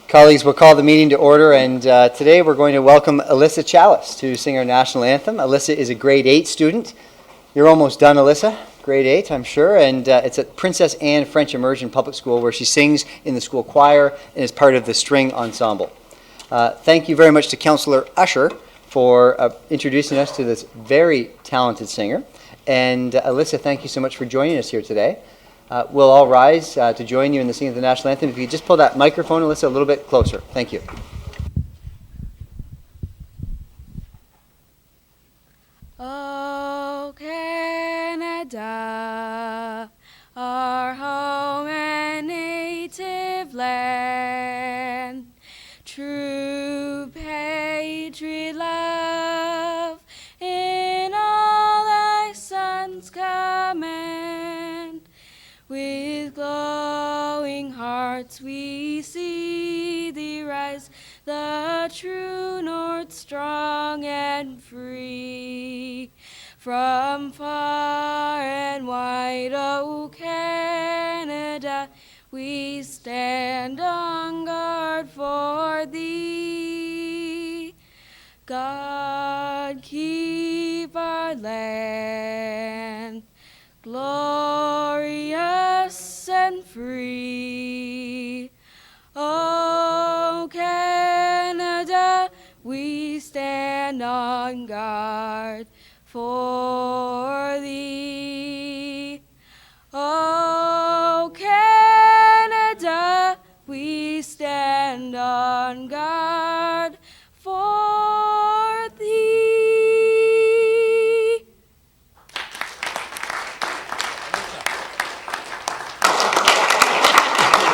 Colleagues, we'll call the meeting to order, and today we're going to welcome Alyssa Chalice to sing our national anthem. Alyssa is a grade 8 student. You're almost done, Alyssa. Grade 8, I'm sure, and it's at Princess Anne French Immersion Public School, where she sings in the school choir and is part of the string ensemble. Thank you very much to Councillor Usher for introducing us to this very talented singer. And Alyssa, thank you so much for joining us here today. We'll all rise to join you in the singing of the national anthem. If you could just pull that microphone, Alyssa, a little bit closer. Thank you. Oh, Canada, our home and native land, true patriot love in all thy sons command. With glowing hearts we see thee rise, the true north strong and free. From far and wide, O Canada, we stand on guard for thee. God keep our land glorious and free. O Canada, we stand on guard for thee. O Canada, we stand on guard for thee.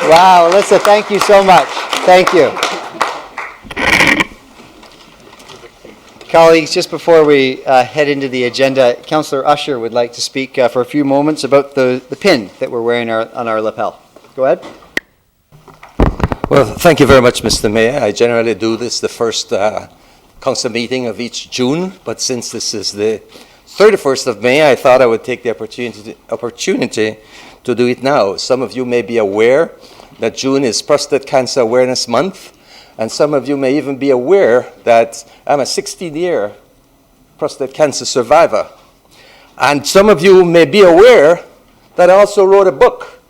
Wow, Alyssa, thank you so much. Thank you. Colleagues, just before we head into the agenda, Councillor Usher would like to speak for a few moments about the pin that we're wearing on our lapel. Go ahead. Well, thank you very much, Mr. Mayor. I generally do this the first council meeting of each June, but since this is the 31st of May, I thought I would take the opportunity to do it now. Some of you may be aware that June is Prostate Cancer Awareness Month, and some of you may even be aware that I'm a 16-year prostate cancer survivor. And some of you may be aware that I also wrote a book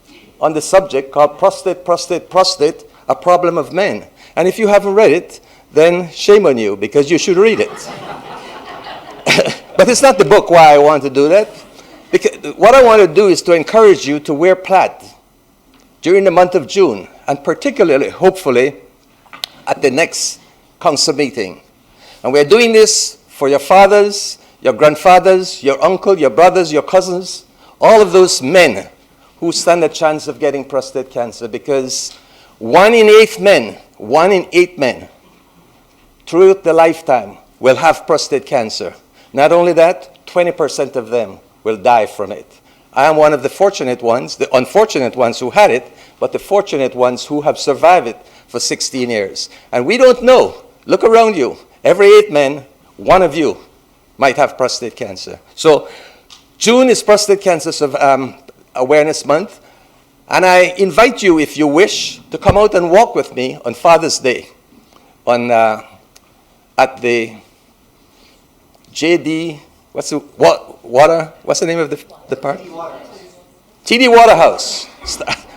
on the subject called Prostate, Prostate, Prostate, A Problem of Men. And if you haven't read it, then shame on you, because you should read it. But it's not the book why I want to do that. Because what I want to do is to encourage you to wear plaid during the month of June, and particularly, hopefully, at the next council meeting. And we're doing this for your fathers, your grandfathers, your uncle, your brothers, your cousins, all of those men who stand a chance of getting prostate cancer, because 1 in 8 men throughout their lifetime will have prostate cancer. Not only that, 20% of them will die from it. I am one of the fortunate ones, the unfortunate ones who had it, but the fortunate ones who have survived it for 16 years. And we don't know. Look around you. Every 8 men, 1 of you might have prostate cancer. So June is Prostate Cancer Awareness Month. And I invite you, if you wish, to come out and walk with me on Father's Day at the JD, what's the name of the park? TD Waterhouse.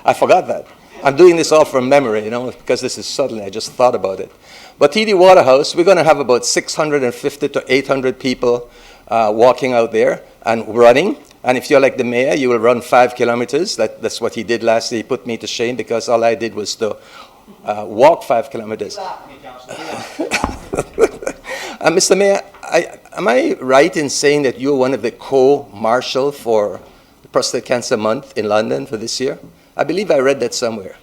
I forgot that. I'm doing this all from memory, because this is suddenly, I just thought about it. But TD Waterhouse, we're going to have about 650 to 800 people walking out there and running. And if you're like the mayor, you will run 5 kilometers. That's what he did last year. He put me to shame because all I did was to walk 5 kilometers. Mr. Mayor, am I right in saying that you're one of the co-marshal for Prostate Cancer Month in London for this year? I believe I read that somewhere.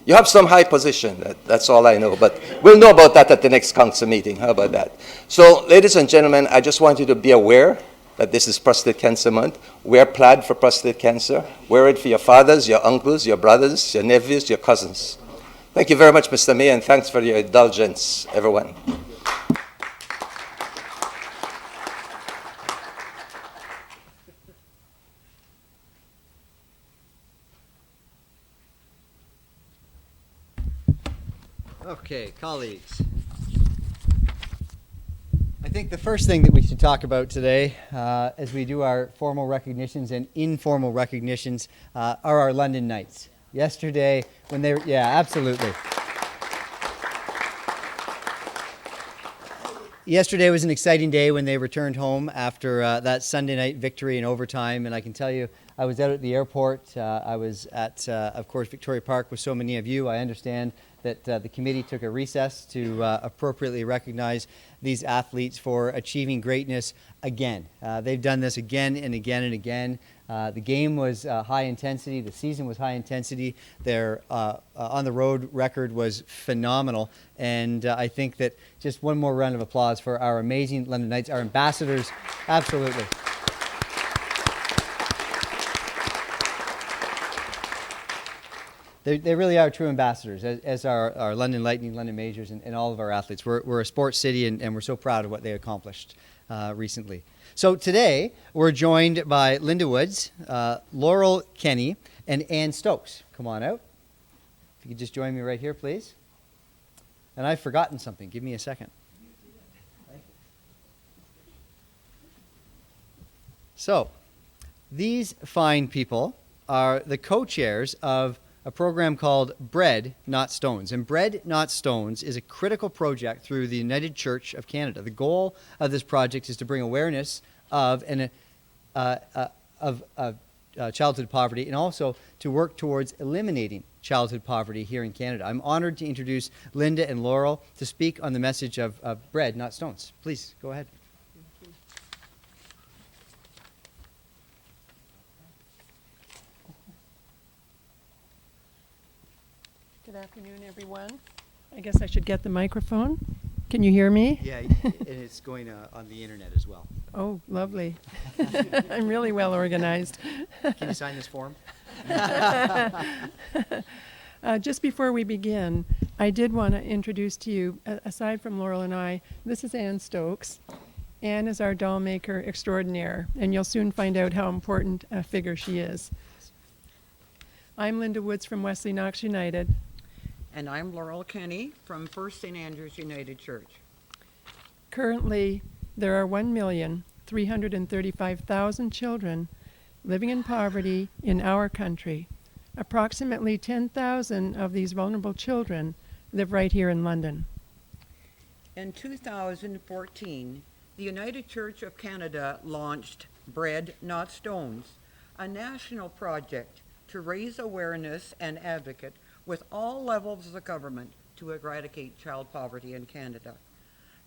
You have some high position, that's all I know, but we'll know about that at the next council meeting. How about that? So, ladies and gentlemen, I just want you to be aware that this is Prostate Cancer Month. Wear plaid for prostate cancer. Wear it for your fathers, your uncles, your brothers, your nephews, your cousins. Thank you very much, Mr. Mayor, and thanks for your indulgence, everyone. Okay, colleagues. I think the first thing that we should talk about today, as we do our formal recognitions and informal recognitions, are our London Knights. Yesterday, when they were, yeah, absolutely. Yesterday was an exciting day when they returned home after that Sunday night victory in overtime, and I can tell you, I was out at the airport. I was at, of course, Victoria Park with so many of you. I understand that the committee took a recess to appropriately recognize these athletes for achieving greatness again. They've done this again and again and again. The game was high intensity. The season was high intensity. Their on-the-road record was phenomenal. And I think that just one more round of applause for our amazing London Knights, our ambassadors. Absolutely. They really are true ambassadors, as are our London Lightning, London Majors, and all of our athletes. We're a sports city, and we're so proud of what they accomplished recently. So today, we're joined by Linda Woods, Laurel Kenny, and Ann Stokes. Come on out. If you could just join me right here, please. And I've forgotten something. Give me a second. So, these fine people are the co-chairs of a program called Bread, Not Stones. And Bread, Not Stones is a critical project through the United Church of Canada. The goal of this project is to bring awareness of childhood poverty and also to work towards eliminating childhood poverty here in Canada. I'm honored to introduce Linda and Laurel to speak on the message of Bread, Not Stones. Please, go ahead. Good afternoon, everyone. I guess I should get the microphone. Can you hear me? Yeah, and it's going on the internet as well. Oh, lovely. I'm really well organized. Can you sign this form? Just before we begin, I did want to introduce to you, aside from Laurel and I, this is Ann Stokes. Ann is our doll maker extraordinaire, and you'll soon find out how important a figure she is. I'm Linda Woods from Wesley Knox United. And I'm Laurel Kenny from First St. Andrew's United Church. Currently, there are 1,335,000 children living in poverty in our country. Approximately 10,000 of these vulnerable children live right here in London. In 2014, the United Church of Canada launched Bread, Not Stones, a national project to raise awareness and advocate with all levels of the government to eradicate child poverty in Canada.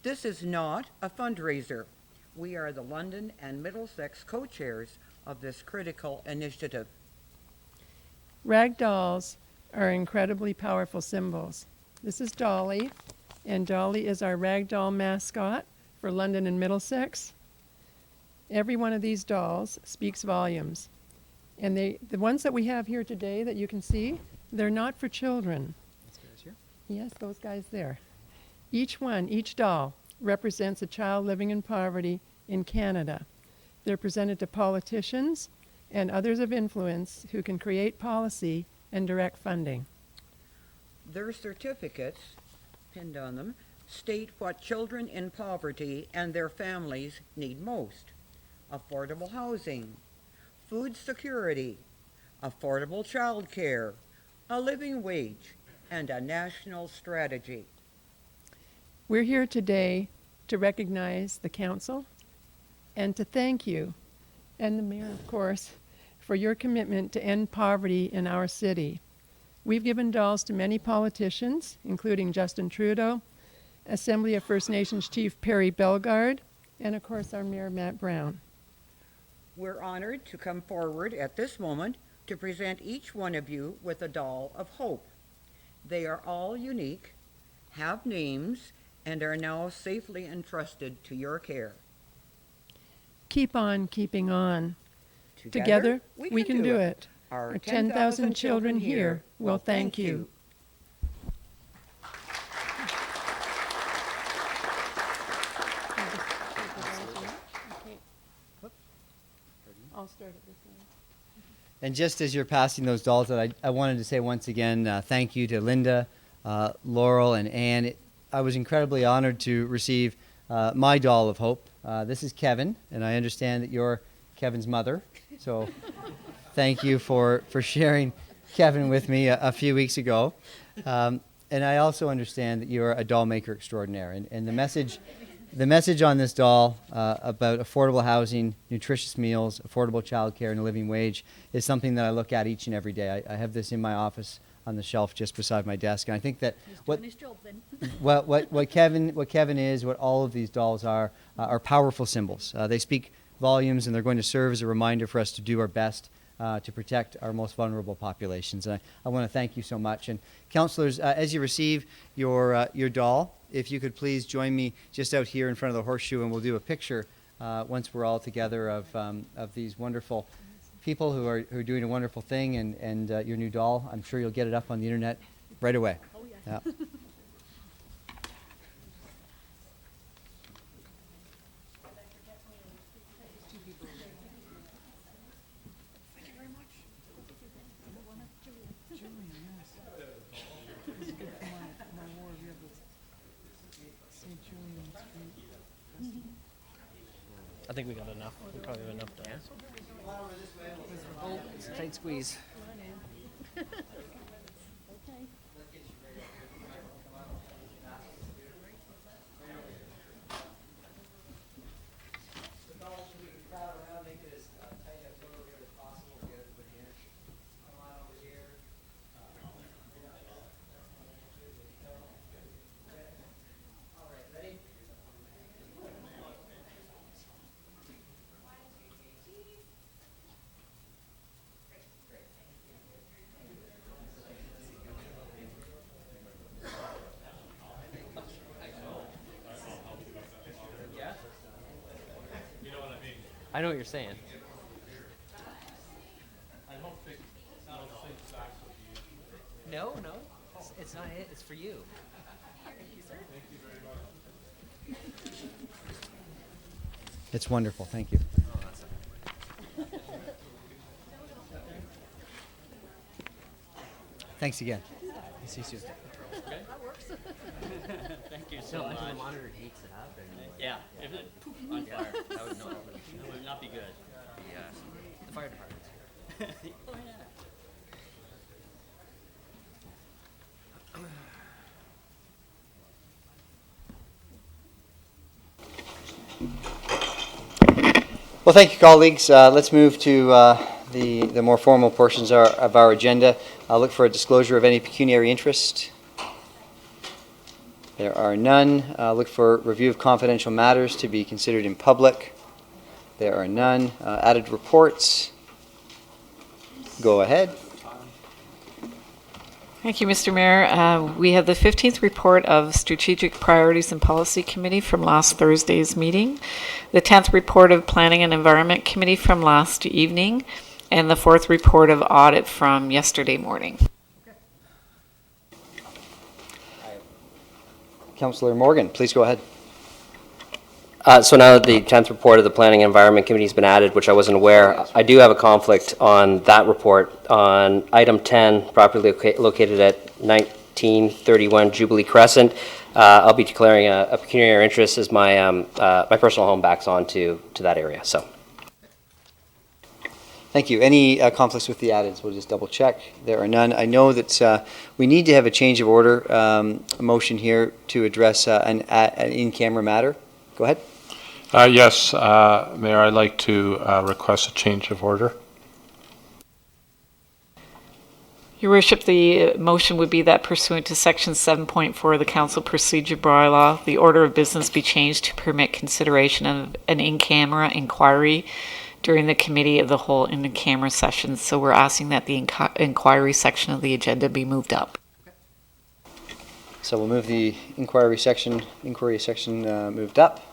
This is not a fundraiser. We are the London and Middlesex co-chairs of this critical initiative. Rag dolls are incredibly powerful symbols. This is Dolly, and Dolly is our rag doll mascot for London and Middlesex. Every one of these dolls speaks volumes. And the ones that we have here today that you can see, they're not for children. These guys here? Yes, those guys there. Each doll, represents a child living in poverty in Canada. They're presented to politicians and others of influence who can create policy and direct funding. Their certificates, pinned on them, state what children in poverty and their families need most: affordable housing, food security, affordable child care, a living wage, and a national strategy. We're here today to recognize the council and to thank you, and the mayor, of course, for your commitment to end poverty in our city. We've given dolls to many politicians, including Justin Trudeau, Assembly of First Nations Chief Perry Bellegarde, and of course our Mayor Matt Brown. We're honored to come forward at this moment to present each one of you with a doll of hope. They are all unique, have names, and are now safely entrusted to your care. Keep on keeping on. Together, we can do it. Our 10,000 children here will thank you. I'll start at this end. And just as you're passing those dolls, I wanted to say once again, thank you to Linda, Laurel and Anne. I was incredibly honored to receive my doll of hope. This is Kevin, and I understand that you're Kevin's mother. So thank you for sharing Kevin with me a few weeks ago. And I also understand that you're a doll maker extraordinaire. And the message on this doll about affordable housing, nutritious meals, affordable childcare, and a living wage is something that I look at each and every day. I have this in my office on the shelf just beside my desk. And I think that what Kevin is, what all of these dolls are powerful symbols. They speak volumes, and they're going to serve as a reminder for us to do our best to protect our most vulnerable populations. And I want to thank you so much. And councillors, as you receive your doll, if you could please join me just out here in front of the horseshoe, and we'll do a picture once we're all together of these wonderful people who are doing a wonderful thing, and your new doll. I'm sure you'll get it up on the internet right away. Oh, yeah. I think we got enough. We probably have enough to answer. Oh, it's a tight squeeze. I know what you're saying. No, it's not it. It's for you. It's wonderful. Thank you. Thanks again. That works. Thank you so much. The monitor heats it up. Yeah, if it on fire, that would not be good. The fire department's here. Oh, yeah. Well, thank you, colleagues. Let's move to the more formal portions of our agenda. I'll look for a disclosure of any pecuniary interest. There are none. Look for review of confidential matters to be considered in public. There are none. Added reports. Go ahead. Thank you, Mr. Mayor. We have the 15th report of Strategic Priorities and Policy Committee from last Thursday's meeting, the 10th report of Planning and Environment Committee from last evening, and the 4th report of Audit from yesterday morning. Councillor Morgan, please go ahead. So now that the 10th report of the Planning and Environment Committee has been added, which I wasn't aware, I do have a conflict on that report on item 10, properly located at 1931 Jubilee Crescent. I'll be declaring a pecuniary interest as my my personal home backs onto that area. So. Thank you. Any conflicts with the addeds? We'll just double check. There are none. I know that we need to have a change of order motion here to address an in-camera matter. Go ahead. Yes, Mayor, I'd like to request a change of order. Your Worship, the motion would be that pursuant to Section 7.4 of the Council Procedure Bylaw, the order of business be changed to permit consideration of an in-camera inquiry during the Committee of the Whole in-camera session. So we're asking that the inquiry section of the agenda be moved up. So we'll move the inquiry section moved up.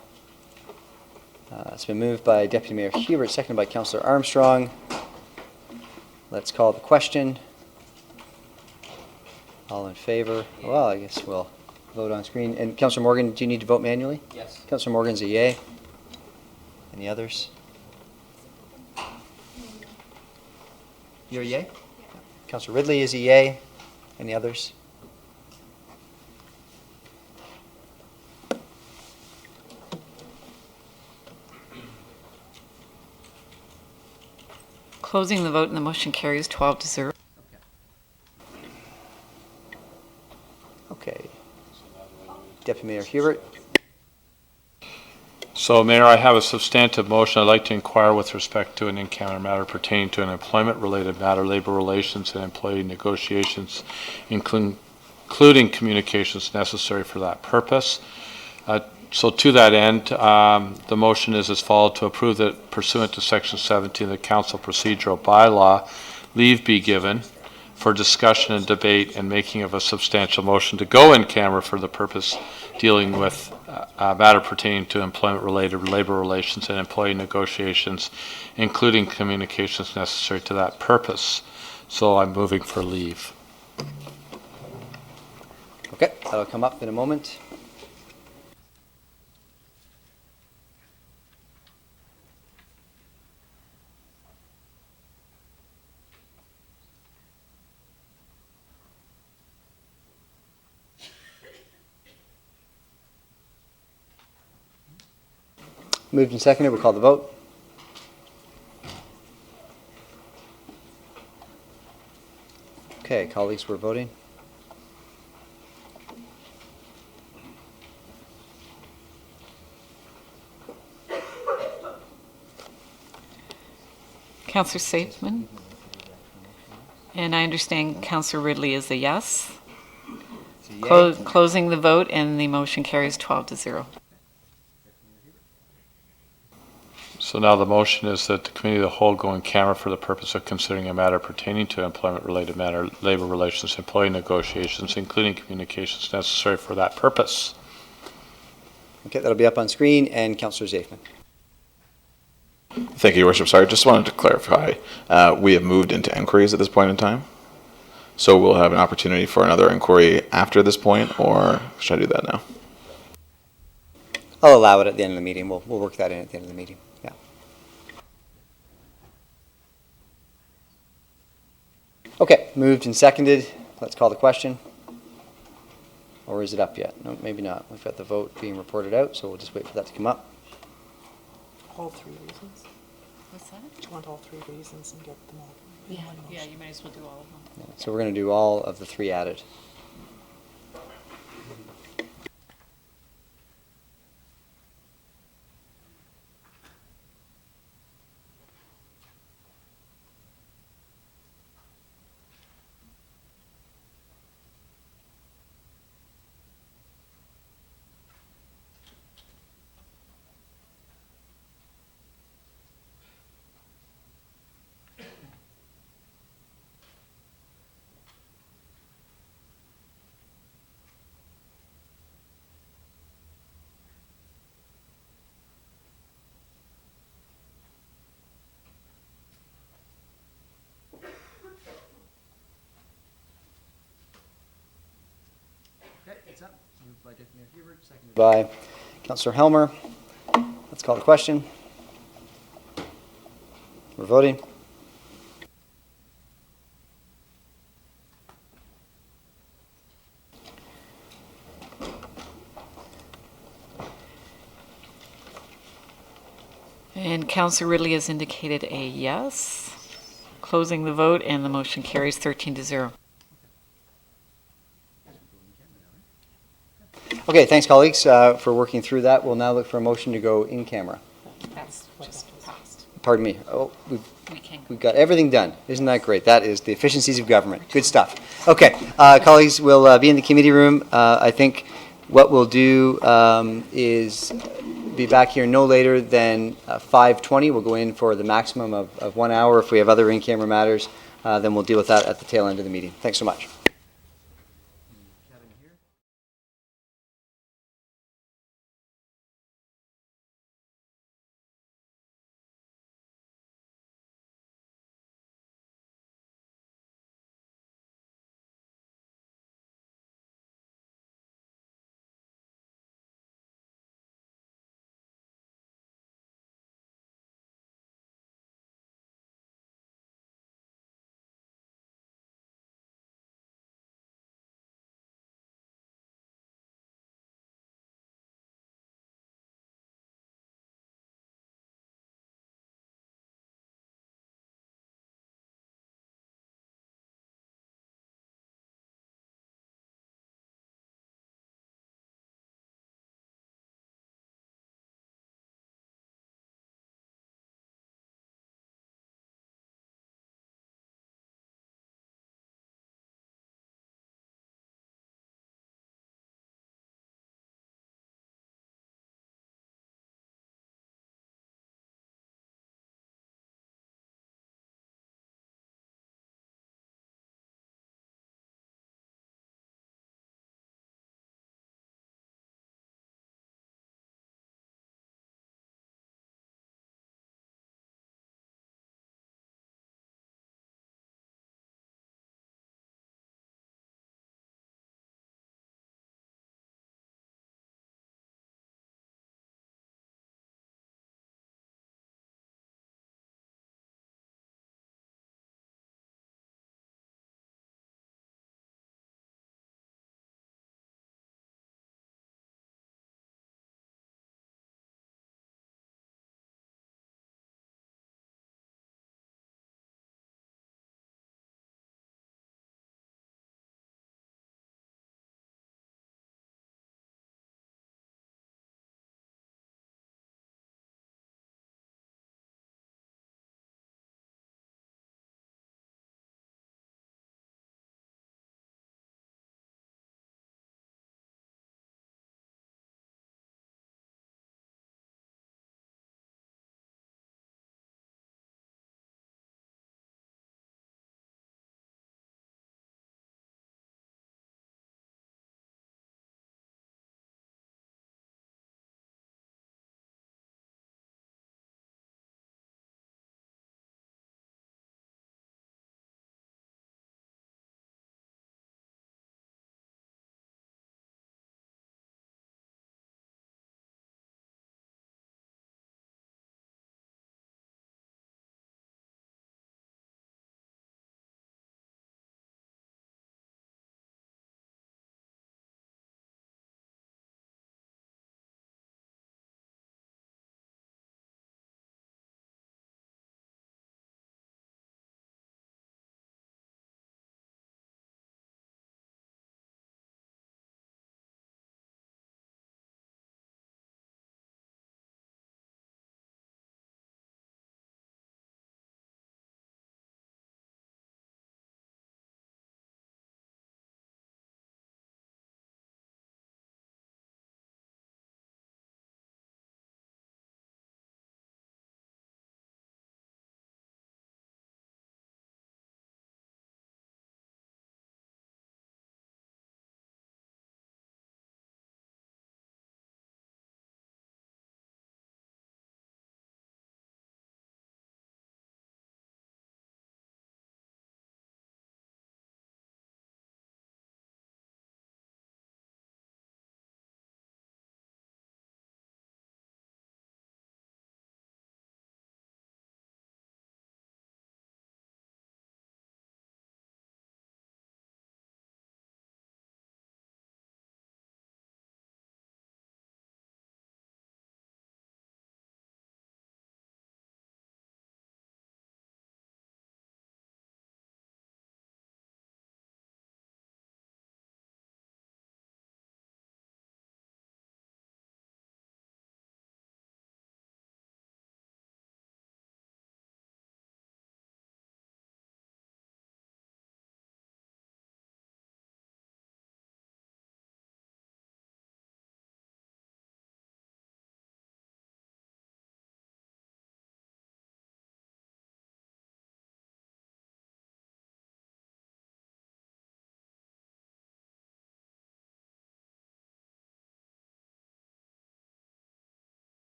It's been moved by Deputy Mayor Hubert, seconded by Councillor Armstrong. Let's call the question. All in favor? Well, I guess we'll vote on screen. And Councillor Morgan, do you need to vote manually? Yes. Councillor Morgan's a yay. Any others? You're a yay? Yeah. Councillor Ridley is a yay. Any others? Closing the vote and the motion carries 12 to 0. Okay. Deputy Mayor Hubert. So, Mayor, I have a substantive motion. I'd like to inquire with respect to an in-camera matter pertaining to an employment-related matter, labor relations, and employee negotiations, including communications necessary for that purpose. So to that end, the motion is as follows: to approve that pursuant to Section 17 of the Council Procedural Bylaw, leave be given for discussion and debate and making of a substantial motion to go in camera for the purpose dealing with a matter pertaining to employment-related labor relations and employee negotiations, including communications necessary to that purpose. So I'm moving for leave. Okay, that'll come up in a moment. Moved and seconded, we'll call the vote. Okay, colleagues, we're voting. Councillor Safeman? And I understand Councillor Ridley is a yes. Closing the vote and the motion carries 12 to 0. So now the motion is that the Committee of the Whole go in camera for the purpose of considering a matter pertaining to employment-related matter, labor relations, employee negotiations, including communications necessary for that purpose. Okay, that'll be up on screen, and Councillor Zafman. Thank you, Your Worship. Sorry, just wanted to clarify. We have moved into inquiries at this point in time. So we'll have an opportunity for another inquiry after this point, or should I do that now? I'll allow it at the end of the meeting. We'll work that in at the end of the meeting. Yeah. Okay, moved and seconded. Let's call the question. Or is it up yet? No, maybe not. We've got the vote being reported out, so we'll just wait for that to come up. All three reasons? What's that? Do you want all three reasons and get them all in one motion? Yeah, you might as well do all of them. So we're going to do all of the three added. Okay, it's up. Moved by Deputy Mayor Hubert, seconded by Councillor Helmer. Let's call the question. We're voting. And Councillor Ridley has indicated a yes. Closing the vote and the motion carries 13 to 0. Okay, thanks, colleagues, for working through that. We'll now look for a motion to go in camera. That's just passed. Pardon me. Oh, We can go. we've got everything done. Isn't that great? That is the efficiencies of government. Good stuff. Okay, colleagues, we'll be in the committee room. I think what we'll do is be back here no later than 5:20. We'll go in for the maximum of 1 hour. If we have other in-camera matters, then we'll deal with that at the tail end of the meeting. Thanks so much.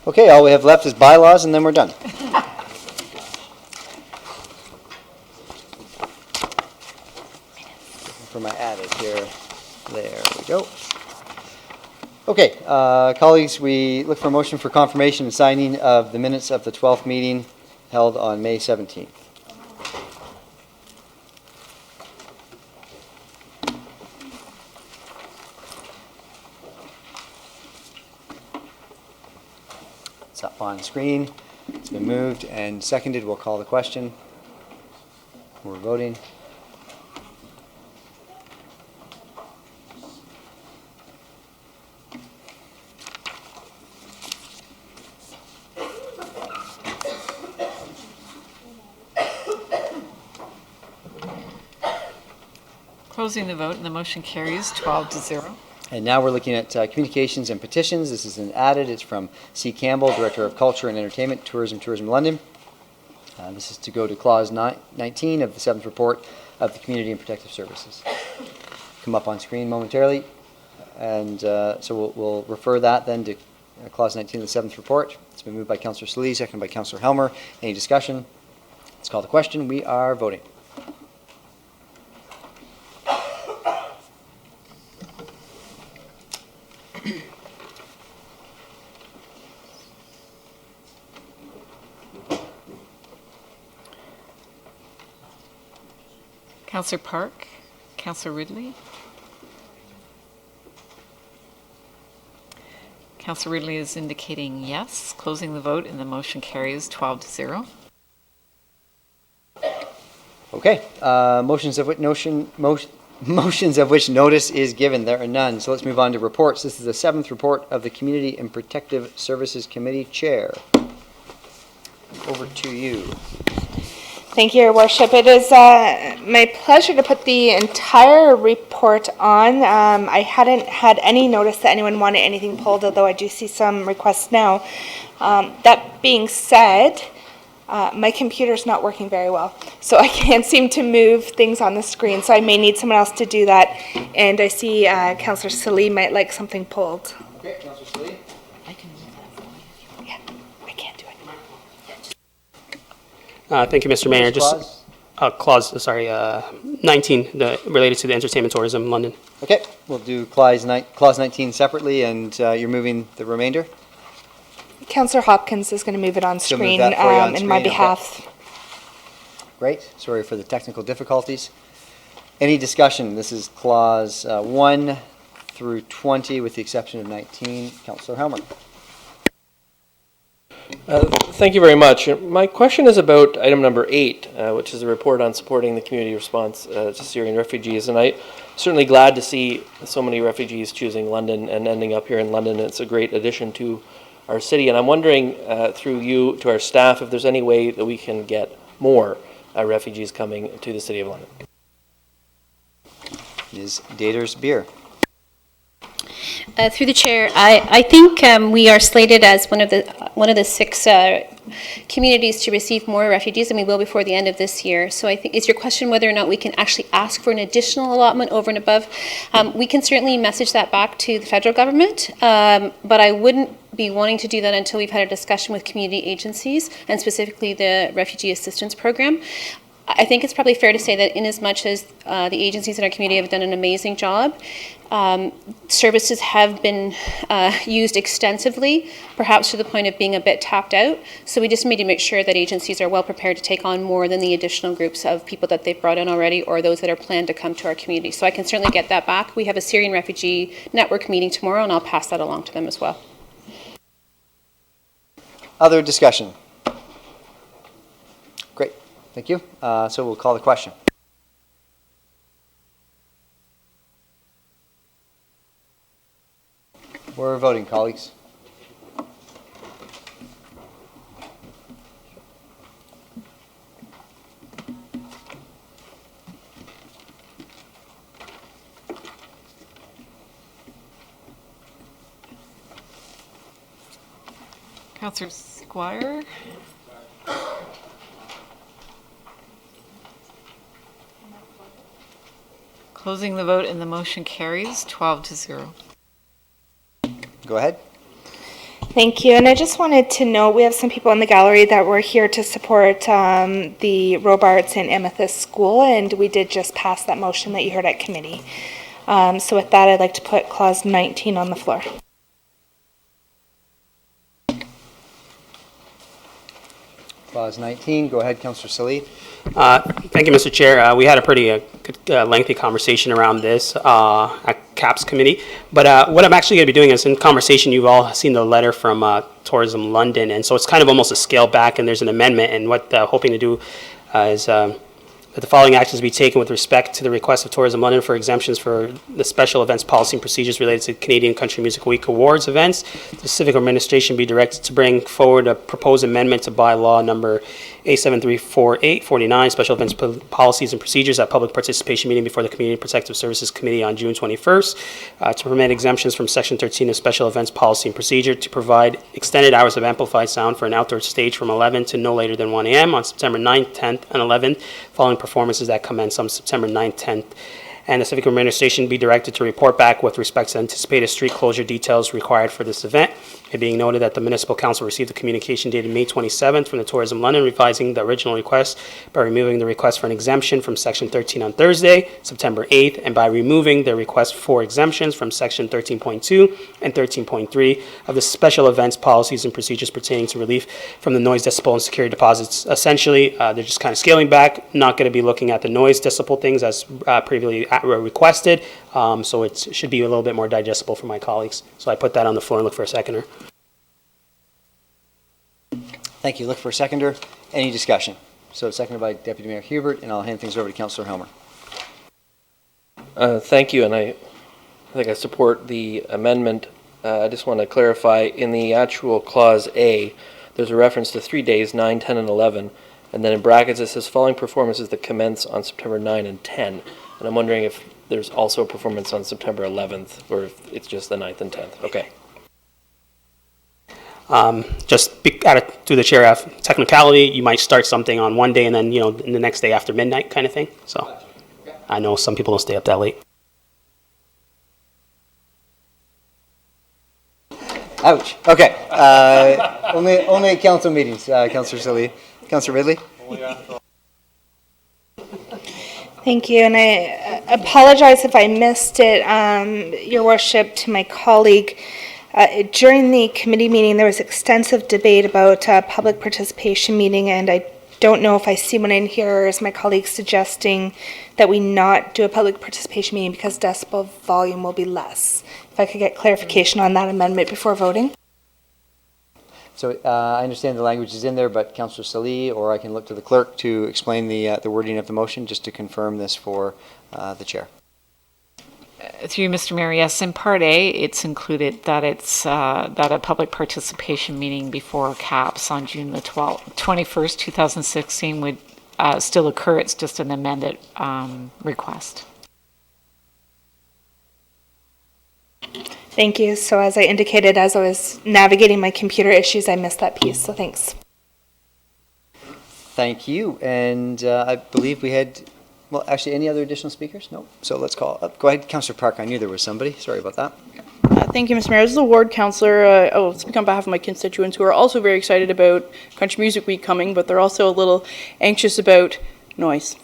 Okay, all we have left is bylaws, and then we're done. For my adage here. There we go. Okay, colleagues, we look for a motion for confirmation and signing of the minutes of the 12th meeting held on May 17th. It's up on screen. It's been moved and seconded. We'll call the question. We're voting. Closing the vote, and the motion carries 12-0. And now we're looking at communications and petitions. This is an added. It's from C. Campbell, Director of Culture and Entertainment, Tourism London. This is to go to Clause 19 of the 7th report of the Community and Protective Services. Come up on screen momentarily. And so we'll refer that then to Clause 19 of the 7th report. It's been moved by Councillor Salee, seconded by Councillor Helmer. Any discussion? Let's call the question. We are voting. Councillor Park, Councillor Ridley. Councillor Ridley is indicating yes. Closing the vote, and the motion carries 12-0. Okay, motions of which notice is given. There are none. So let's move on to reports. This is the 7th report of the Community and Protective Services Committee Chair. Over to you. Thank you, Your Worship. It is my pleasure to put the entire report on. I hadn't had any notice that anyone wanted anything pulled, although I do see some requests now. That being said, my computer's not working very well, so I can't seem to move things on the screen, so I may need someone else to do that. And I see Councillor Salee might like something pulled. Okay, Councillor Salee. Thank you, Mr. Mayor. Just clause 19, related to the entertainment tourism, London. Okay, we'll do clause 19 separately, and you're moving the remainder? Councillor Hopkins is going to move it on She'll move screen that for you on in my screen, okay. behalf. Great. Sorry for the technical difficulties. Any discussion? This is clause 1 through 20, with the exception of 19. Councillor Helmer. Thank you very much. My question is about item number 8, which is a report on supporting the community response to Syrian refugees. And I'm certainly glad to see so many refugees choosing London and ending up here in London. It's a great addition to our city. And I'm wondering, through you to our staff, if there's any way that we can get more refugees coming to the City of London. Ms. Daters-Beer. Through the chair, I think we are slated as one of the 6 communities to receive more refugees, and we will before the end of this year. So I think, is your question whether or not we can actually ask for an additional allotment over and above? We can certainly message that back to the federal government, but I wouldn't be wanting to do that until we've had a discussion with community agencies, and specifically the Refugee Assistance Program. I think it's probably fair to say that in as much as the agencies in our community have done an amazing job, services have been used extensively, perhaps to the point of being a bit tapped out. So we just need to make sure that agencies are well prepared to take on more than the additional groups of people that they've brought in already, or those that are planned to come to our community. So I can certainly get that back. We have a Syrian Refugee Network meeting tomorrow, and I'll pass that along to them as well. Other discussion? Great, thank you. So we'll call the question. We're voting, colleagues. Councillor Squire. Closing the vote, and the motion carries 12-0. Go ahead. Thank you. And I just wanted to note, we have some people in the gallery that were here to support the Robarts and Amethyst School, and we did just pass that motion that you heard at committee. So with that, I'd like to put clause 19 on the floor. Clause 19, go ahead, Councillor Salih. Thank you, Mr. Chair. We had a pretty lengthy conversation around this at CAPS committee. But what I'm actually going to be doing is in conversation, you've all seen the letter from Tourism London. And so it's kind of almost a scale back, and there's an amendment. And what hoping to do is that the following actions be taken with respect to the request of Tourism London for exemptions for the special events policy and procedures related to Canadian Country Music Week awards events. The Civic Administration be directed to bring forward a proposed amendment to bylaw number A734849, special events policies and procedures at public participation meeting before the Community Protective Services Committee on June 21st, to permit exemptions from Section 13 of special events policy and procedure, to provide extended hours of amplified sound for an outdoor stage from 11 to no later than 1 a.m. on September 9th, 10th, and 11th, following performances that commence on September 9th, 10th. And the Civic Administration be directed to report back with respect to anticipated street closure details required for this event. It being noted that the Municipal Council received a communication dated May 27th from the Tourism London revising the original request by removing the request for an exemption from Section 13 on Thursday, September 8th, and by removing the request for exemptions from Section 13.2 and 13.3 of the special events policies and procedures pertaining to relief from the noise, decibel, and security deposits. Essentially, they're just kind of scaling back, not going to be looking at the noise decibel things as previously requested, so it should be a little bit more digestible for my colleagues. So I put that on the floor and look for a seconder. Thank you. Look for a seconder. Any discussion? So seconded by Deputy Mayor Hubert, and I'll hand things over to Councillor Helmer. Thank you, and I think I support the amendment. I just want to clarify, in the actual clause A, there's a reference to 3 days, 9, 10, and 11, and then in brackets it says following performances that commence on September 9 and 10. And I'm wondering if there's also a performance on September 11th, or if it's just the 9th and 10th. Okay. Through the chair, technicality, you might start something on one day and then, in the next day after midnight kind of thing. So I know some people don't stay up that late. Ouch. Okay. Only at council meetings, Councillor Salih. Councillor Ridley? Thank you, and I apologize if I missed it, Your Worship, to my colleague. During the committee meeting, there was extensive debate about public participation meeting, and I don't know if I see one in here, or is my colleague suggesting that we not do a public participation meeting because decibel volume will be less? If I could get clarification on that amendment before voting. So I understand the language is in there, but Councillor Salih, or I can look to the clerk to explain the wording of the motion, just to confirm this for the chair. Through you, Mr. Mayor, yes, in Part A, it's included that it's that a public participation meeting before CAPS on June the 21st, 2016 would still occur. It's just an amended request. Thank you. So as I indicated, as I was navigating my computer issues, I missed that piece, so thanks. Thank you. And I believe we had, well, actually, any other additional speakers? No. So let's call up. Go ahead, Councillor Park. I knew there was somebody. Sorry about that. Thank you, Mr. Mayor. This is a ward councillor. I'll speak on behalf of my constituents who are also very excited about Country Music Week coming, but they're also a little anxious about noise.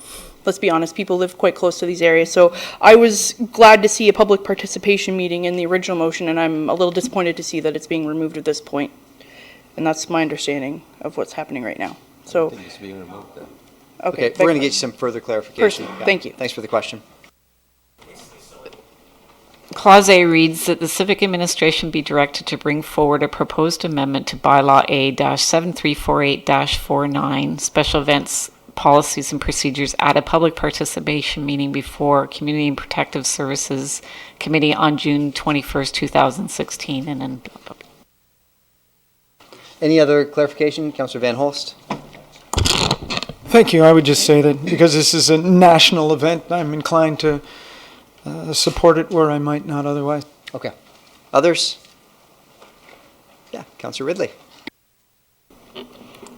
Let's be honest, people live quite close to these areas. So I was glad to see a public participation meeting in the original motion, and I'm a little disappointed to see that it's being removed at this point. And that's my understanding of what's happening right now. So, I think it's being removed then. Okay, we're going to get you some further clarification. Thank you. Thanks for the question. Clause A reads that the Civic Administration be directed to bring forward a proposed amendment to Bylaw A-7348-49, special events policies and procedures at a public participation meeting before Community and Protective Services Committee on June 21st, 2016. And then Any other clarification? Councillor Van Holst? Thank you. I would just say that because this is a national event, I'm inclined to support it where I might not otherwise. Okay. Others? Yeah, Councillor Ridley.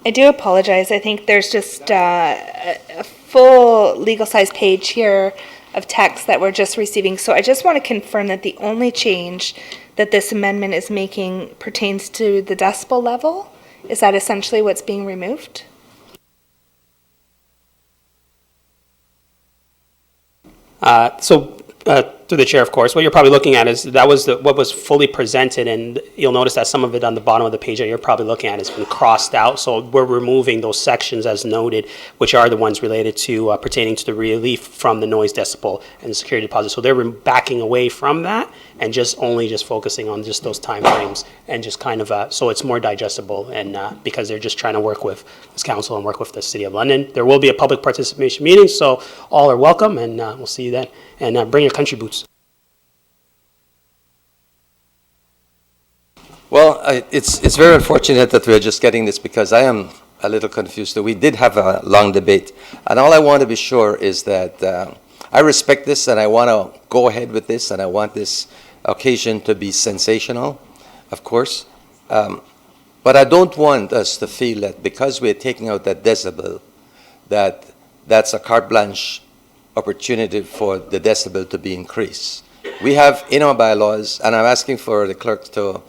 I do apologize. I think there's just a full legal-size page here of text that we're just receiving. So I just want to confirm that the only change that this amendment is making pertains to the decibel level? Is that essentially what's being removed? Through the chair, of course, what you're probably looking at is that was what was fully presented, and you'll notice that some of it on the bottom of the page that you're probably looking at has been crossed out. So we're removing those sections as noted, which are the ones related to pertaining to the relief from the noise decibel and the security deposit. So they're backing away from that and just focusing on just those time frames and just kind of so it's more digestible, and because they're just trying to work with this council and work with the City of London. There will be a public participation meeting, so all are welcome, and we'll see you then. And bring your country boots. Well, it's very unfortunate that we're just getting this, because I am a little confused. We did have a long debate, and all I want to be sure is that I respect this, and I want to go ahead with this, and I want this occasion to be sensational, of course. But I don't want us to feel that because we're taking out that decibel, that's a carte blanche opportunity for the decibel to be increased. We have in our bylaws, and I'm asking for the clerk to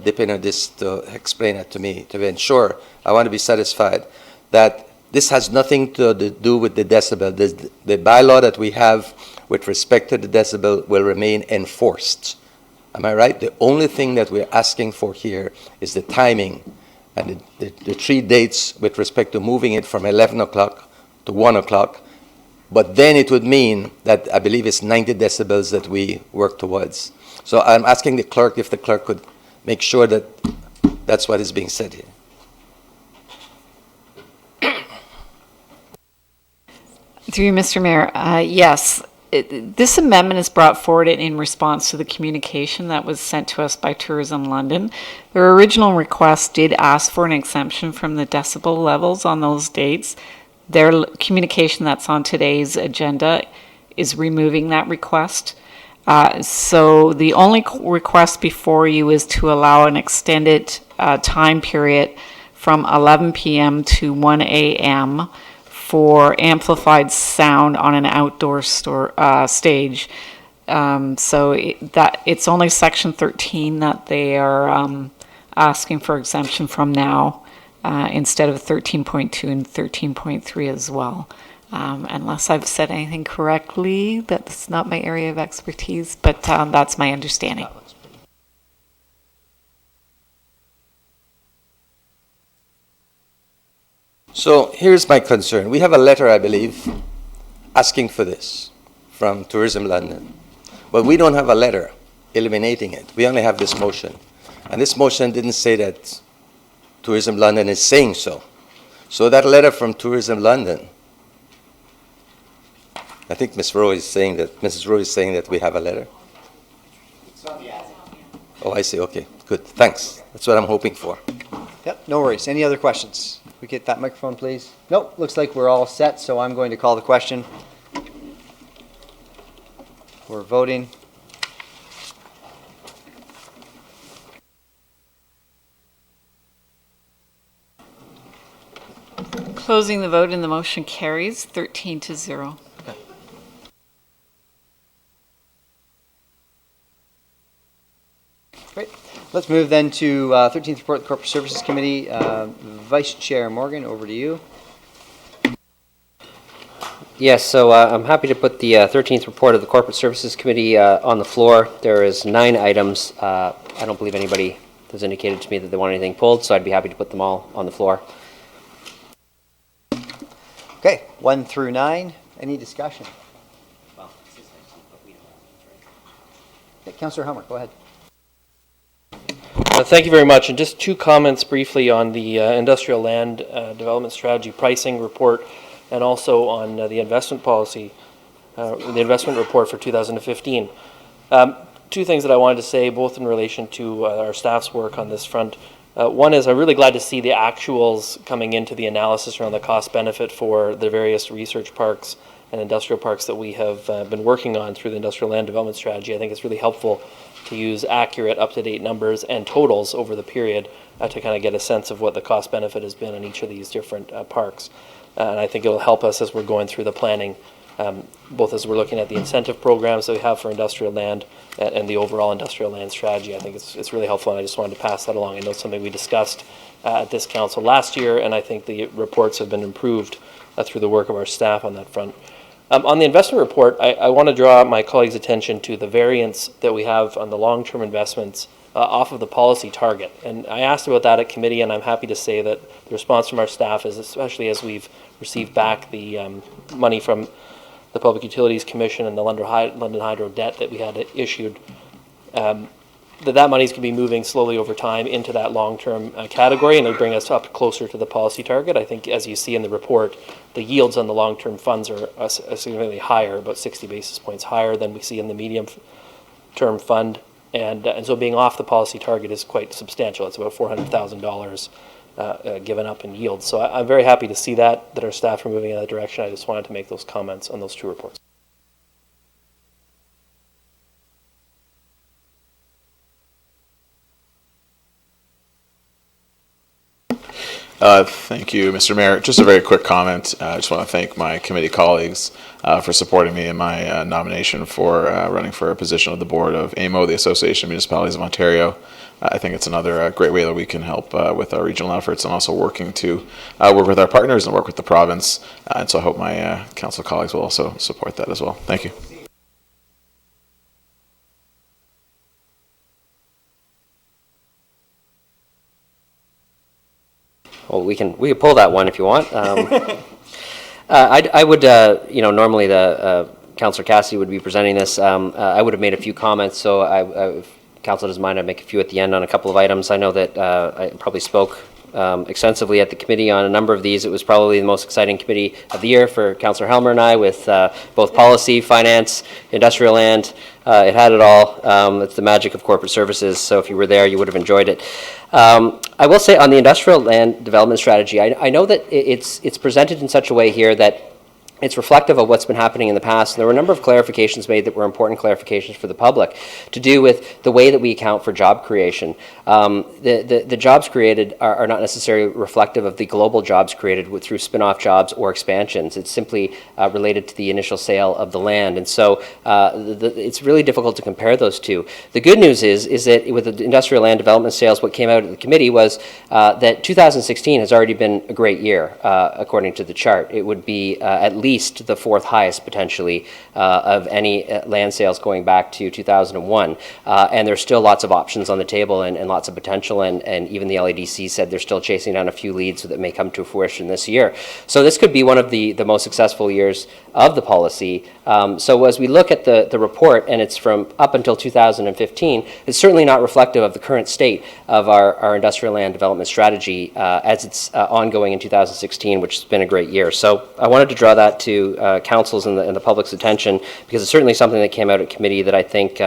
dip into this to explain it to me, to ensure I want to be satisfied that this has nothing to do with the decibel. The bylaw that we have with respect to the decibel will remain enforced. Am I right? The only thing that we're asking for here is the timing and the 3 dates with respect to moving it from 11 o'clock to 1 o'clock. But then it would mean that I believe it's 90 decibels that we work towards. So I'm asking the clerk if the clerk could make sure that that's what is being said here. Through you, Mr. Mayor, yes. This amendment is brought forward in response to the communication that was sent to us by Tourism London. Their original request did ask for an exemption from the decibel levels on those dates. Their communication that's on today's agenda is removing that request. So the only request before you is to allow an extended time period from 11 p.m. to 1 a.m. for amplified sound on an outdoor stage. So it's only Section 13 that they are asking for exemption from now, instead of 13.2 and 13.3 as well. Unless I've said anything correctly, that's not my area of expertise, but that's my understanding. So here's my concern. We have a letter, I believe, asking for this from Tourism London. But we don't have a letter eliminating it. We only have this motion. And this motion didn't say that Tourism London is saying so. So that letter from Tourism London, I think Mrs. Rowe is saying that we have a letter. Oh, I see. Okay, good. Thanks. That's what I'm hoping for. Yep, no worries. Any other questions? We get that microphone, please. Nope, looks like we're all set, so I'm going to call the question. We're voting. Closing the vote and the motion carries 13-0. Great. Let's move then to 13th report of the Corporate Services Committee. Vice Chair Morgan, over to you. Yes, so I'm happy to put the 13th report of the Corporate Services Committee on the floor. There is 9 items. I don't believe anybody has indicated to me that they want anything pulled, so I'd be happy to put them all on the floor. Okay, 1 through 9. Any discussion? Okay, Councillor Helmer, go ahead. Thank you very much. And just 2 comments briefly on the industrial land development strategy pricing report, and also on the investment policy, the investment report for 2015. 2 things that I wanted to say, both in relation to our staff's work on this front. One is I'm really glad to see the actuals coming into the analysis around the cost benefit for the various research parks and industrial parks that we have been working on through the industrial land development strategy. I think it's really helpful to use accurate, up-to-date numbers and totals over the period to kind of get a sense of what the cost benefit has been in each of these different parks. And I think it will help us as we're going through the planning both as we're looking at the incentive programs that we have for industrial land and the overall industrial land strategy. I think it's really helpful, and I just wanted to pass that along. I know it's something we discussed at this council last year, and I think the reports have been improved through the work of our staff on that front. On the investment report, I want to draw my colleagues' attention to the variance that we have on the long-term investments off of the policy target. And I asked about that at committee, and I'm happy to say that the response from our staff is, especially as we've received back the money from the Public Utilities Commission and the London Hydro debt that we had issued, that money is going to be moving slowly over time into that long-term category, and it'll bring us up closer to the policy target. I think, as you see in the report, the yields on the long-term funds are significantly higher, about 60 basis points higher than we see in the medium-term fund. And so being off the policy target is quite substantial. It's about $400,000 given up in yield. So I'm very happy to see that our staff are moving in that direction. I just wanted to make those comments on those two reports. Thank you, Mr. Mayor. Just a very quick comment. I just want to thank my committee colleagues for supporting me in my nomination for running for a position of the board of AMO, the Association of Municipalities of Ontario. I think it's another great way that we can help with our regional efforts, and also working to work with our partners and work with the province. And so I hope my council colleagues will also support that as well. Thank you. Well, we can pull that one if you want. I would, normally the Councillor Cassidy would be presenting this. I would have made a few comments, so if Council doesn't mind, I'd make a few at the end on a couple of items. I know that I probably spoke extensively at the committee on a number of these. It was probably the most exciting committee of the year for Councillor Helmer and I, with both policy, finance, industrial land. It had it all. It's the magic of corporate services, so if you were there, you would have enjoyed it. I will say on the industrial land development strategy, I know that it's presented in such a way here that it's reflective of what's been happening in the past. And there were a number of clarifications made that were important clarifications for the public to do with the way that we account for job creation. The jobs created are not necessarily reflective of the global jobs created through spin-off jobs or expansions. It's simply related to the initial sale of the land. And so it's really difficult to compare those two. The good news is that with the industrial land development sales, what came out of the committee was that 2016 has already been a great year, according to the chart. It would be at least the fourth highest potentially of any land sales going back to 2001. And there's still lots of options on the table and lots of potential, and even the LADC said they're still chasing down a few leads that may come to fruition this year. So this could be one of the most successful years of the policy. So as we look at the report, and it's from up until 2015, it's certainly not reflective of the current state of our industrial land development strategy as it's ongoing in 2016, which has been a great year. So I wanted to draw that to council's and the public's attention, because it's certainly something that came out at committee that I think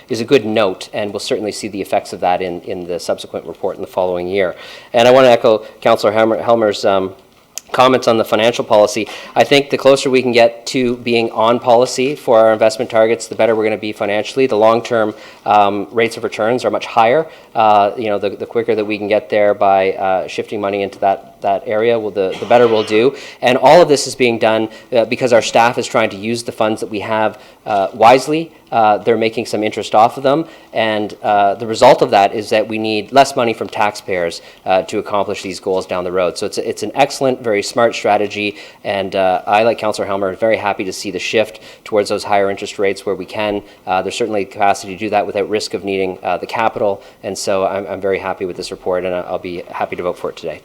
is a good note, and we'll certainly see the effects of that in the subsequent report in the following year. And I want to echo Councillor Helmer's comments on the financial policy. I think the closer we can get to being on policy for our investment targets, the better we're going to be financially. The long-term rates of returns are much higher. The quicker that we can get there by shifting money into that area, the better we'll do. And all of this is being done because our staff is trying to use the funds that we have wisely. They're making some interest off of them, and the result of that is that we need less money from taxpayers to accomplish these goals down the road. So it's an excellent, very smart strategy, and I, like Councillor Helmer, are very happy to see the shift towards those higher interest rates where we can. There's certainly capacity to do that without risk of needing the capital, and so I'm very happy with this report, and I'll be happy to vote for it today.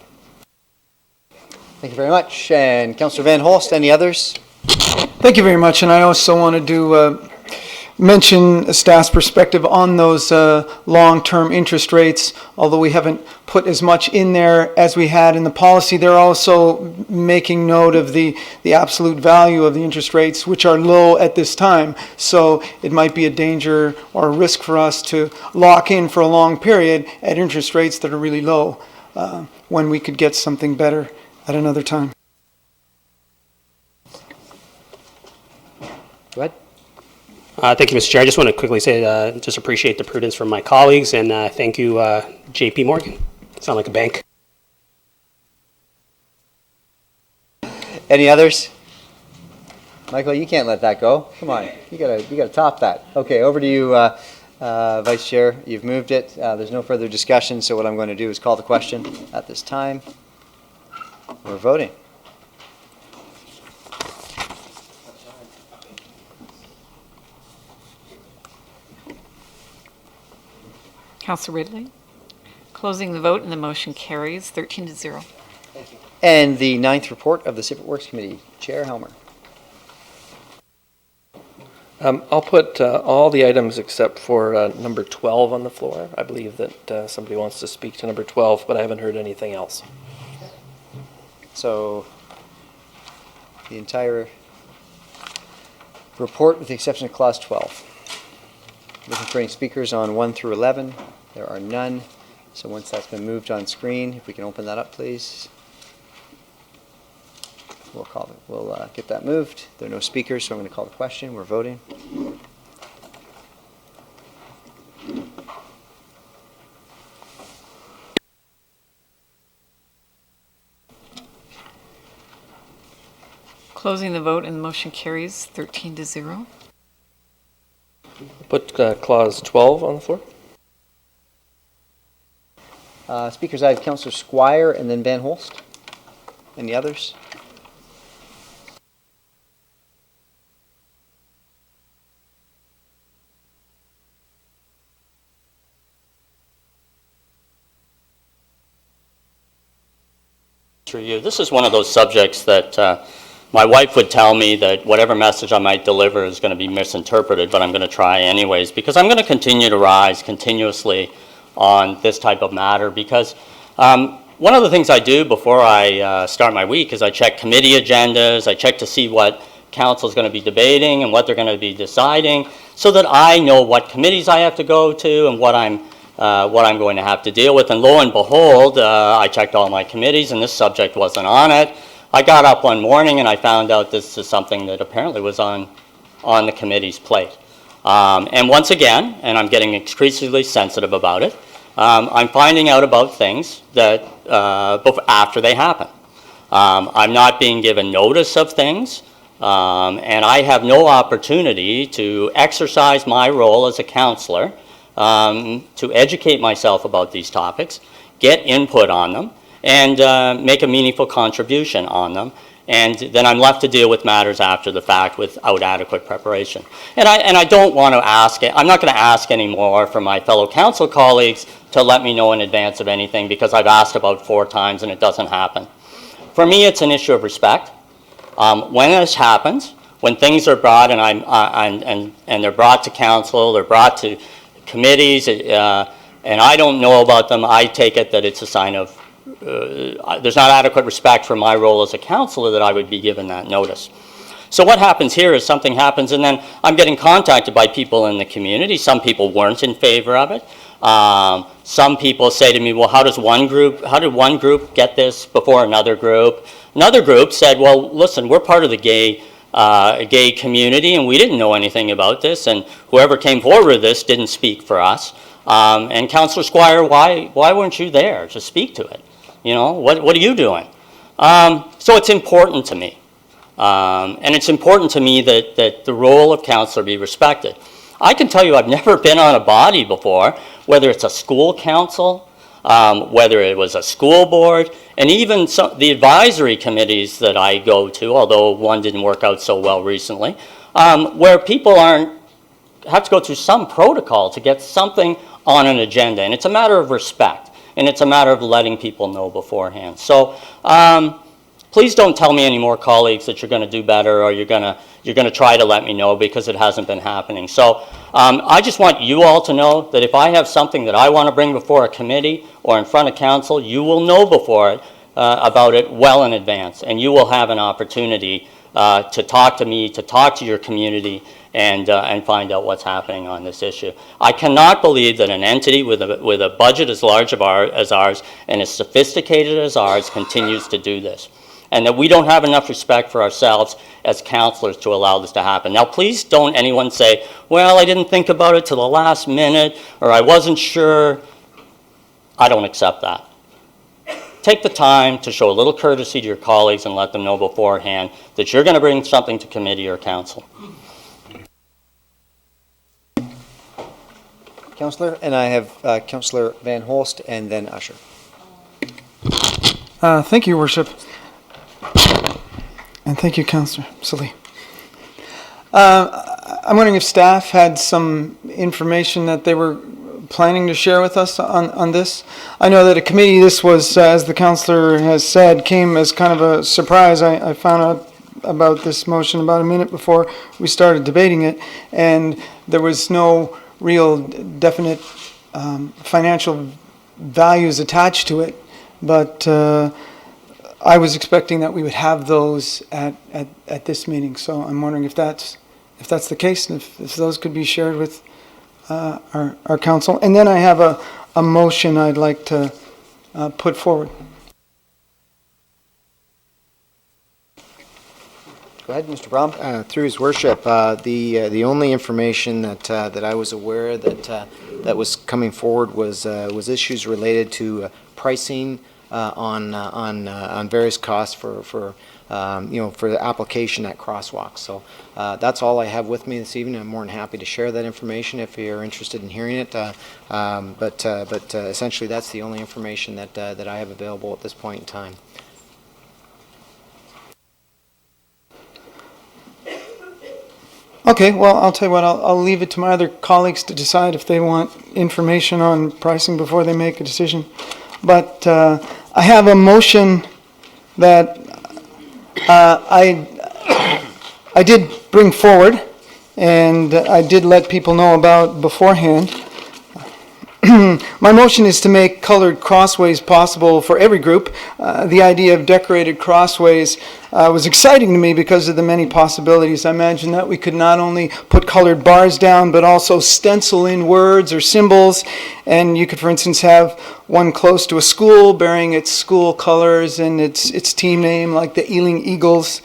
Thank you very much. And Councillor Van Holst, any others? Thank you very much, and I also wanted to mention staff's perspective on those long-term interest rates. Although we haven't put as much in there as we had in the policy, they're also making note of the absolute value of the interest rates, which are low at this time. So it might be a danger or a risk for us to lock in for a long period at interest rates that are really low when we could get something better at another time. Go ahead. Thank you, Mr. Chair. I just want to quickly say, just appreciate the prudence from my colleagues, and thank you, JP Morgan. Sound like a bank. Any others? Michael, you can't let that go. Come on, you gotta top that. Okay, over to you, Vice Chair. You've moved it. There's no further discussion, so what I'm going to do is call the question at this time. We're voting. Councillor Ridley. Closing the vote and the motion carries 13-0. And the ninth report of the Civic Works Committee, Chair Helmer. I'll put all the items except for number 12 on the floor. I believe that somebody wants to speak to number 12, but I haven't heard anything else. So the entire report with the exception of clause 12. Looking for any speakers on 1 through 11. There are none. So once that's been moved on screen, if we can open that up, please. We'll get that moved. There are no speakers, so I'm going to call the question. We're voting. Closing the vote and the motion carries 13-0. Put clause 12 on the floor. Speakers, I have Councillor Squire and then Van Holst. Any others? You. This is one of those subjects that my wife would tell me that whatever message I might deliver is going to be misinterpreted, but I'm going to try anyways, because I'm going to continue to rise continuously on this type of matter, because one of the things I do before I start my week is I check committee agendas, I check to see what council is going to be debating and what they're going to be deciding, so that I know what committees I have to go to and what I'm going to have to deal with. And lo and behold, I checked all my committees and this subject wasn't on it. I got up one morning and I found out this is something that apparently was on the committee's plate. And once again, and I'm getting increasingly sensitive about it, I'm finding out about things that after they happen. I'm not being given notice of things, and I have no opportunity to exercise my role as a councillor to educate myself about these topics, get input on them, and make a meaningful contribution on them. And then I'm left to deal with matters after the fact without adequate preparation. And I don't want to ask, I'm not going to ask anymore from my fellow council colleagues to let me know in advance of anything, because I've asked about 4 times and it doesn't happen. For me, it's an issue of respect. When this happens, when things are brought and they're brought to council, they're brought to committees, and I don't know about them, I take it that it's a sign of there's not adequate respect for my role as a councillor that I would be given that notice. So what happens here is something happens, and then I'm getting contacted by people in the community. Some people weren't in favor of it. Some people say to me, well, how did one group get this before another group? Another group said, well, listen, we're part of the gay community, and we didn't know anything about this, and whoever came forward with this didn't speak for us. And Councillor Squire, why weren't you there to speak to it? You know, what are you doing? So it's important to me. And it's important to me that the role of councillor be respected. I can tell you I've never been on a body before, whether it's a school council, whether it was a school board, and even the advisory committees that I go to, although one didn't work out so well recently, where people have to go through some protocol to get something on an agenda. And it's a matter of respect, and it's a matter of letting people know beforehand. So please don't tell me anymore, colleagues, that you're going to do better or you're going to try to let me know, because it hasn't been happening. So I just want you all to know that if I have something that I want to bring before a committee or in front of council, you will know about it well in advance, and you will have an opportunity to talk to me, to talk to your community, and find out what's happening on this issue. I cannot believe that an entity with a budget as large as ours and as sophisticated as ours continues to do this, and that we don't have enough respect for ourselves as councillors to allow this to happen. Now, please don't anyone say, well, I didn't think about it till the last minute, or I wasn't sure. I don't accept that. take the time to show a little courtesy to your colleagues and let them know beforehand that you're going to bring something to committee or council. Councillor, and I have Councillor Van Holst and then Usher. Thank you, Worship. And thank you, Councillor Salee. I'm wondering if staff had some information that they were planning to share with us on this. I know that a committee, this was, as the councillor has said, came as kind of a surprise. I found out about this motion about a minute before we started debating it, and there was no real definite financial values attached to it, but I was expecting that we would have those at this meeting. So I'm wondering if that's the case, and if those could be shared with our council. And then I have a motion I'd like to put forward. Go ahead, Mr. Brahm. Through His Worship, the only information that I was aware that was coming forward was issues related to pricing on various costs for the application at crosswalks. So that's all I have with me this evening. I'm more than happy to share that information if you're interested in hearing it. But essentially, that's the only information that I have available at this point in time. Okay, well, I'll tell you what, I'll leave it to my other colleagues to decide if they want information on pricing before they make a decision. But I have a motion that I did bring forward, and I did let people know about beforehand. My motion is to make colored crossways possible for every group. The idea of decorated crossways was exciting to me because of the many possibilities. I imagine that we could not only put colored bars down, but also stencil in words or symbols. And you could, for instance, have one close to a school bearing its school colors and its team name, like the Ealing Eagles.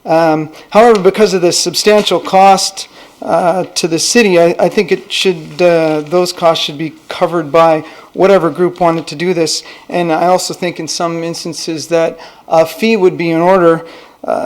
However, because of the substantial cost to the city, I think it should those costs should be covered by whatever group wanted to do this. And I also think in some instances that a fee would be in order,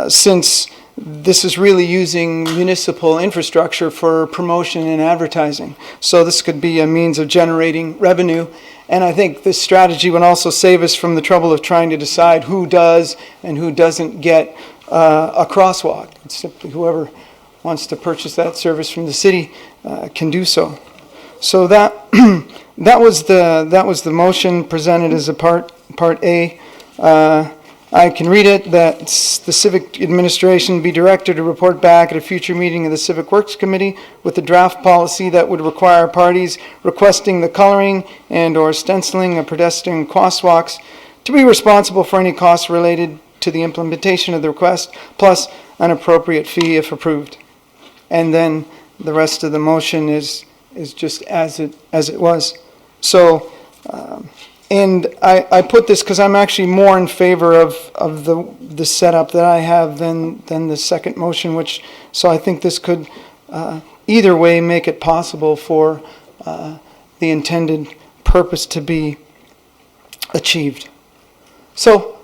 since this is really using municipal infrastructure for promotion and advertising. So this could be a means of generating revenue. And I think this strategy would also save us from the trouble of trying to decide who does and who doesn't get a crosswalk. It's simply whoever wants to purchase that service from the city can do so. So that that was the motion presented as a part A. I can read it, that the Civic Administration be directed to report back at a future meeting of the Civic Works Committee with a draft policy that would require parties requesting the coloring and or stenciling of pedestrian crosswalks to be responsible for any costs related to the implementation of the request, plus an appropriate fee if approved. And then the rest of the motion is just as it was. So, and I put this because I'm actually more in favor of the setup that I have than the second motion, so I think this could either way make it possible for the intended purpose to be achieved. So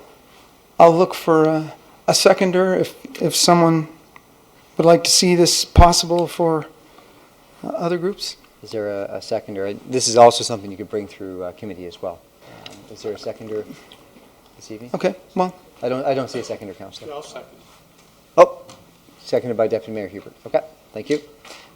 I'll look for a seconder if someone would like to see this possible for other groups. Is there a seconder? This is also something you could bring through committee as well. Is there a seconder this evening? Okay, well. I don't see a seconder, Councillor. I'll second. Oh, seconded by Deputy Mayor Hubert. Okay, thank you.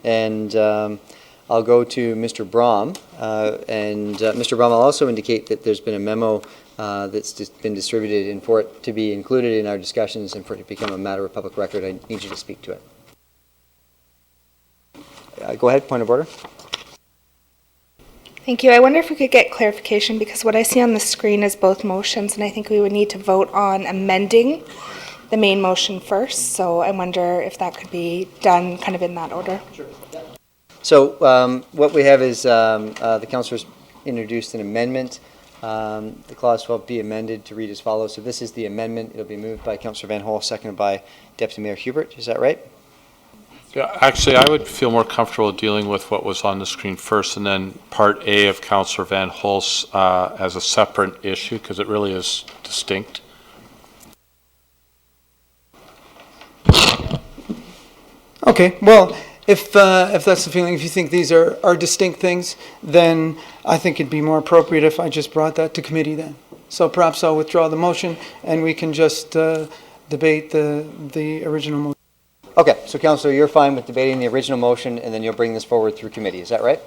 And I'll go to Mr. Brahm. Mr. Brahm, I'll also indicate that there's been a memo that's just been distributed, and for it to be included in our discussions and for it to become a matter of public record, I need you to speak to it. Go ahead, point of order. Thank you. I wonder if we could get clarification, because what I see on the screen is both motions, and I think we would need to vote on amending the main motion first. So I wonder if that could be done kind of in that order. Sure. So what we have is the councillors introduced an amendment. The clause 12 be amended to read as follows. So this is the amendment. It'll be moved by Councillor Van Hol, seconded by Deputy Mayor Hubert. Is that right? Yeah, actually, I would feel more comfortable dealing with what was on the screen first and then Part A of Councillor Van Hulse as a separate issue, because it really is distinct. Okay, well, if that's the feeling, if you think these are distinct things, then I think it'd be more appropriate if I just brought that to committee then. So perhaps I'll withdraw the motion and we can just debate the original motion. Okay, so Councillor, you're fine with debating the original motion, and then you'll bring this forward through committee, is that right?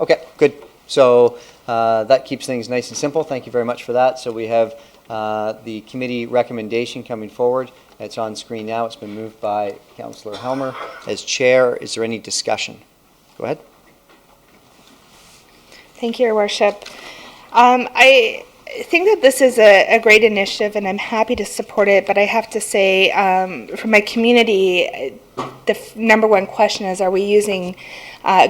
Okay, good. So that keeps things nice and simple. Thank you very much for that. So we have the committee recommendation coming forward. It's on screen now. It's been moved by Councillor Helmer as chair. Is there any discussion? Go ahead. Thank you, Your Worship. I think that this is a great initiative, and I'm happy to support it, but I have to say, for my community, the number one question is, are we using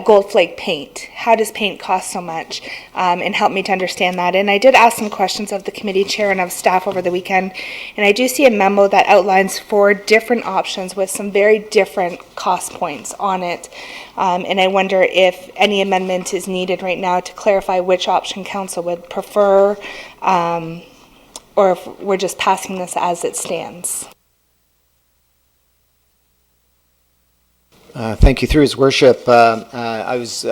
gold flake paint? How does paint cost so much? And help me to understand that. And I did ask some questions of the committee chair and of staff over the weekend, and I do see a memo that outlines 4 different options with some very different cost points on it. And I wonder if any amendment is needed right now to clarify which option council would prefer, or if we're just passing this as it stands. Thank you. Through His Worship, I was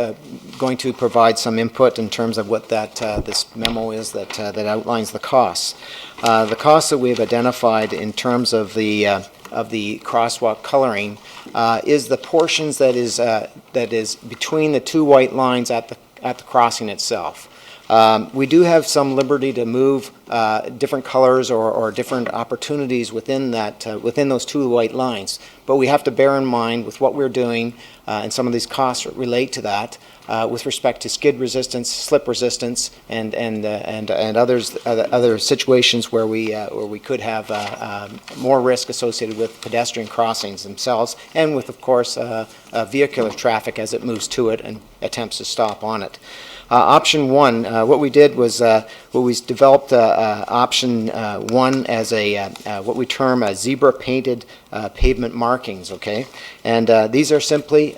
going to provide some input in terms of what that this memo is that outlines the costs. The costs that we've identified in terms of the crosswalk coloring is the portions that is between the 2 white lines at the crossing itself. We do have some liberty to move different colors or different opportunities within that within those 2 white lines, but we have to bear in mind with what we're doing, and some of these costs relate to that with respect to skid resistance, slip resistance, and other situations where we could have more risk associated with pedestrian crossings themselves, and with, of course, vehicular traffic as it moves to it and attempts to stop on it. Option 1, what we did was we developed option 1 as what we term a zebra painted pavement markings, okay? And these are simply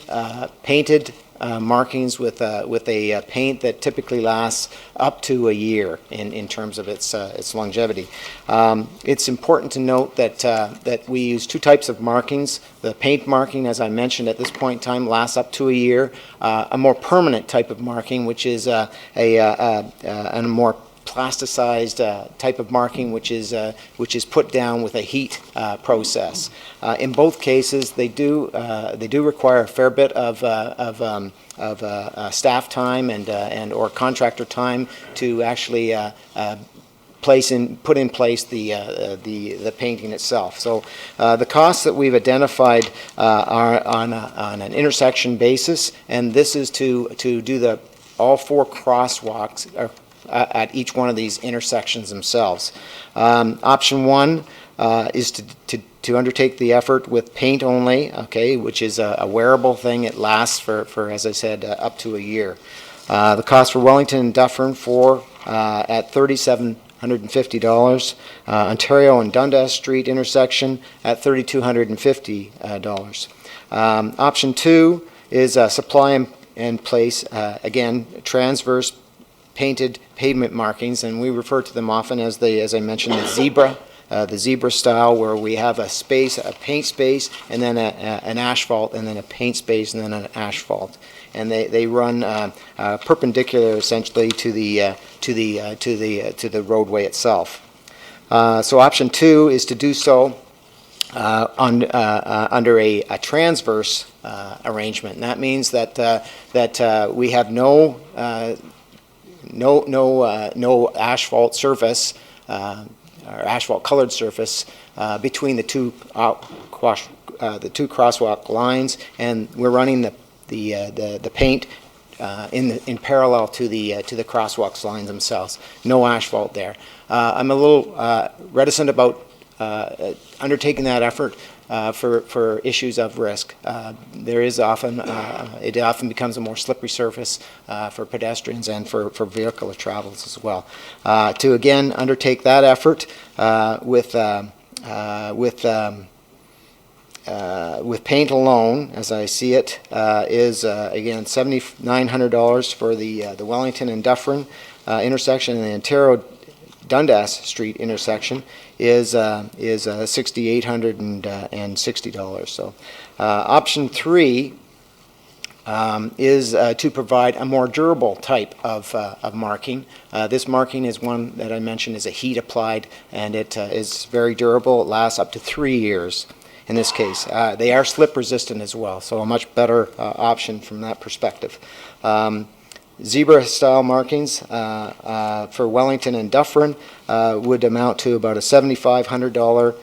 painted markings with a paint that typically lasts up to a year in terms of its longevity. It's important to note that we use 2 types of markings. The paint marking, as I mentioned at this point in time, lasts up to a year. A more permanent type of marking, which is a more plasticized type of marking, which is put down with a heat process. In both cases, they do require a fair bit of staff time and or contractor time to actually put in place the painting itself. So the costs that we've identified are on an intersection basis, and this is to do all 4 crosswalks at each one of these intersections themselves. Option 1 is to undertake the effort with paint only, okay, which is a wearable thing. It lasts for as I said, up to a year. The cost for Wellington and Dufferin at $3,750. Ontario and Dundas Street intersection at $3,250. Option 2 is supply and place, again, transverse painted pavement markings, and we refer to them often as I mentioned, the zebra style, where we have a paint space, and then an asphalt, and then a paint space, and then an asphalt, and they run perpendicular essentially to the roadway itself. So option 2 is to do so under a transverse arrangement, and that means that we have no asphalt surface or asphalt colored surface between the two crosswalk lines, and we're running the paint in parallel to the crosswalks lines themselves. No asphalt there. I'm a little reticent about undertaking that effort for issues of risk. It often becomes a more slippery surface for pedestrians and for vehicular travels as well. To again undertake that effort with with paint alone, as I see it, is again $7,900 for the Wellington and Dufferin intersection, and the Ontario Dundas Street intersection is $6,860. So, option 3 is to provide a more durable type of marking. This marking is one that I mentioned is a heat applied, and it is very durable. It lasts up to 3 years. In this case, they are slip resistant as well, so a much better option from that perspective. Zebra style markings for Wellington and Dufferin would amount to about a $7,500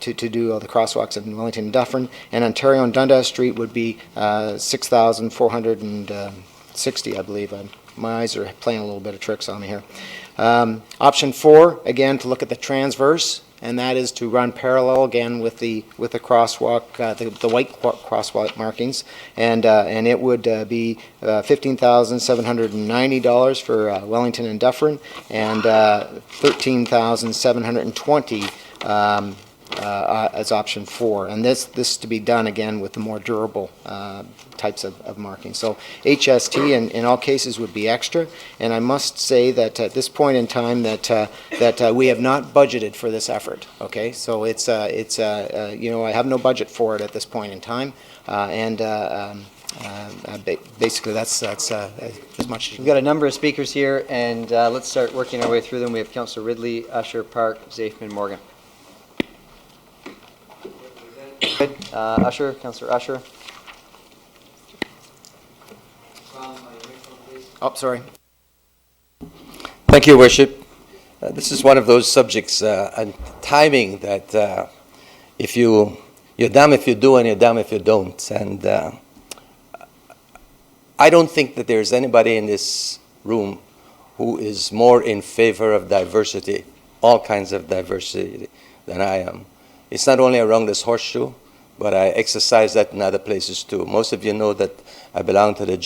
to do all the crosswalks in Wellington and Dufferin, and Ontario and Dundas Street would be $6,460, I believe. My eyes are playing a little bit of tricks on me here. Option 4, again, to look at the transverse, and that is to run parallel again with the crosswalk, the white crosswalk markings, and it would be $15,790 for Wellington and Dufferin, and $13,720 as option 4, and this to be done again with the more durable types of marking. So HST in all cases would be extra, and I must say that at this point in time that we have not budgeted for this effort. Okay, so it's you know, I have no budget for it at this point in time, and basically that's as much as We've got a number of speakers here, and let's start working our way through them. We have Councillor Ridley, Usher, Park, Zafman, Morgan. Good. Usher, Councillor Usher. Oh, sorry. Thank you, Worship. This is one of those subjects and timing that if you're damned if you do and you're damned if you don't. And I don't think that there's anybody in this room who is more in favor of diversity, all kinds of diversity, than I am. It's not only around this horseshoe, but I exercise that in other places too. Most of you know that I belong to the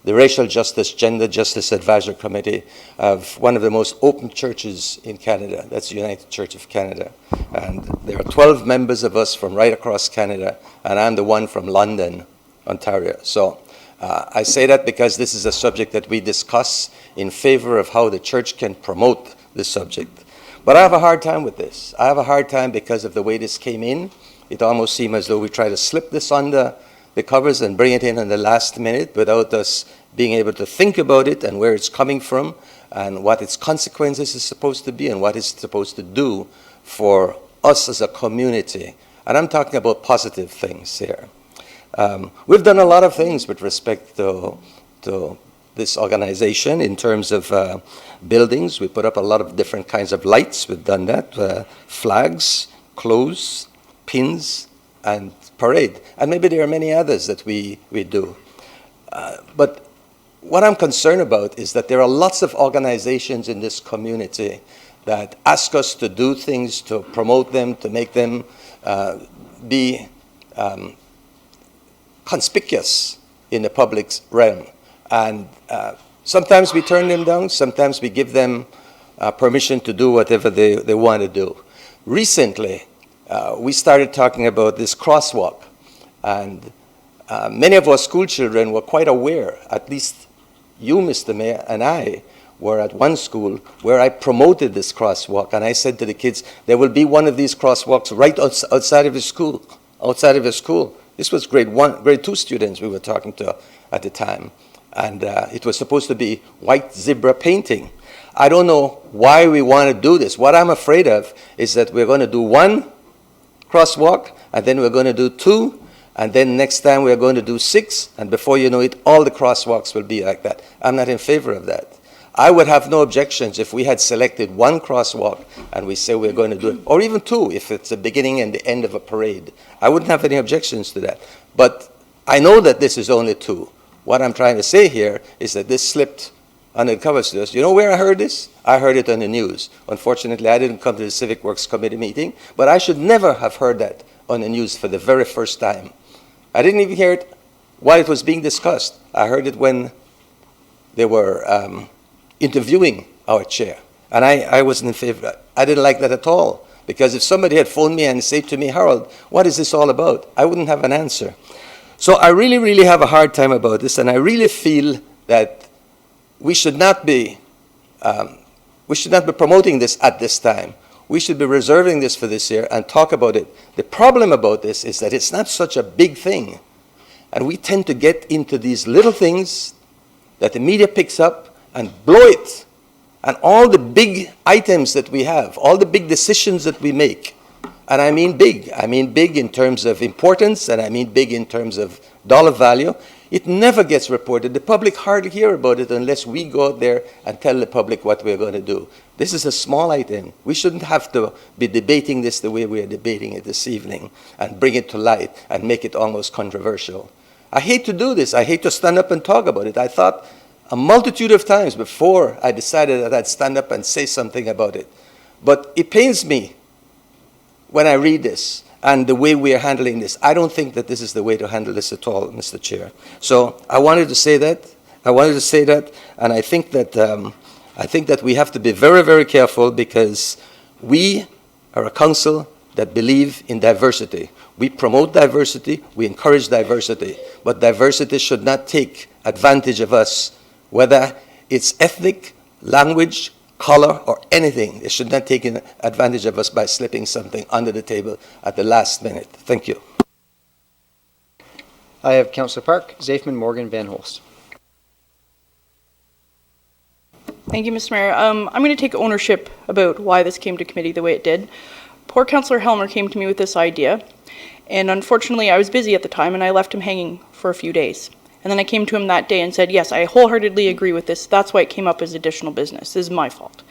Racial Justice, Gender Justice Advisory Committee of one of the most open churches in Canada. That's the United Church of Canada. And there are 12 members of us from right across Canada, and I'm the one from London, Ontario. So I say that because this is a subject that we discuss in favor of how the church can promote this subject. But I have a hard time with this. I have a hard time because of the way this came in. It almost seemed as though we try to slip this under the covers and bring it in the last minute without us being able to think about it and where it's coming from and what its consequences is supposed to be and what it's supposed to do for us as a community. And I'm talking about positive things here. We've done a lot of things with respect to this organization in terms of buildings. We put up a lot of different kinds of lights. We've done that. Flags, clothes, pins, and parade. And maybe there are many others that we do. But what I'm concerned about is that there are lots of organizations in this community that ask us to do things, to promote them, to make them be conspicuous in the public realm. And sometimes we turn them down, sometimes we give them permission to do whatever they want to do. Recently, we started talking about this crosswalk, and many of our school children were quite aware, at least you, Mr. Mayor, and I were at one school where I promoted this crosswalk, and I said to the kids, there will be one of these crosswalks right outside of your school, This was grade 2 students we were talking to at the time. And it was supposed to be white zebra painting. I don't know why we want to do this. What I'm afraid of is that we're going to do one crosswalk, and then we're going to do 2, and then next time we're going to do 6, and before you know it, all the crosswalks will be like that. I'm not in favor of that. I would have no objections if we had selected one crosswalk and we say we're going to do it, or even 2 if it's the beginning and the end of a parade. I wouldn't have any objections to that. But I know that this is only 2. What I'm trying to say here is that this slipped under the covers to us. You know where I heard this? I heard it on the news. Unfortunately, I didn't come to the Civic Works Committee meeting, but I should never have heard that on the news for the very first time. I didn't even hear it while it was being discussed. I heard it when they were interviewing our chair, and I wasn't in favor. I didn't like that at all, Because if somebody had phoned me and said to me, Harold, what is this all about? I wouldn't have an answer. So I really, really have a hard time about this, and I really feel that we should not be promoting this at this time. We should be reserving this for this year and talk about it. The problem about this is that it's not such a big thing. And we tend to get into these little things that the media picks up and blow it. And all the big items that we have, all the big decisions that we make, and I mean big in terms of importance, and I mean big in terms of dollar value, it never gets reported. The public hardly hear about it unless we go out there and tell the public what we're going to do. This is a small item. We shouldn't have to be debating this the way we are debating it this evening and bring it to light and make it almost controversial. I hate to do this. I hate to stand up and talk about it. I thought a multitude of times before I decided that I'd stand up and say something about it. But it pains me when I read this and the way we are handling this. I don't think that this is the way to handle this at all, Mr. Chair. So I wanted to say that. And I think that we have to be very, very careful, because we are a council that believe in diversity. We promote diversity, we encourage diversity, but diversity should not take advantage of us, whether it's ethnic, language, color, or anything. It should not take advantage of us by slipping something under the table at the last minute. Thank you. I have Councillor Park, Zafman, Morgan, Van Holst. Thank you, Mr. Mayor. I'm going to take ownership about why this came to committee the way it did. Poor Councillor Helmer came to me with this idea, and unfortunately I was busy at the time and I left him hanging for a few days. And then I came to him that day and said, yes, I wholeheartedly agree with this. That's why it came up as additional business. This is my fault.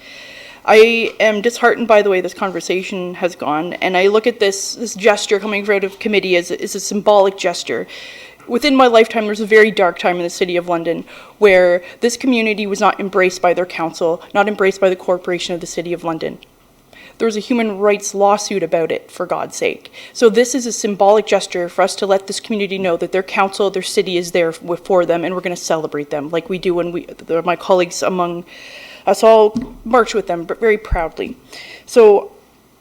I am disheartened by the way this conversation has gone, and I look at this gesture coming out of committee as a symbolic gesture. Within my lifetime, there was a very dark time in the City of London where this community was not embraced by their council, not embraced by the corporation of the City of London. There was a human rights lawsuit about it, for God's sake. So this is a symbolic gesture for us to let this community know that their council, their city is there for them, and we're going to celebrate them like we do when my colleagues among us all march with them, but very proudly. So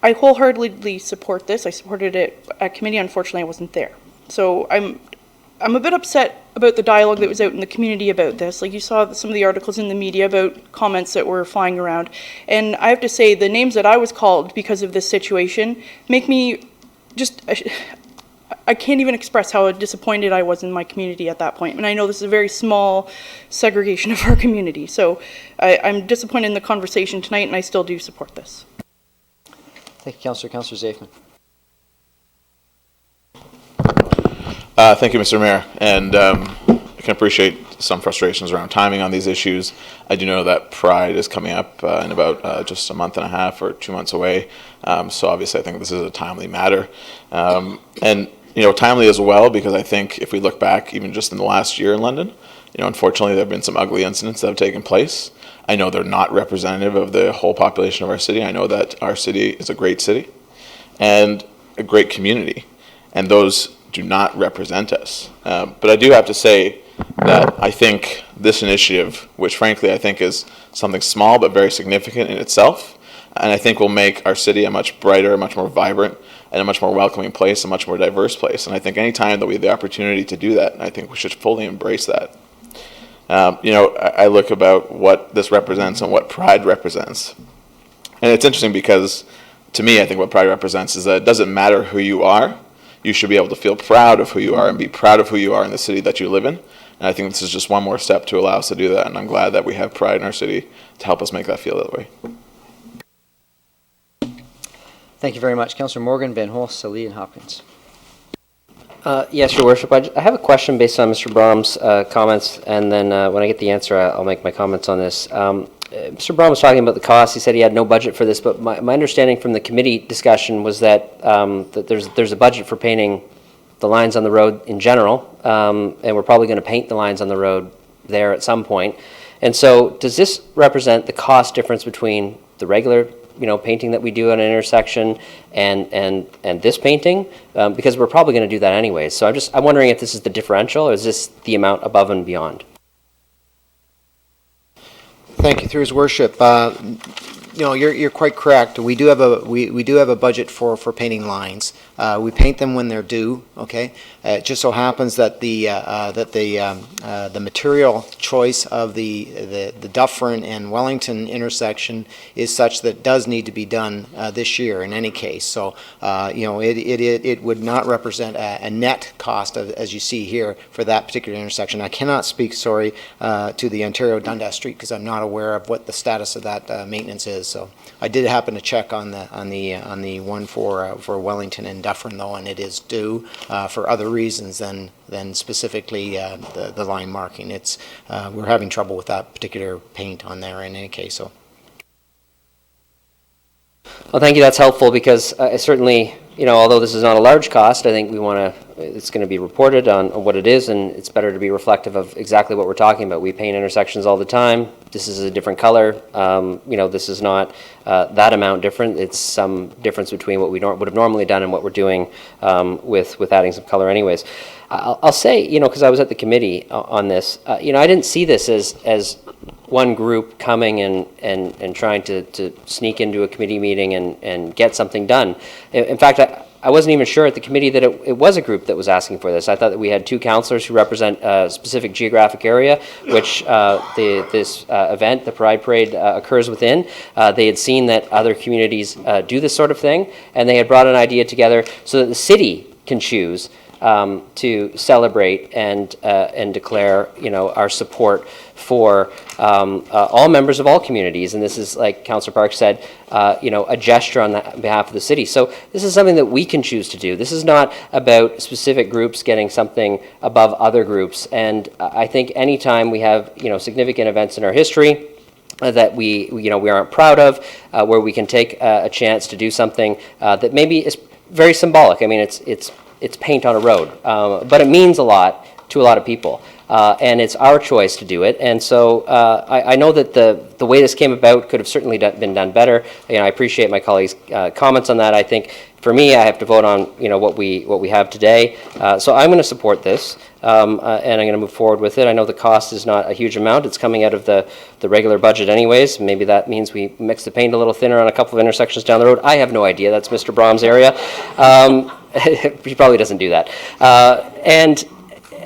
I wholeheartedly support this. I supported it at committee. Unfortunately, I wasn't there. So I'm a bit upset about the dialogue that was out in the community about this. Like, you saw some of the articles in the media about comments that were flying around. And I have to say, the names that I was called because of this situation make me just, I can't even express how disappointed I was in my community at that point. And I know this is a very small segregation of our community. So I'm disappointed in the conversation tonight, and I still do support this. Thank you, Councillor. Councillor Zafman. Thank you, Mr. Mayor. And I can appreciate some frustrations around timing on these issues. I do know that Pride is coming up in about just a month and a half or 2 months away. So obviously I think this is a timely matter. And, you know, timely as well, because I think if we look back even just in the last year in London, you know, unfortunately there have been some ugly incidents that have taken place. I know they're not representative of the whole population of our city. I know that our city is a great city and a great community, and those do not represent us. But I do have to say that I think this initiative, which frankly I think is something small but very significant in itself, and I think will make our city a much brighter, a much more vibrant, and a much more welcoming place, a much more diverse place. And I think any time that we have the opportunity to do that, I think we should fully embrace that. You know, I look about what this represents and what Pride represents. And it's interesting because, to me, I think what Pride represents is that it doesn't matter who you are. You should be able to feel proud of who you are and be proud of who you are in the city that you live in. And I think this is just one more step to allow us to do that. And I'm glad that we have Pride in our city to help us make that feel that way. Thank you very much. Councillor Morgan, Van Holst, Salee, and Hopkins. Yes, Your Worship. I have a question based on Mr. Brahms' comments, and then when I get the answer, I'll make my comments on this. Mr. Brahms was talking about the cost. He said he had no budget for this, but my understanding from the committee discussion was that, that there's a budget for painting the lines on the road in general, and we're probably going to paint the lines on the road there at some point. And so does this represent the cost difference between the regular painting that we do at an intersection and this painting? Because we're probably going to do that anyways. So I'm wondering if this is the differential, or is this the amount above and beyond? Thank you, through His Worship. No, you're quite correct. We do have a budget for painting lines. We paint them when they're due. Okay. It just so happens that the material choice of the Dufferin and Wellington intersection is such that it does need to be done this year in any case. So it would not represent a net cost as you see here for that particular intersection. I cannot speak, sorry, to the Ontario Dundas Street because I'm not aware of what the status of that maintenance is. So I did happen to check on the one for Wellington and Dufferin though, and it is due for other reasons than specifically the line marking. It's we're having trouble with that particular paint on there in any case. So. Well, thank you. That's helpful because certainly, although this is not a large cost, I think it's going to be reported on what it is, and it's better to be reflective of exactly what we're talking about. We paint intersections all the time. This is a different color. This is not that amount different. It's some difference between what we would have normally done and what we're doing with adding some color anyways. I'll say, because I was at the committee on this, I didn't see this as one group coming and trying to sneak into a committee meeting and get something done. In fact, I wasn't even sure at the committee that it was a group that was asking for this. I thought that we had two councillors who represent a specific geographic area, which this event, the Pride Parade, occurs within. They had seen that other communities do this sort of thing, and they had brought an idea together so that the city can choose to celebrate and declare, our support for all members of all communities. And this is, like Councillor Park said, a gesture on behalf of the city. So this is something that we can choose to do. This is not about specific groups getting something above other groups. And I think anytime we have, significant events in our history that we aren't proud of, where we can take a chance to do something that maybe is very symbolic. I mean, it's paint on a road, but it means a lot to a lot of people, and it's our choice to do it. And so I know that the way this came about could have certainly been done better. I appreciate my colleagues' comments on that. I think for me, I have to vote on what we have today. So I'm going to support this, and I'm going to move forward with it. I know the cost is not a huge amount. It's coming out of the regular budget anyways. Maybe that means we mix the paint a little thinner on a couple of intersections down the road. I have no idea. That's Mr. Brom's area. He probably doesn't do that. And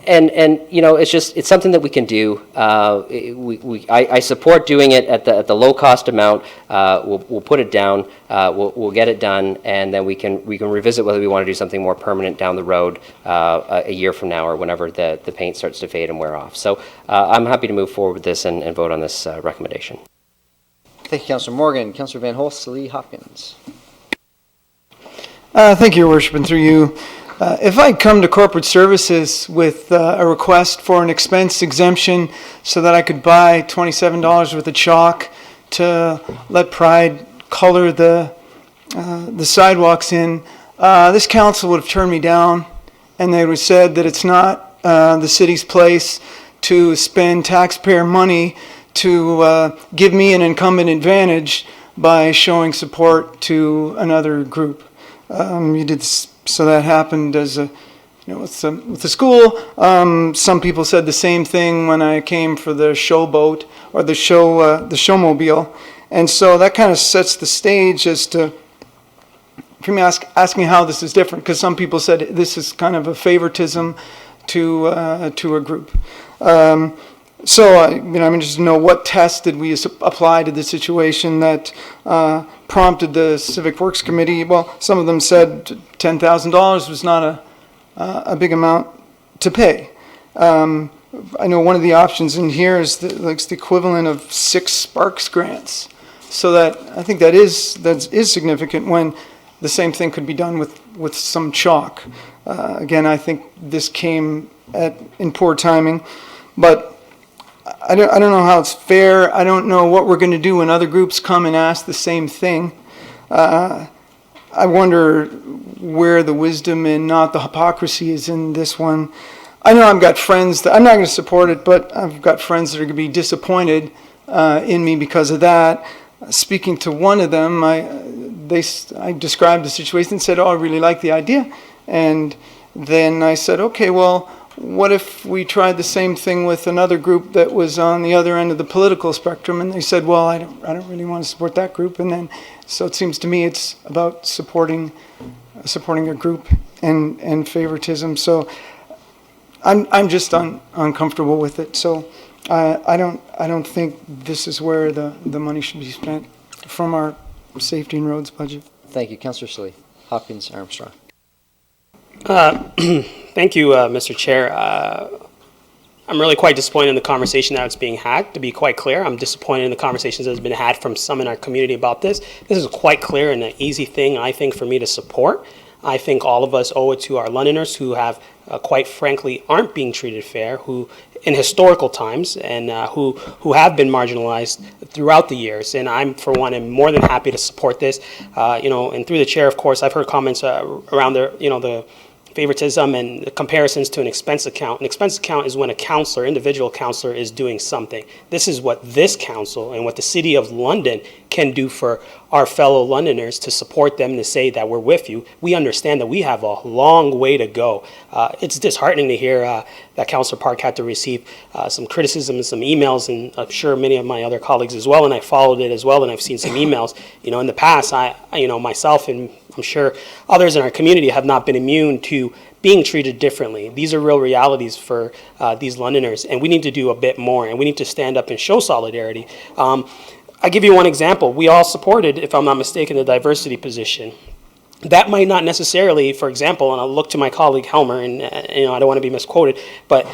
it's something that we can do. I support doing it at the low cost amount. We'll put it down. We'll get it done, and then we can revisit whether we want to do something more permanent down the road a year from now or whenever the paint starts to fade and wear off. So I'm happy to move forward with this and vote on this recommendation. Thank you, Councillor Morgan. Councillor Van Holst, Lee Hopkins. Thank you, Your Worship, and through you. If I come to corporate services with a request for an expense exemption so that I could buy $27 worth of chalk to let Pride color the sidewalks in, this council would have turned me down, and they would have said that it's not the city's place to spend taxpayer money to give me an incumbent advantage by showing support to another group. You did so that happened as with the school. Some people said the same thing when I came for the showboat or the showmobile, and so that kind of sets the stage as to for me asking how this is different, because some people said this is kind of a favoritism to a group. So I'm interested to know what test did we apply to the situation that prompted the Civic Works Committee. Well, some of them said $10,000 was not a big amount to pay. I know one of the options in here is the equivalent of 6 Sparks grants. So that I think that is significant when the same thing could be done with some chalk. Again, I think this came in poor timing, but I don't know how it's fair. I don't know what we're going to do when other groups come and ask the same thing. I wonder where the wisdom and not the hypocrisy is in this one. I know I've got friends that I'm not going to support it, but I've got friends that are going to be disappointed in me because of that. Speaking to one of them, I described the situation and said, "Oh, I really like the idea," and then I said, "Okay, well, what if we tried the same thing with another group that was on the other end of the political spectrum, and they said, well, I don't really want to support that group, and then, so it seems to me it's about supporting a group and favoritism. So I'm just uncomfortable with it. So I don't think this is where the money should be spent from our safety and roads budget. Thank you, Councillor Sully. Hopkins Armstrong. Thank you, Mr. Chair. I'm really quite disappointed in the conversation that it's being had. To be quite clear, I'm disappointed in the conversations that has been had from some in our community about this. This is quite clear and an easy thing, I think, for me to support. I think all of us owe it to our Londoners who have, quite frankly, aren't being treated fair, who in historical times, and who have been marginalized throughout the years. And I'm, for one, am more than happy to support this. And through the chair, of course, I've heard comments around the favoritism and the comparisons to an expense account. An expense account is when a counselor, individual counselor, is doing something. This is what this council and what the City of London can do for our fellow Londoners to support them, to say that we're with you. We understand that we have a long way to go. It's disheartening to hear that Councillor Park had to receive some criticism and some emails, and I'm sure many of my other colleagues as well, and I followed it as well, and I've seen some emails. In the past, myself and I'm sure others in our community have not been immune to being treated differently. These are real realities for these Londoners, and we need to do a bit more, and we need to stand up and show solidarity. I'll give you one example. We all supported, if I'm not mistaken, the diversity position. That might not necessarily, for example, and I'll look to my colleague Helmer, and I don't want to be misquoted, but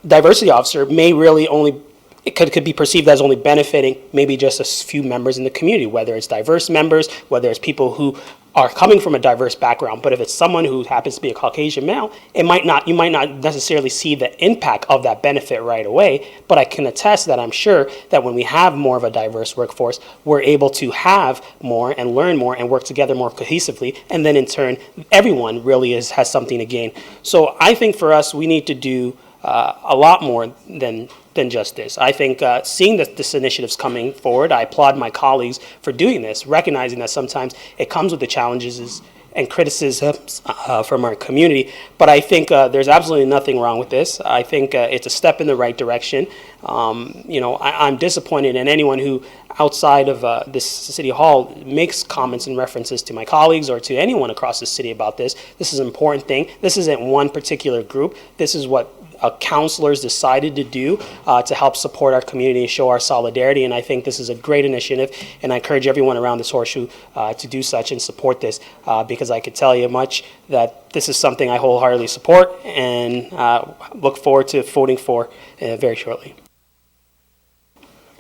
diversity officer may really only, it could be perceived as only benefiting maybe just a few members in the community, whether it's diverse members, whether it's people who are coming from a diverse background. But if it's someone who happens to be a Caucasian male, you might not necessarily see the impact of that benefit right away. But I can attest that I'm sure that when we have more of a diverse workforce, we're able to have more and learn more and work together more cohesively. And then in turn, everyone really has something to gain. So I think for us, we need to do a lot more than just this. I think seeing that this initiative's coming forward, I applaud my colleagues for doing this, recognizing that sometimes it comes with the challenges and criticisms from our community. But I think there's absolutely nothing wrong with this. I think it's a step in the right direction. I'm disappointed in anyone who, outside of this city hall, makes comments and references to my colleagues or to anyone across the city about this. This is an important thing. This isn't one particular group. This is what councillors decided to do to help support our community and show our solidarity, and I think this is a great initiative, and I encourage everyone around this horseshoe to do such and support this, because I could tell you much that this is something I wholeheartedly support and look forward to voting for very shortly.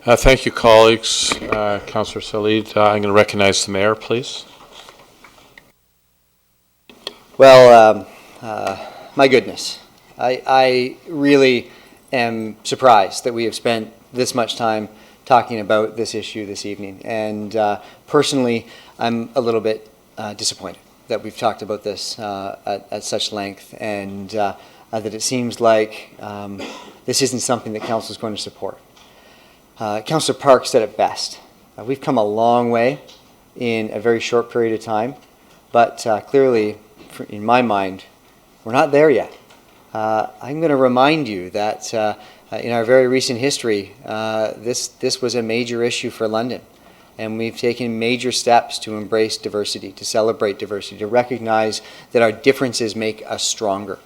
Thank you, colleagues. Councillor Salid, I'm going to recognize the mayor, please. Well, my goodness. I really am surprised that we have spent this much time talking about this issue this evening. And personally, I'm a little bit disappointed that we've talked about this at such length, and that it seems like this isn't something that Council is going to support. Councillor Park said it best. We've come a long way in a very short period of time, but clearly, in my mind, we're not there yet. I'm going to remind you that in our very recent history, this was a major issue for London, and we've taken major steps to embrace diversity, to celebrate diversity, to recognize that our differences make us stronger.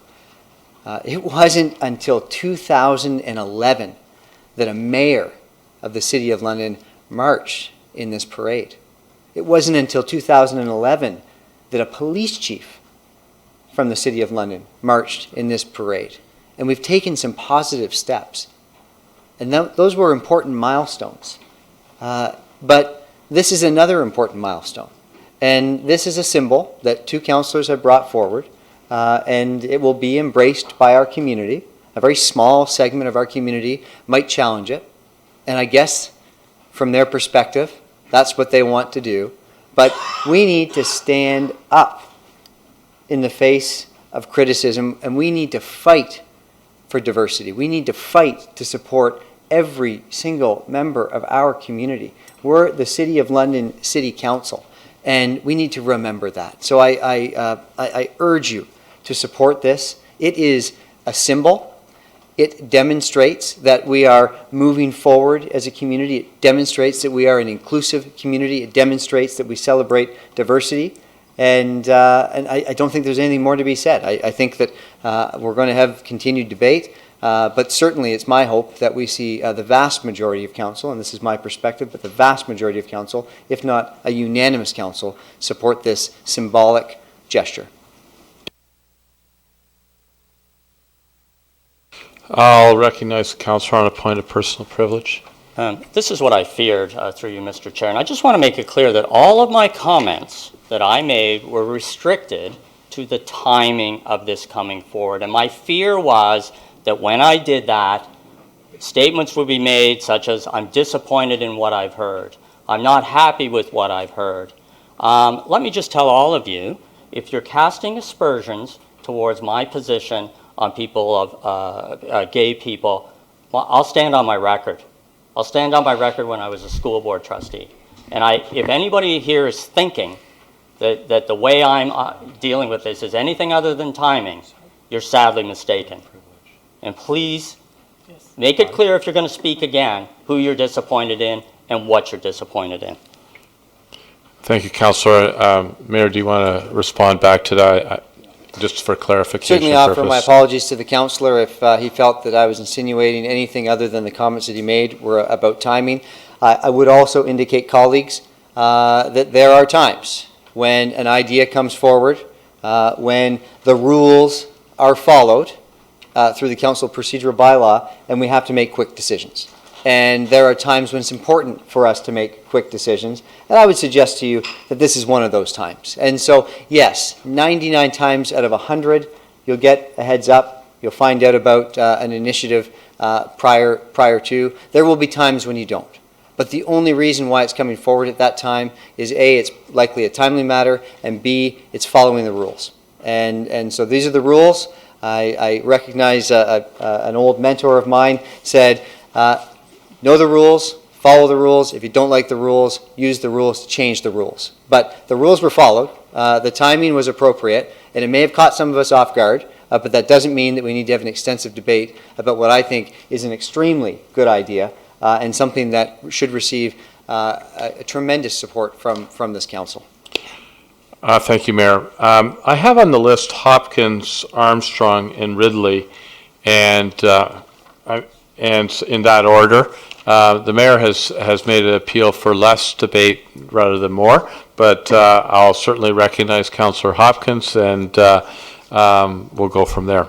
It wasn't until 2011 that a mayor of the City of London marched in this parade. It wasn't until 2011 that a police chief from the City of London marched in this parade. And we've taken some positive steps. And those were important milestones. But this is another important milestone. And this is a symbol that two councillors have brought forward, and it will be embraced by our community. A very small segment of our community might challenge it. And I guess from their perspective, that's what they want to do. But we need to stand up in the face of criticism, and we need to fight for diversity. We need to fight to support every single member of our community. We're the City of London City Council, and we need to remember that. So I urge you to support this. It is a symbol. It demonstrates that we are moving forward as a community. It demonstrates that we are an inclusive community. It demonstrates that we celebrate diversity. And I don't think there's anything more to be said. I think that we're going to have continued debate. But certainly it's my hope that we see the vast majority of council, and this is my perspective, but the vast majority of council, if not a unanimous council, support this symbolic gesture. I'll recognize the councillor on a point of personal privilege. This is what I feared through you, Mr. Chair, and I just want to make it clear that all of my comments that I made were restricted to the timing of this coming forward. And my fear was that when I did that, statements would be made such as, I'm disappointed in what I've heard. I'm not happy with what I've heard. Let me just tell all of you, if you're casting aspersions towards my position on people of gay people, well, I'll stand on my record. I'll stand on my record when I was a school board trustee. And if anybody here is thinking that the way I'm dealing with this is anything other than timing, you're sadly mistaken. And please make it clear if you're going to speak again who you're disappointed in and what you're disappointed in. Thank you, Councillor. Mayor, do you want to respond back to that? Just for clarification Certainly offer purpose. my apologies to the councillor if he felt that I was insinuating anything other than the comments that he made were about timing. I would also indicate, colleagues, that there are times when an idea comes forward, when the rules are followed through the council procedural bylaw, and we have to make quick decisions. And there are times when it's important for us to make quick decisions. And I would suggest to you that this is one of those times. And so, yes, 99 times out of 100, you'll get a heads up. You'll find out about an initiative prior to. There will be times when you don't. But the only reason why it's coming forward at that time is A, it's likely a timely matter, and B, it's following the rules. And so these are the rules. I recognize an old mentor of mine said, know the rules, follow the rules. If you don't like the rules, use the rules to change the rules. But the rules were followed. The timing was appropriate, and it may have caught some of us off guard, but that doesn't mean that we need to have an extensive debate about what I think is an extremely good idea and something that should receive a tremendous support from this council. Thank you, Mayor. I have on the list Hopkins, Armstrong, and Ridley, and in that order. The mayor has made an appeal for less debate rather than more, but I'll certainly recognize Councillor Hopkins, and we'll go from there.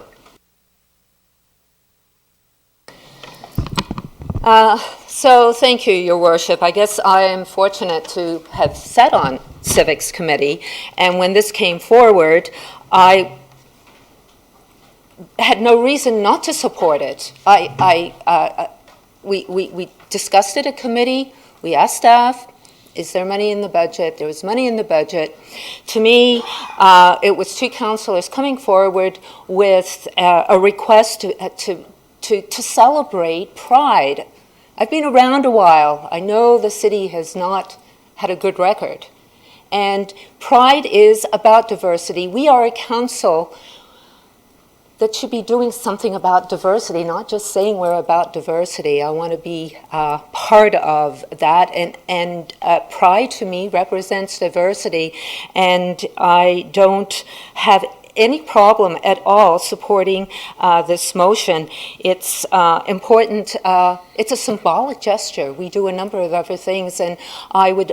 So thank you, Your Worship. I guess I am fortunate to have sat on Civics Committee, and when this came forward, I had no reason not to support it. We discussed it at committee. We asked staff, is there money in the budget? There was money in the budget. To me, it was two councillors coming forward with a request to celebrate Pride. I've been around a while. I know the city has not had a good record. And Pride is about diversity. We are a council that should be doing something about diversity, not just saying we're about diversity. I want to be part of that, and Pride to me represents diversity, and I don't have any problem at all supporting this motion. It's important. It's a symbolic gesture. We do a number of other things, and I would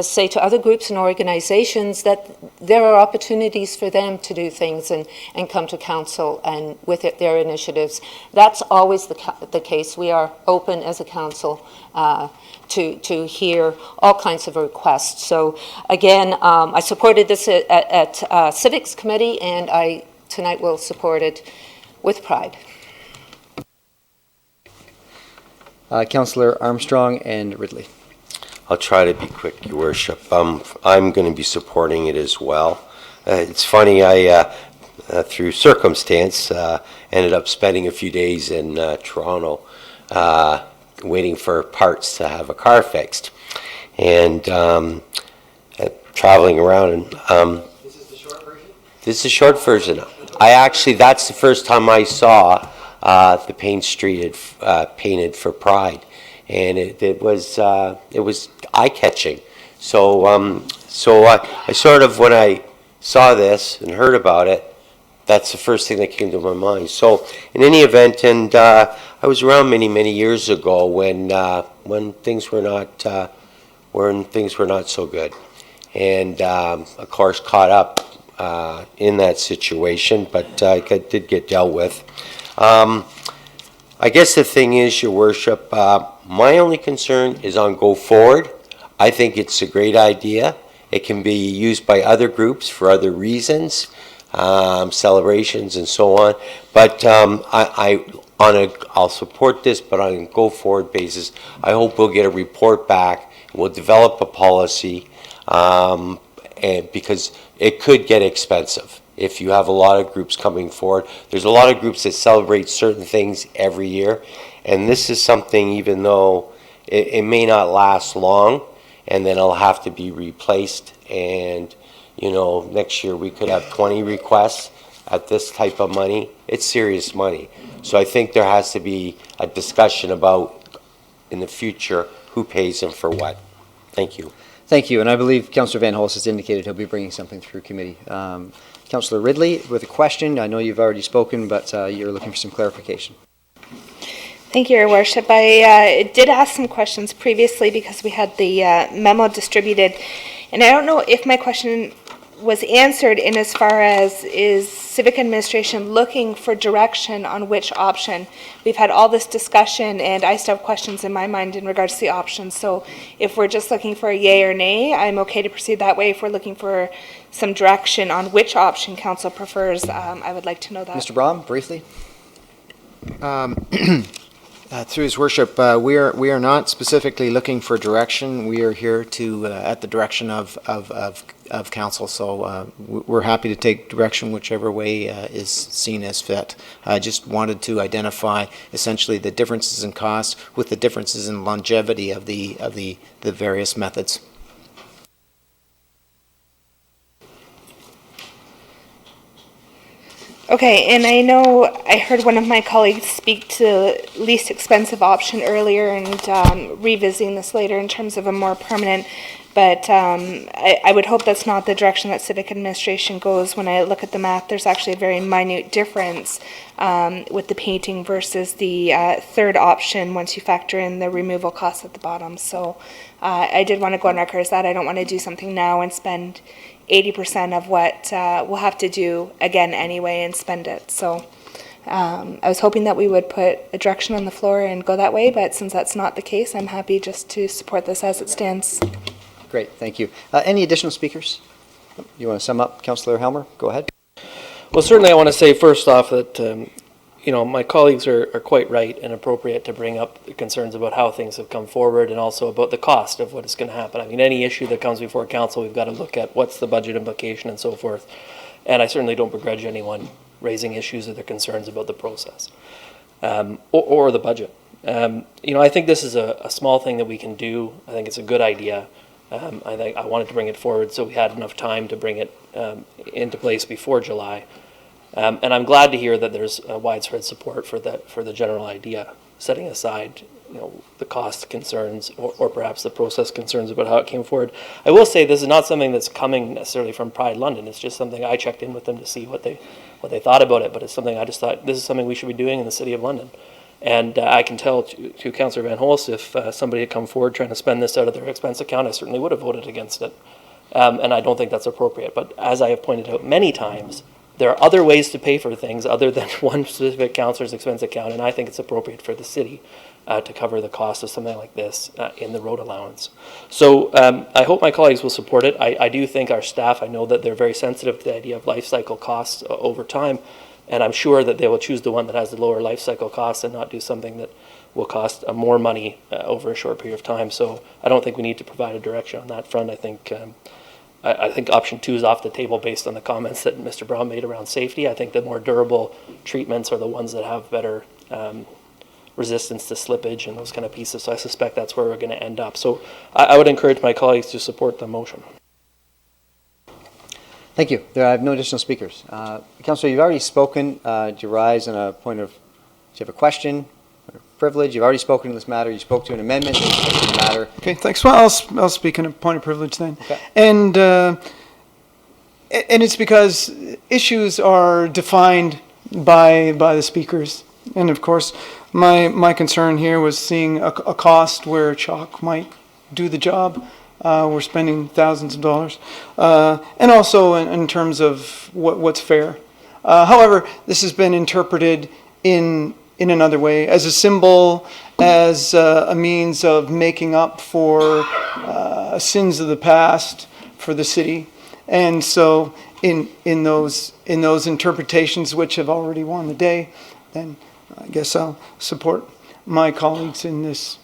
say to other groups and organizations that there are opportunities for them to do things and come to council and with their initiatives. That's always the case. We are open as a council to hear all kinds of requests. So again, I supported this at Civics Committee, and I tonight will support it with pride. Councillor Armstrong and Ridley. I'll try to be quick, Your Worship. I'm going to be supporting it as well. It's funny, I, through circumstance, ended up spending a few days in Toronto waiting for parts to have a car fixed. And traveling around. And, this is the short version? This is the short version. that's the first time I saw the Payne Street painted for Pride, and it was eye-catching. So I sort of, when I saw this and heard about it, that's the first thing that came to my mind. So in any event, and I was around many years ago when things were not so good, and of course caught up in that situation, but it did get dealt with. I guess the thing is, Your Worship, my only concern is on go forward. I think it's a great idea. It can be used by other groups for other reasons, celebrations and so on. But I'll support this, but on a go forward basis, I hope we'll get a report back. We'll develop a policy, and because it could get expensive if you have a lot of groups coming forward. There's a lot of groups that celebrate certain things every year, and this is something, even though it may not last long, and then it'll have to be replaced, and next year we could have 20 requests at this type of money. It's serious money. So I think there has to be a discussion about, in the future, who pays and for what. Thank you. Thank you, and I believe Councillor Van Holst has indicated he'll be bringing something through committee. Councillor Ridley with a question. I know you've already spoken, but you're looking for some clarification. Thank you, Your Worship. I did ask some questions previously because we had the memo distributed, and I don't know if my question was answered in as far as, is Civic Administration looking for direction on which option? We've had all this discussion, and I still have questions in my mind in regards to the options. So if we're just looking for a yay or nay, I'm okay to proceed that way. If we're looking for some direction on which option council prefers, I would like to know that. Mr. Braun, briefly. Through His Worship, we are not specifically looking for direction. We are here to at the direction of council. So we're happy to take direction whichever way is seen as fit. I just wanted to identify essentially the differences in cost with the differences in longevity of the various methods. Okay, and I know I heard one of my colleagues speak to least expensive option earlier, and revisiting this later in terms of a more permanent, but I would hope that's not the direction that Civic Administration goes. When I look at the math, there's actually a very minute difference with the painting versus the third option once you factor in the removal costs at the bottom. So I did want to go on record as that I don't want to do something now and spend 80% of what we'll have to do again anyway and spend it. So I was hoping that we would put a direction on the floor and go that way, but since that's not the case, I'm happy just to support this as it stands. Great, thank you. Any additional speakers? You want to sum up, Councillor Helmer? Go ahead. Well, certainly I want to say first off that my colleagues are quite right and appropriate to bring up the concerns about how things have come forward and also about the cost of what is going to happen. I mean, any issue that comes before council, we've got to look at what's the budget implication and so forth. And I certainly don't begrudge anyone raising issues or their concerns about the process or the budget. I think this is a small thing that we can do. I think it's a good idea. I think I wanted to bring it forward so we had enough time to bring it into place before July. And I'm glad to hear that there's widespread support for the general idea, setting aside the cost concerns or perhaps the process concerns about how it came forward. I will say this is not something that's coming necessarily from Pride London. It's just something I checked in with them to see what they thought about it, but it's something I just thought this is something we should be doing in the City of London. And I can tell to Councillor Van Holst, if somebody had come forward trying to spend this out of their expense account, I certainly would have voted against it. And I don't think that's appropriate. But as I have pointed out many times, there are other ways to pay for things other than one specific councillor's expense account, and I think it's appropriate for the city to cover the cost of something like this in the road allowance. So I hope my colleagues will support it. I do think our staff, I know that they're very sensitive to the idea of life cycle costs over time, and I'm sure that they will choose the one that has the lower life cycle costs and not do something that will cost more money over a short period of time. So I don't think we need to provide a direction on that front. I think option 2 is off the table based on the comments that Mr. Brown made around safety. I think the more durable treatments are the ones that have better resistance to slippage and those kind of pieces. So I suspect that's where we're going to end up. So I would encourage my colleagues to support the motion. Thank you. I have no additional speakers. Councillor, you've already spoken. Do you rise on a point of, do you have a question or privilege? You've already spoken to this matter. You spoke to an amendment. You spoke to the matter. Okay, thanks. Well, I'll speak in a point of privilege then. Okay. And it's because issues are defined by the speakers. And of course, my concern here was seeing a cost where chalk might do the job. We're spending thousands of dollars. And also in terms of what's fair. However, this has been interpreted in another way, as a symbol, as a means of making up for sins of the past for the city. And so in those interpretations which have already won the day, then I guess I'll support my colleagues in this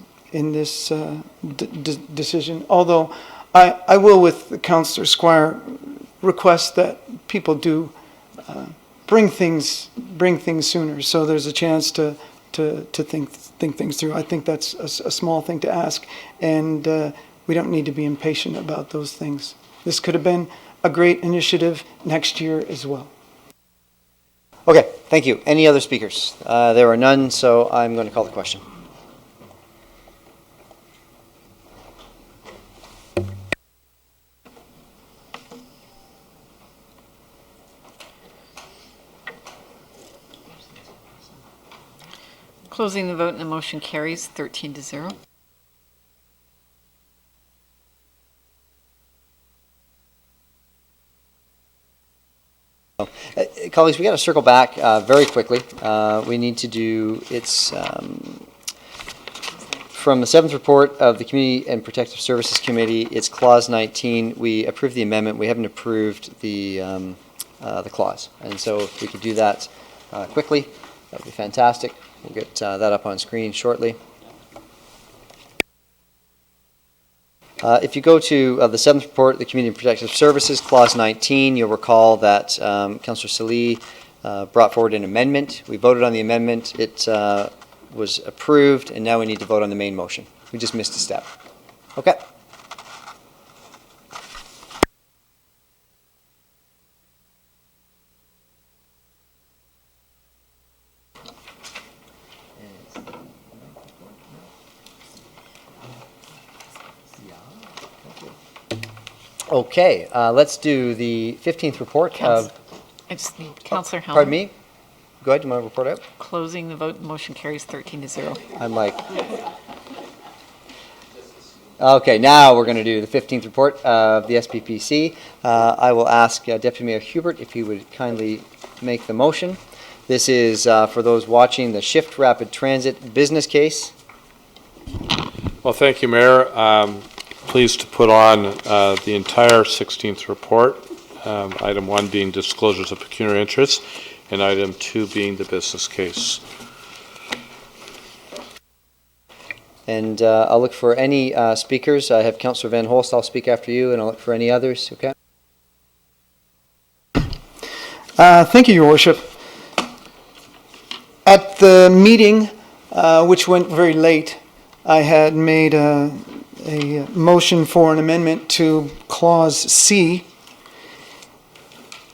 decision. Although I will, with Councillor Squire, request that people do bring things sooner, so there's a chance to think things through. I think that's a small thing to ask, and we don't need to be impatient about those things. This could have been a great initiative next year as well. Okay, thank you. Any other speakers? There are none, so I'm going to call the question. Closing the vote and the motion carries 13-0. Colleagues, we got to circle back very quickly. We need to do, it's from the 7th report of the Community and Protective Services Committee, it's clause 19. We approved the amendment. We haven't approved the clause. And so if we could do that quickly, that would be fantastic. We'll get that up on screen shortly. If you go to the 7th report, the Community and Protective Services, Clause 19, you'll recall that Councillor Salee brought forward an amendment. We voted on the amendment. It was approved, and now we need to vote on the main motion. We just missed a step. Okay. Okay, let's do the 15th report of... I just need Councillor Helm. Pardon me? Go ahead, do you want to report out? Closing the vote, motion carries 13-0. I'm like... Okay, now we're going to do the 15th report of the SPPC. I will ask Deputy Mayor Hubert if he would kindly make the motion. This is, for those watching, the Shift Rapid Transit business case. Well, thank you, Mayor. Pleased to put on the entire 16th report, item 1 being disclosures of pecuniary interest, and item 2 being the business case. And I'll look for any speakers. I have Councillor Van Holst. I'll speak after you, and I'll look for any others. Okay. Thank you, Your Worship. At the meeting, which went very late, I had made a motion for an amendment to Clause C,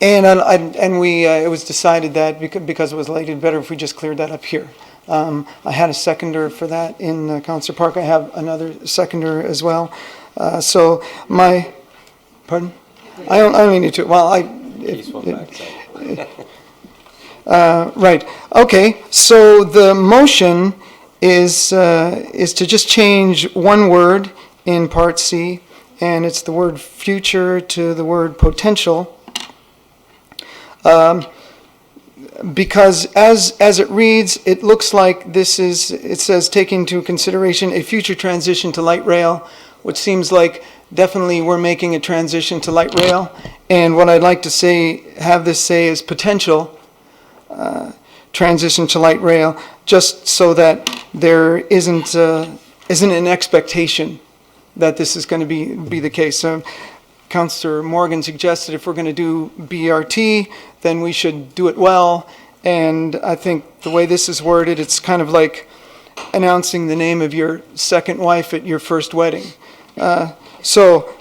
and it was decided that because it was late, it'd better if we just cleared that up here. I had a seconder for that in Councillor Park. I have another seconder as well. So my, pardon? I only need to. Well, right. Okay. So the motion is to just change one word in Part C, and it's the word future to the word potential. Because as it reads, it looks like it says taking into consideration a future transition to light rail, which seems like definitely we're making a transition to light rail. And what I'd like to have this say is potential transition to light rail, just so that there isn't an expectation that this is going to be the case. So Councillor Morgan suggested if we're going to do BRT, then we should do it well. And I think the way this is worded, it's kind of like announcing the name of your second wife at your first wedding. So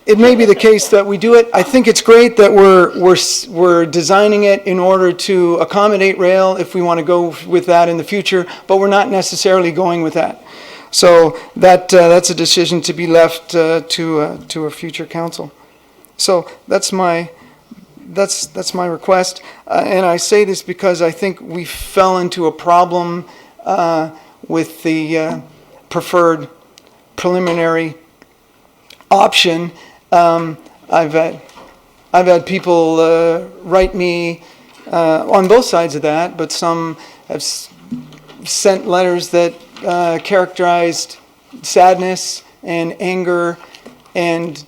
it may be the case that we do it. I think it's great that we're designing it in order to accommodate rail if we want to go with that in the future, but we're not necessarily going with that. So that's a decision to be left to a future council. So that's my request, and I say this because I think we fell into a problem with the preferred preliminary option. I've had people write me on both sides of that, but some have sent letters that characterized sadness and anger and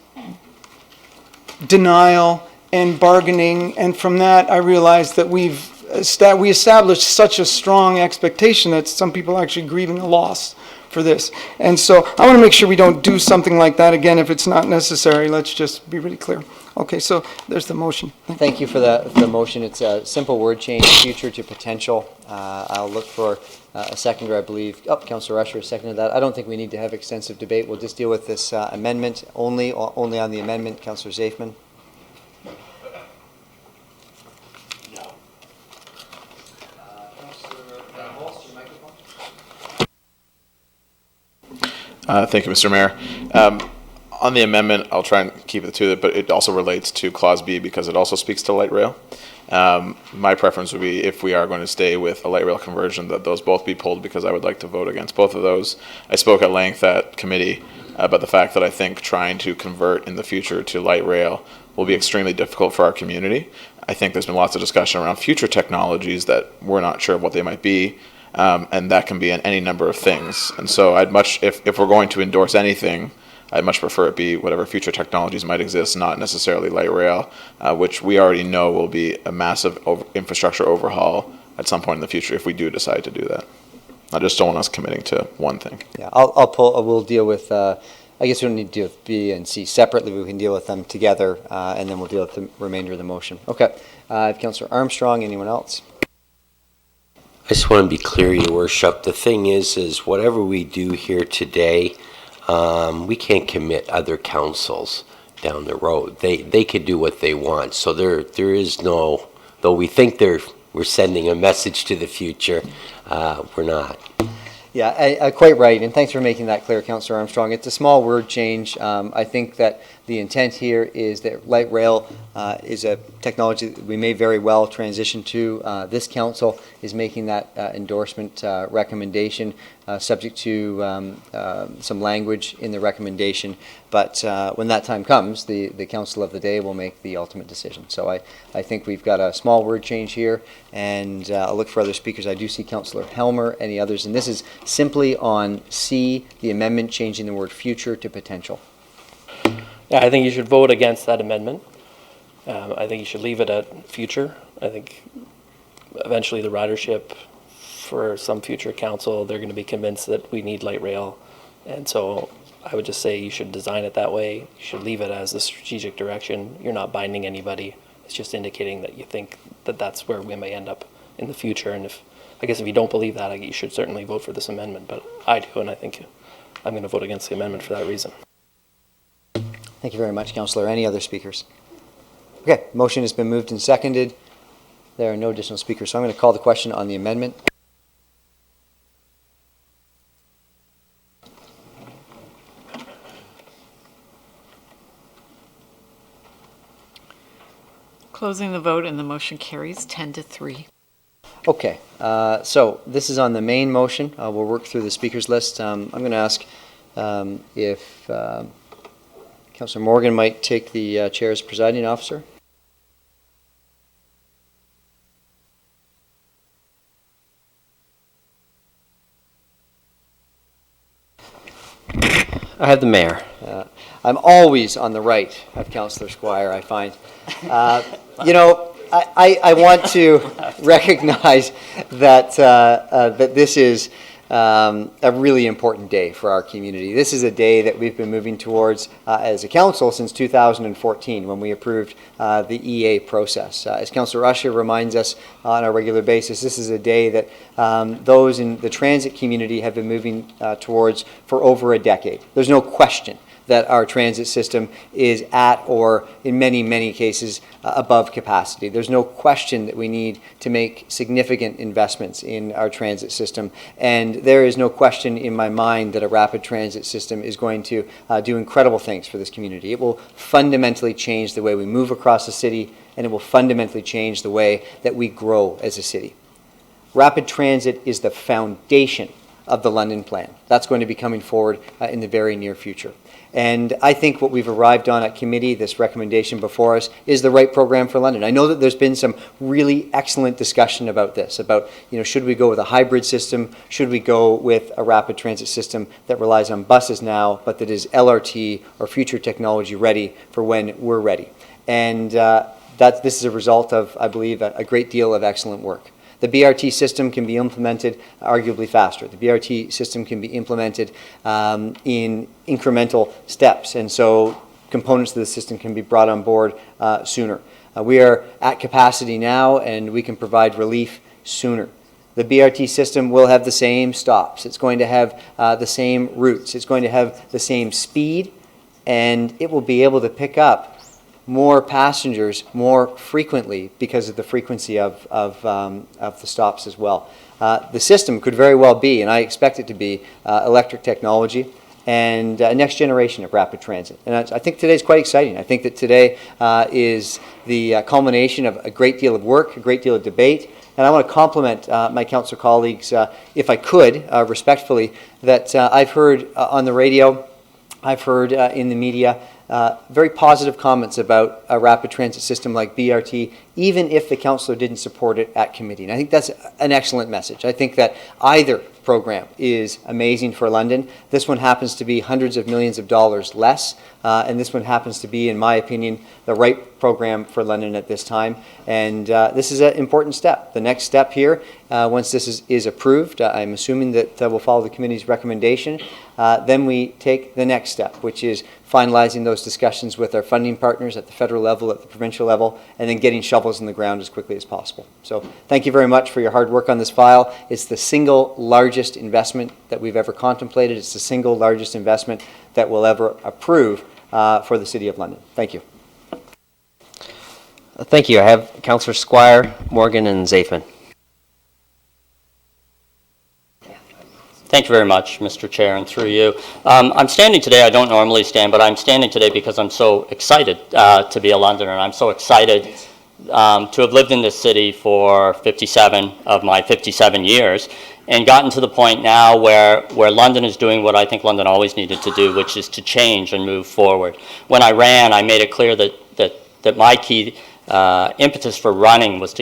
denial and bargaining, and from that I realized that we established such a strong expectation that some people are actually grieving a loss for this. And so I want to make sure we don't do something like that again if it's not necessary. Let's just be really clear. Okay, so there's the motion. Thank you for the motion. It's a simple word change, future to potential. I'll look for a seconder, I believe. Oh, Councillor Usher seconded that. I don't think we need to have extensive debate. We'll just deal with this amendment only on the amendment. Councillor Zafman. Thank you, Mr. Mayor. On the amendment, I'll try and keep it to it, but it also relates to Clause B because it also speaks to light rail. My preference would be, if we are going to stay with a light rail conversion, that those both be pulled, because I would like to vote against both of those. I spoke at length at committee about the fact that I think trying to convert in the future to light rail will be extremely difficult for our community. I think there's been lots of discussion around future technologies that we're not sure what they might be. And that can be in any number of things. And so I'd much, if we're going to endorse anything, I'd much prefer it be whatever future technologies might exist, not necessarily light rail, which we already know will be a massive infrastructure overhaul at some point in the future if we do decide to do that. I just don't want us committing to one thing. Yeah, we'll deal with, I guess we don't need to deal with B and C separately. We can deal with them together, and then we'll deal with the remainder of the motion. Okay, Councillor Armstrong, anyone else? I just want to be clear, Your Worship. The thing is whatever we do here today, we can't commit other councils down the road. They could do what they want. So there is no, though we think we're sending a message to the future, we're not. Yeah, quite right, and thanks for making that clear, Councillor Armstrong. It's a small word change. I think that the intent here is that light rail is a technology that we may very well transition to. This council is making that endorsement recommendation, subject to some language in the recommendation. But when that time comes, the council of the day will make the ultimate decision. So I think we've got a small word change here, and I'll look for other speakers. I do see Councillor Helmer, any others, and this is simply on C, the amendment changing the word future to potential. Yeah, I think you should vote against that amendment. I think you should leave it at future. I think eventually the ridership for some future council, they're going to be convinced that we need light rail. And so I would just say you should design it that way. You should leave it as the strategic direction. You're not binding anybody. It's just indicating that you think that that's where we may end up in the future. And I guess if you don't believe that, you should certainly vote for this amendment. But I do, and I think I'm going to vote against the amendment for that reason. Thank you very much, Councillor. Any other speakers? Okay, motion has been moved and seconded. There are no additional speakers, so I'm going to call the question on the amendment. Closing the vote, and the motion carries 10-3. Okay, so this is on the main motion. We'll work through the speakers list. I'm going to ask if Councillor Morgan might take the chair as presiding officer. I have the mayor. I'm always on the right of Councillor Squire, I find. You know, I want to recognize that that this is a really important day for our community. This is a day that we've been moving towards as a council since 2014 when we approved the EA process. As Councillor Usher reminds us on a regular basis, this is a day that those in the transit community have been moving towards for over a decade. There's no question that our transit system is at, or in many, many cases, above capacity. There's no question that we need to make significant investments in our transit system, and there is no question in my mind that a rapid transit system is going to do incredible things for this community. It will fundamentally change the way we move across the city, and it will fundamentally change the way that we grow as a city. Rapid transit is the foundation of the London Plan. That's going to be coming forward in the very near future. And I think what we've arrived on at committee, this recommendation before us, is the right program for London. I know that there's been some really excellent discussion about this, about, should we go with a hybrid system? Should we go with a rapid transit system that relies on buses now, but that is LRT or future technology ready for when we're ready? And this is a result of, I believe, a great deal of excellent work. The BRT system can be implemented arguably faster. The BRT system can be implemented in incremental steps, and so components of the system can be brought on board sooner. We are at capacity now, and we can provide relief sooner. The BRT system will have the same stops. It's going to have the same routes. It's going to have the same speed, and it will be able to pick up more passengers more frequently because of the frequency of the stops as well. The system could very well be, and I expect it to be, electric technology and a next generation of rapid transit. And I think today is quite exciting. I think that today is the culmination of a great deal of work, a great deal of debate. And I want to compliment my council colleagues, if I could, respectfully, that I've heard on the radio, I've heard in the media, very positive comments about a rapid transit system like BRT, even if the councillor didn't support it at committee. And I think that's an excellent message. I think that either program is amazing for London. This one happens to be hundreds of millions of dollars less, and this one happens to be, in my opinion, the right program for London at this time. And this is an important step. The next step here, once this is approved, I'm assuming that we'll follow the committee's recommendation, then we take the next step, which is finalizing those discussions with our funding partners at the federal level, at the provincial level, and then getting shovels in the ground as quickly as possible. So thank you very much for your hard work on this file. It's the single largest investment that we've ever contemplated. It's the single largest investment that we'll ever approve for the City of London. Thank you. Thank you. I have Councillor Squire, Morgan, and Zafin. Thank you very much, Mr. Chair, and through you. I'm standing today, I don't normally stand, but I'm standing today because I'm so excited to be a Londoner. I'm so excited to have lived in this city for 57 of my 57 years and gotten to the point now where London is doing what I think London always needed to do, which is to change and move forward. When I ran, I made it clear that my key impetus for running was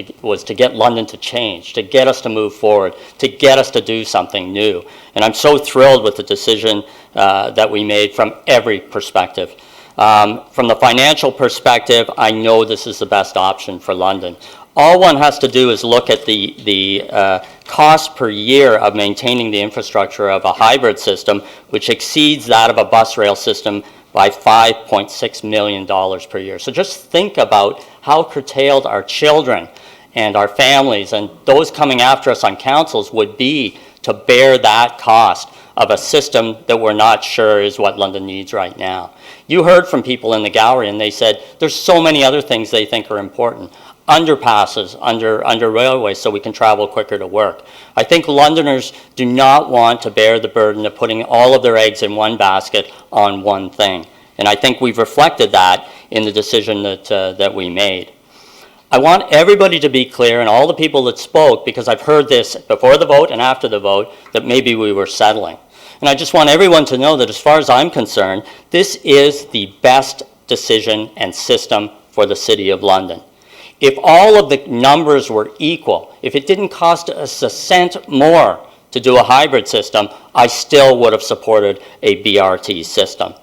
to get London to change, to get us to move forward, to get us to do something new. And I'm so thrilled with the decision that we made from every perspective. From the financial perspective, I know this is the best option for London. All one has to do is look at the cost per year of maintaining the infrastructure of a hybrid system, which exceeds that of a bus rail system by $5.6 million per year. So just think about how curtailed our children and our families and those coming after us on councils would be to bear that cost of a system that we're not sure is what London needs right now. You heard from people in the gallery and they said there's so many other things they think are important. Underpasses under railways so we can travel quicker to work. I think Londoners do not want to bear the burden of putting all of their eggs in one basket on one thing. And I think we've reflected that in the decision that we made. I want everybody to be clear, and all the people that spoke, because I've heard this before the vote and after the vote, that maybe we were settling. And I just want everyone to know that as far as I'm concerned, this is the best decision and system for the City of London. If all of the numbers were equal, if it didn't cost us a cent more to do a hybrid system, I still would have supported a BRT system.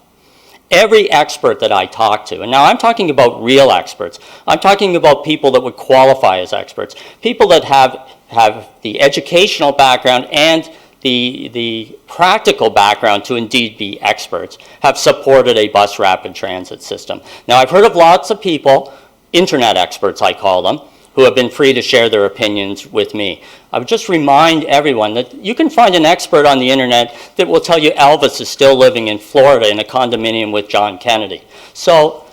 Every expert that I talk to, and now I'm talking about real experts, I'm talking about people that would qualify as experts, people that have the educational background and the practical background to indeed be experts, have supported a bus rapid transit system. Now I've heard of lots of people, internet experts I call them, who have been free to share their opinions with me. I would just remind everyone that you can find an expert on the internet that will tell you Elvis is still living in Florida in a condominium with John Kennedy. So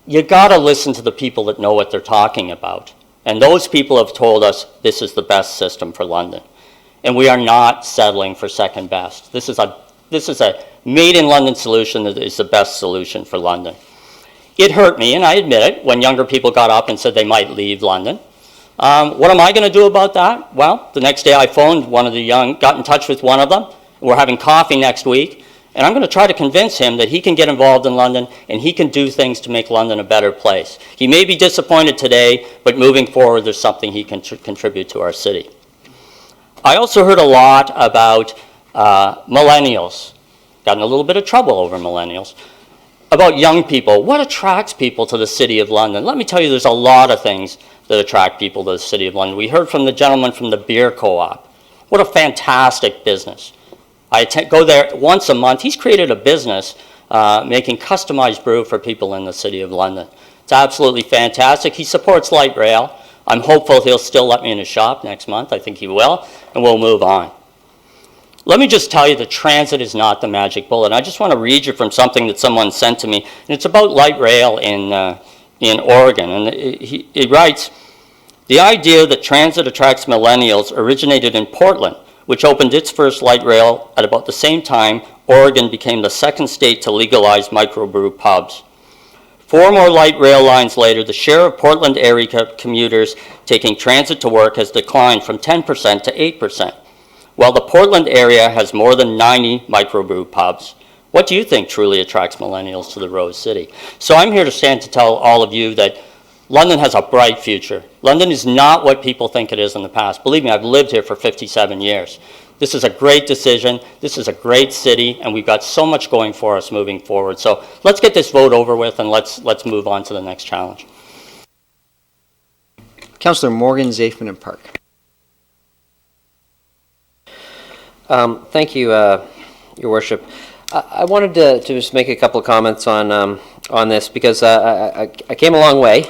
you gotta listen to the people that know what they're talking about. And those people have told us this is the best system for London. And we are not settling for second best. This is a made in London solution that is the best solution for London. It hurt me, and I admit it, when younger people got up and said they might leave London. What am I going to do about that? Well, the next day I phoned one of the young, got in touch with one of them. We're having coffee next week, and I'm going to try to convince him that he can get involved in London and he can do things to make London a better place. He may be disappointed today, but moving forward, there's something he can contribute to our city. I also heard a lot about millennials. Got in a little bit of trouble over millennials. About young people. What attracts people to the City of London? Let me tell you, there's a lot of things that attract people to the City of London. We heard from the gentleman from the beer co-op. What a fantastic business. I go there once a month. He's created a business making customized brew for people in the City of London. It's absolutely fantastic. He supports light rail. I'm hopeful he'll still let me in his shop next month. I think he will, and we'll move on. Let me just tell you that transit is not the magic bullet. I just want to read you from something that someone sent to me, and it's about light rail in Oregon. And it writes, the idea that transit attracts millennials originated in Portland, which opened its first light rail at about the same time Oregon became the second state to legalize microbrew pubs. 4 more light rail lines later, the share of Portland area commuters taking transit to work has declined from 10% to 8%. While the Portland area has more than 90 microbrew pubs, what do you think truly attracts millennials to the Rose City? So I'm here to stand to tell all of you that London has a bright future. London is not what people think it is in the past. Believe me, I've lived here for 57 years. This is a great decision. This is a great city, and we've got so much going for us moving forward. So let's get this vote over with, and let's move on to the next challenge. Councillor Morgan, Zafin and Park. Thank you, Your Worship. I wanted to just make a couple of comments on this because I came a long way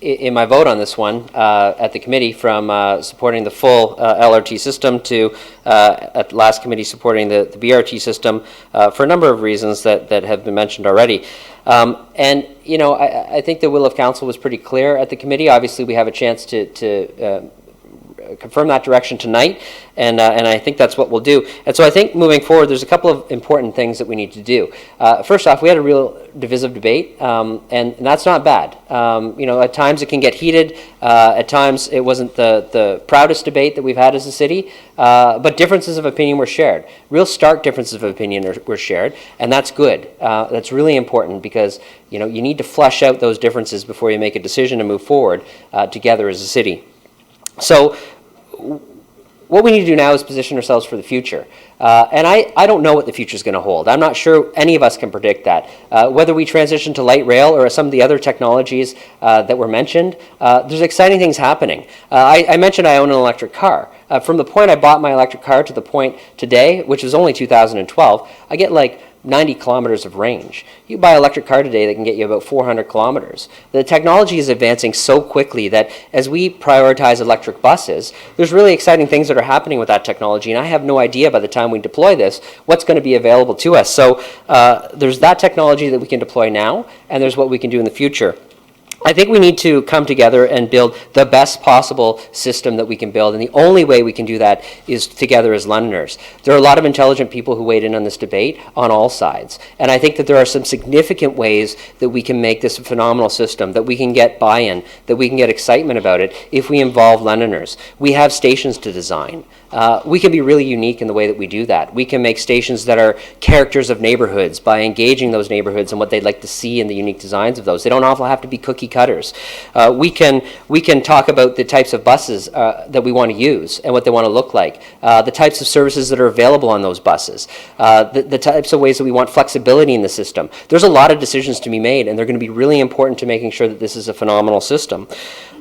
in my vote on this one at the committee from supporting the full LRT system to at the last committee supporting the BRT system for a number of reasons that have been mentioned already. And you know, I think the will of council was pretty clear at the committee. Obviously, we have a chance to confirm that direction tonight, and I think that's what we'll do. And so I think moving forward, there's a couple of important things that we need to do. First off, we had a real divisive debate, and that's not bad. You know, at times it can get heated. At times it wasn't the proudest debate that we've had as a city, but differences of opinion were shared. Real stark differences of opinion were shared, and that's good. That's really important because you know you need to flesh out those differences before you make a decision to move forward together as a city. So what we need to do now is position ourselves for the future. And I don't know what the future is going to hold. I'm not sure any of us can predict that. Whether we transition to light rail or some of the other technologies that were mentioned, there's exciting things happening. I mentioned I own an electric car. From the point I bought my electric car to the point today, which was only 2012, I get like 90 kilometers of range. You buy an electric car today that can get you about 400 kilometers. The technology is advancing so quickly that as we prioritize electric buses, there's really exciting things that are happening with that technology, and I have no idea by the time we deploy this what's going to be available to us. So there's that technology that we can deploy now, and there's what we can do in the future. I think we need to come together and build the best possible system that we can build, and the only way we can do that is together as Londoners. There are a lot of intelligent people who weighed in on this debate on all sides, and I think that there are some significant ways that we can make this a phenomenal system, that we can get buy-in, that we can get excitement about it if we involve Londoners. We have stations to design. We can be really unique in the way that we do that. We can make stations that are characters of neighborhoods by engaging those neighborhoods and what they'd like to see in the unique designs of those. They don't often have to be cookie cutters. We can talk about the types of buses that we want to use and what they want to look like, the types of services that are available on those buses, the types of ways that we want flexibility in the system. There's a lot of decisions to be made, and they're going to be really important to making sure that this is a phenomenal system.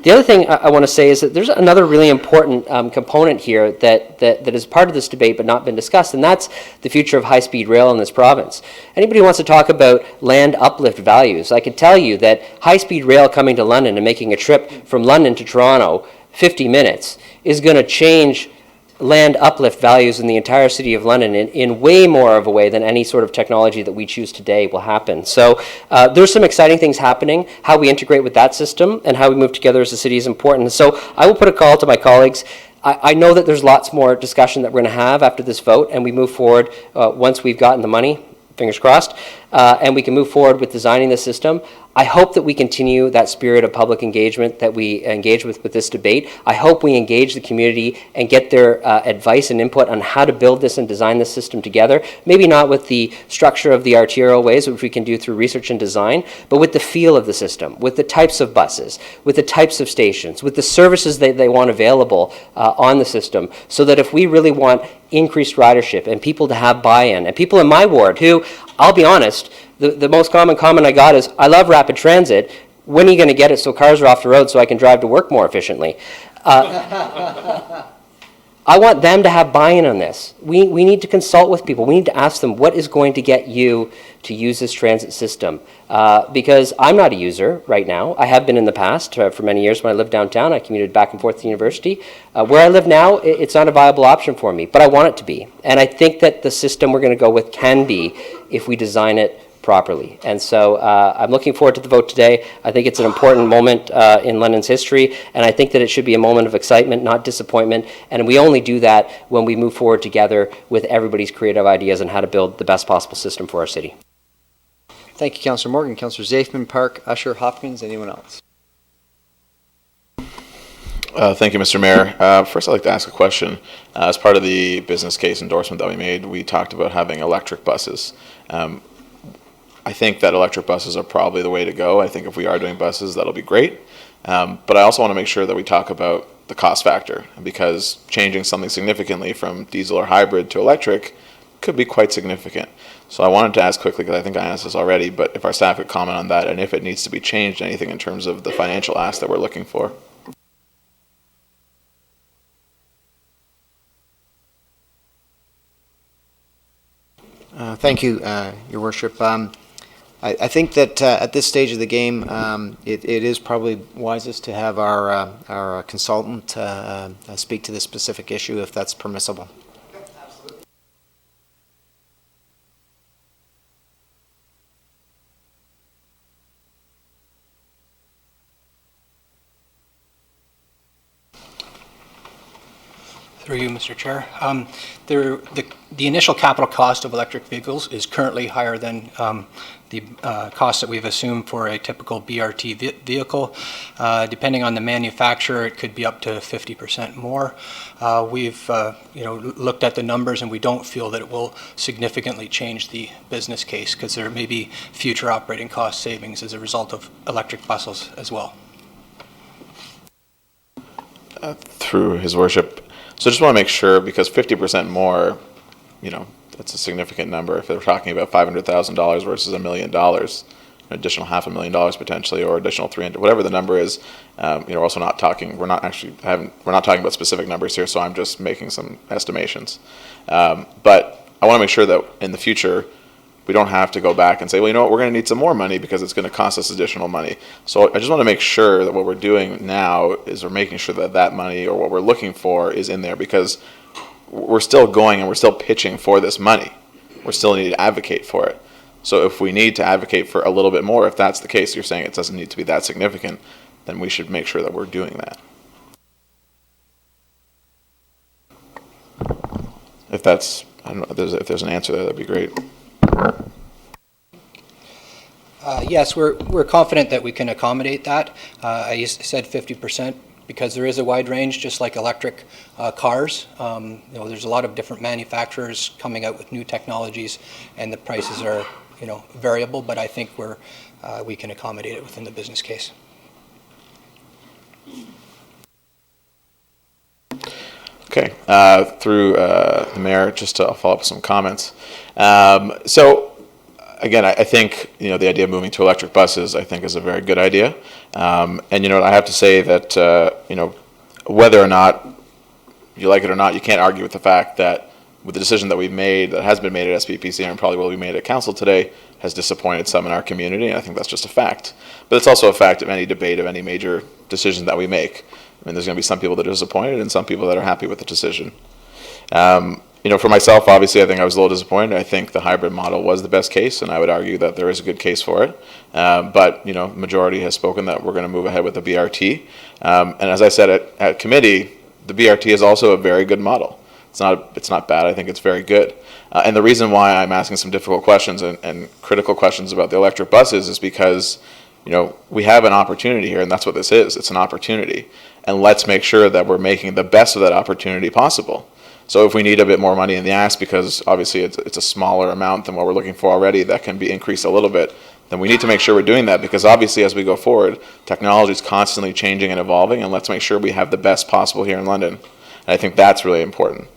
The other thing I want to say is that there's another really important component here that is part of this debate but not been discussed, and that's the future of high-speed rail in this province. Anybody who wants to talk about land uplift values, I can tell you that high-speed rail coming to London and making a trip from London to Toronto 50 minutes is going to change land uplift values in the entire city of London in way more of a way than any sort of technology that we choose today will happen. So there's some exciting things happening. How we integrate with that system and how we move together as a city is important. So I will put a call to my colleagues. I know that there's lots more discussion that we're going to have after this vote, and we move forward once we've gotten the money, fingers crossed, and we can move forward with designing the system. I hope that we continue that spirit of public engagement that we engage with this debate. I hope we engage the community and get their advice and input on how to build this and design this system together. Maybe not with the structure of the arterial ways, which we can do through research and design, but with the feel of the system, with the types of buses, with the types of stations, with the services that they want available on the system, so that if we really want increased ridership and people to have buy-in, and people in my ward who, I'll be honest, the most common comment I got is, I love rapid transit. When are you going to get it so cars are off the road so I can drive to work more efficiently? I want them to have buy-in on this. We need to consult with people. We need to ask them, what is going to get you to use this transit system? Because I'm not a user right now. I have been in the past. For many years when I lived downtown, I commuted back and forth to university. Where I live now, it's not a viable option for me, but I want it to be. And I think that the system we're going to go with can be if we design it properly. And so I'm looking forward to the vote today. I think it's an important moment in London's history, and I think that it should be a moment of excitement, not disappointment. And we only do that when we move forward together with everybody's creative ideas on how to build the best possible system for our city. Thank you, Councillor Morgan. Councillor Zafman, Park, Usher, Hopkins, anyone else? Thank you, Mr. Mayor. First, I'd like to ask a question. As part of the business case endorsement that we made, we talked about having electric buses. I think that electric buses are probably the way to go. I think if we are doing buses, that'll be great. But I also want to make sure that we talk about the cost factor, because changing something significantly from diesel or hybrid to electric could be quite significant. So I wanted to ask quickly, because I think I asked this already, but if our staff could comment on that and if it needs to be changed, anything in terms of the financial ask that we're looking for. Thank you, Your Worship. I think that at this stage of the game, it is probably wisest to have our consultant speak to this specific issue, if that's permissible. Through you, Mr. Chair. The initial capital cost of electric vehicles is currently higher than the cost that we've assumed for a typical BRT vehicle. Depending on the manufacturer, it could be up to 50% more. We've looked at the numbers, and we don't feel that it will significantly change the business case, because there may be future operating cost savings as a result of electric buses as well. Through His Worship. So I just want to make sure, because 50% more, that's a significant number. If they're talking about $500,000 versus $1 million, an additional $500,000 potentially, or additional 300, whatever the number is, we're also not talking. We're not talking about specific numbers here. So I'm just making some estimations. But I want to make sure that in the future, we don't have to go back and say, well, we're going to need some more money because it's going to cost us additional money. So I just want to make sure that what we're doing now is we're making sure that that money, or what we're looking for, is in there, because we're still going and we're still pitching for this money. We're still need to advocate for it. So if we need to advocate for a little bit more, if that's the case, you're saying it doesn't need to be that significant, then we should make sure that we're doing that. If that's, I don't know, if there's an answer there, that'd be great. Yes, we're confident that we can accommodate that. I said 50% because there is a wide range, just like electric cars. There's a lot of different manufacturers coming out with new technologies, and the prices are variable. But I think we can accommodate it within the business case. Okay, through the mayor, just to follow up with some comments. So again, I think, the idea of moving to electric buses, I think, is a very good idea. And, I have to say that, whether or not you like it or not, you can't argue with the fact that with the decision that we've made, that has been made at SPPC and probably will be made at council today, has disappointed some in our community, and I think that's just a fact. But it's also a fact of any debate of any major decision that we make. I mean, there's going to be some people that are disappointed and some people that are happy with the decision. For myself, obviously, I think I was a little disappointed. I think the hybrid model was the best case, and I would argue that there is a good case for it. But, majority has spoken that we're going to move ahead with the BRT. And as I said at committee, the BRT is also a very good model. It's not bad. I think it's very good. And the reason why I'm asking some difficult questions and critical questions about the electric buses is because, we have an opportunity here, and that's what this is. It's an opportunity. And let's make sure that we're making the best of that opportunity possible. So if we need a bit more money in the ask, because obviously it's a smaller amount than what we're looking for already, that can be increased a little bit, then we need to make sure we're doing that, because obviously as we go forward, technology is constantly changing and evolving, and let's make sure we have the best possible here in London. And I think that's really important.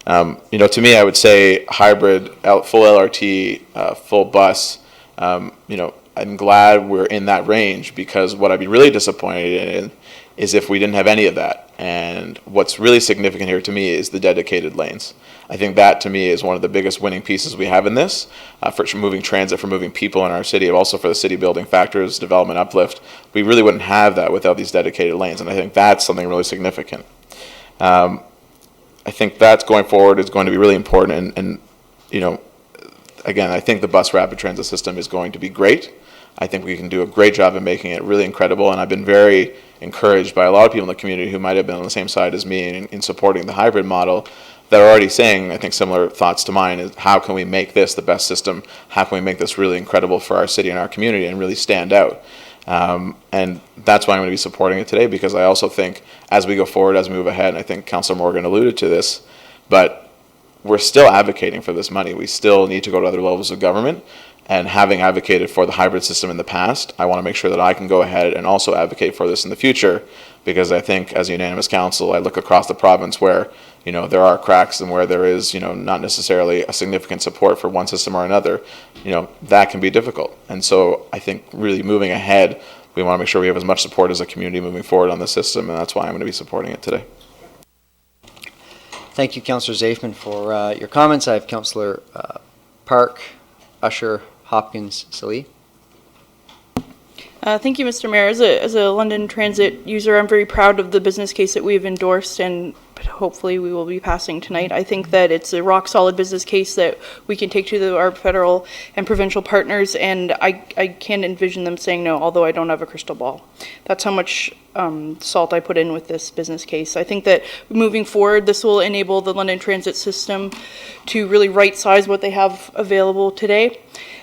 To me, I would say hybrid, full LRT, full bus, I'm glad we're in that range, because what I'd be really disappointed in is if we didn't have any of that. And what's really significant here to me is the dedicated lanes. I think that to me is one of the biggest winning pieces we have in this, for moving transit, for moving people in our city, also for the city building factors, development uplift. We really wouldn't have that without these dedicated lanes, and I think that's something really significant. I think that's going forward is going to be really important, and again, I think the bus rapid transit system is going to be great. I think we can do a great job of making it really incredible, and I've been very encouraged by a lot of people in the community who might have been on the same side as me in supporting the hybrid model, that are already saying, I think, similar thoughts to mine, is how can we make this the best system? How can we make this really incredible for our city and our community and really stand out? And that's why I'm going to be supporting it today, because I also think as we go forward, as we move ahead, and I think Councillor Morgan alluded to this, but we're still advocating for this money. We still need to go to other levels of government. And having advocated for the hybrid system in the past, I want to make sure that I can go ahead and also advocate for this in the future, because I think as a unanimous council, I look across the province where, there are cracks and where there is, not necessarily a significant support for one system or another, that can be difficult. And so I think really moving ahead, we want to make sure we have as much support as a community moving forward on the system, and that's why I'm going to be supporting it today. Thank you, Councillor Zafman, for your comments. I have Councillor Park, Usher, Hopkins, Salee. Thank you, Mr. Mayor. As a London Transit user, I'm very proud of the business case that we've endorsed and hopefully we will be passing tonight. I think that it's a rock-solid business case that we can take to our federal and provincial partners, and I can't envision them saying no, although I don't have a crystal ball. That's how much salt I put in with this business case. I think that moving forward, this will enable the London Transit system to really right-size what they have available today.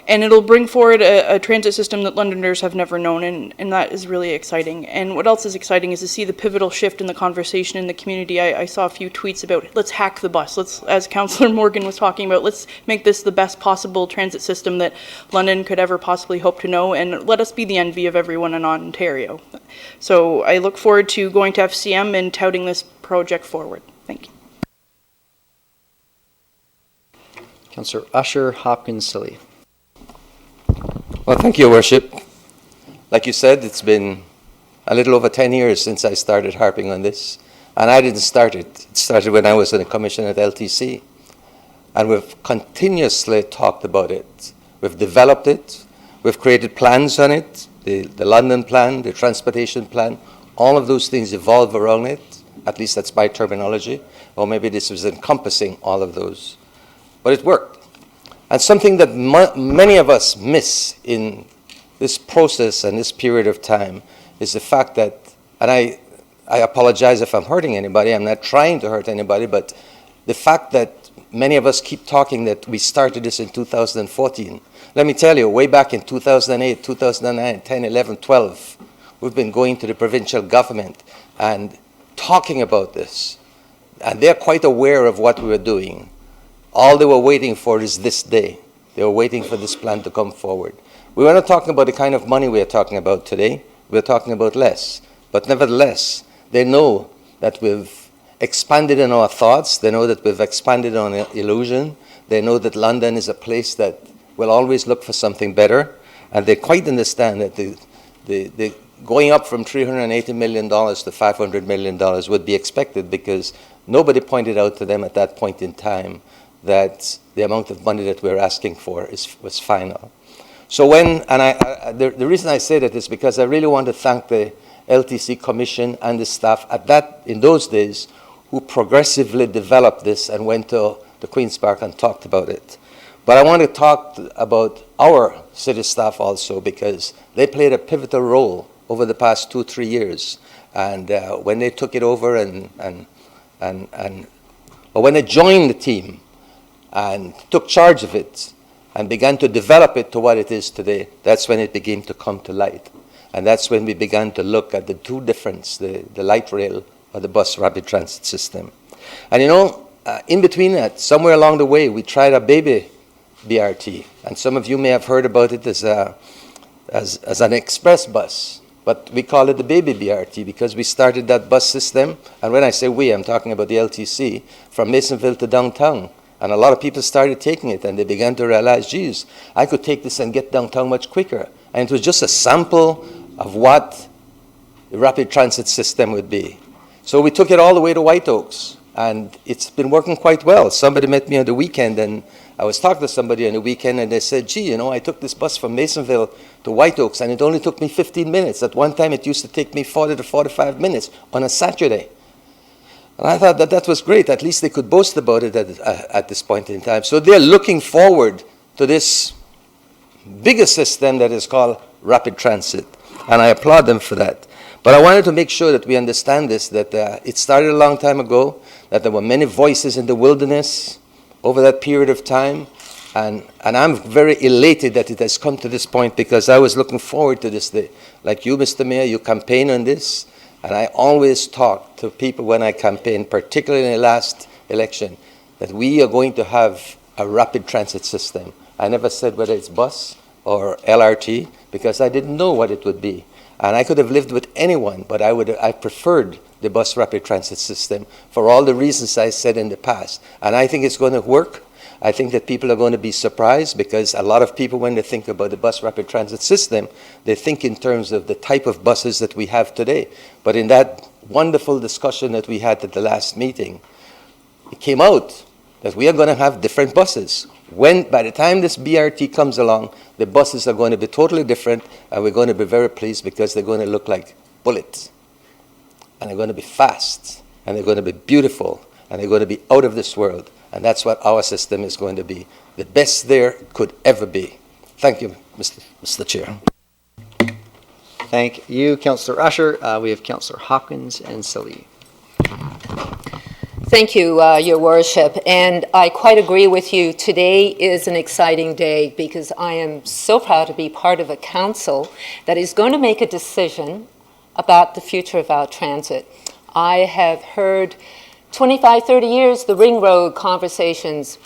And it'll bring forward a transit system that Londoners have never known, and that is really exciting. And what else is exciting is to see the pivotal shift in the conversation in the community. I saw a few tweets about, let's hack the bus. Let's, as Councillor Morgan was talking about, let's make this the best possible transit system that London could ever possibly hope to know, and let us be the envy of everyone in Ontario. So I look forward to going to FCM and touting this project forward. Thank you. Councillor Usher, Hopkins, Salee. Well, thank you, Your Worship. Like you said, it's been a little over 10 years since I started harping on this. And I didn't start it. It started when I was in a commission at LTC. And we've continuously talked about it. We've developed it. We've created plans on it. The London plan, the transportation plan, all of those things evolve around it. At least that's my terminology. Or maybe this was encompassing all of those. But it worked. And something that many of us miss in this process and this period of time is the fact that, and I apologize if I'm hurting anybody, I'm not trying to hurt anybody, but the fact that many of us keep talking that we started this in 2014. Let me tell you, way back in 2008, 2009, 10, 11, 12, we've been going to the provincial government and talking about this. And they're quite aware of what we were doing. All they were waiting for is this day. They were waiting for this plan to come forward. We were not talking about the kind of money we are talking about today. We're talking about less. But nevertheless, they know that we've expanded in our thoughts. They know that we've expanded on illusion. They know that London is a place that will always look for something better, and they quite understand that the going up from $380 million to $500 million would be expected, because nobody pointed out to them at that point in time that the amount of money that we're asking for was final. So the reason I say that is because I really want to thank the LTC Commission and the staff in those days who progressively developed this and went to the Queen's Park and talked about it. But I want to talk about our city staff also, because they played a pivotal role over the past 2-3 years. And when they took it over or when they joined the team and took charge of it and began to develop it to what it is today, that's when it began to come to light. And that's when we began to look at the two differences, the light rail or the bus rapid transit system. And in between that, somewhere along the way, we tried a baby BRT. And some of you may have heard about it as an express bus. But we call it the baby BRT because we started that bus system. And when I say we, I'm talking about the LTC, from Masonville to downtown. And a lot of people started taking it, and they began to realize, geez, I could take this and get downtown much quicker. And it was just a sample of what the rapid transit system would be. So we took it all the way to White Oaks, and it's been working quite well. Somebody met me on the weekend, and I was talking to somebody on the weekend, and they said, gee, I took this bus from Masonville to White Oaks, and it only took me 15 minutes. At one time, it used to take me 40 to 45 minutes on a Saturday. And I thought that was great. At least they could boast about it at this point in time. So they're looking forward to this bigger system that is called rapid transit. And I applaud them for that. But I wanted to make sure that we understand this, that it started a long time ago, that there were many voices in the wilderness over that period of time. And I'm very elated that it has come to this point, because I was looking forward to this day. Like you, Mr. Mayor, you campaign on this. And I always talk to people when I campaign, particularly in the last election, that we are going to have a rapid transit system. I never said whether it's bus or LRT, because I didn't know what it would be. And I could have lived with anyone, but I preferred the bus rapid transit system for all the reasons I said in the past. And I think it's going to work. I think that people are going to be surprised, because a lot of people, when they think about the bus rapid transit system, they think in terms of the type of buses that we have today. But in that wonderful discussion that we had at the last meeting, it came out that we are going to have different buses. By the time this BRT comes along, the buses are going to be totally different, and we're going to be very pleased, because they're going to look like bullets. And they're going to be fast, and they're going to be beautiful, and they're going to be out of this world. And that's what our system is going to be. The best there could ever be. Thank you, Mr. Chair. Thank you, Councillor Usher. We have Councillor Hopkins and Salee. Thank you, Your Worship. And I quite agree with you. Today is an exciting day, because I am so proud to be part of a council that is going to make a decision about the future of our transit. I have heard 25, 30 years, the ring road conversations,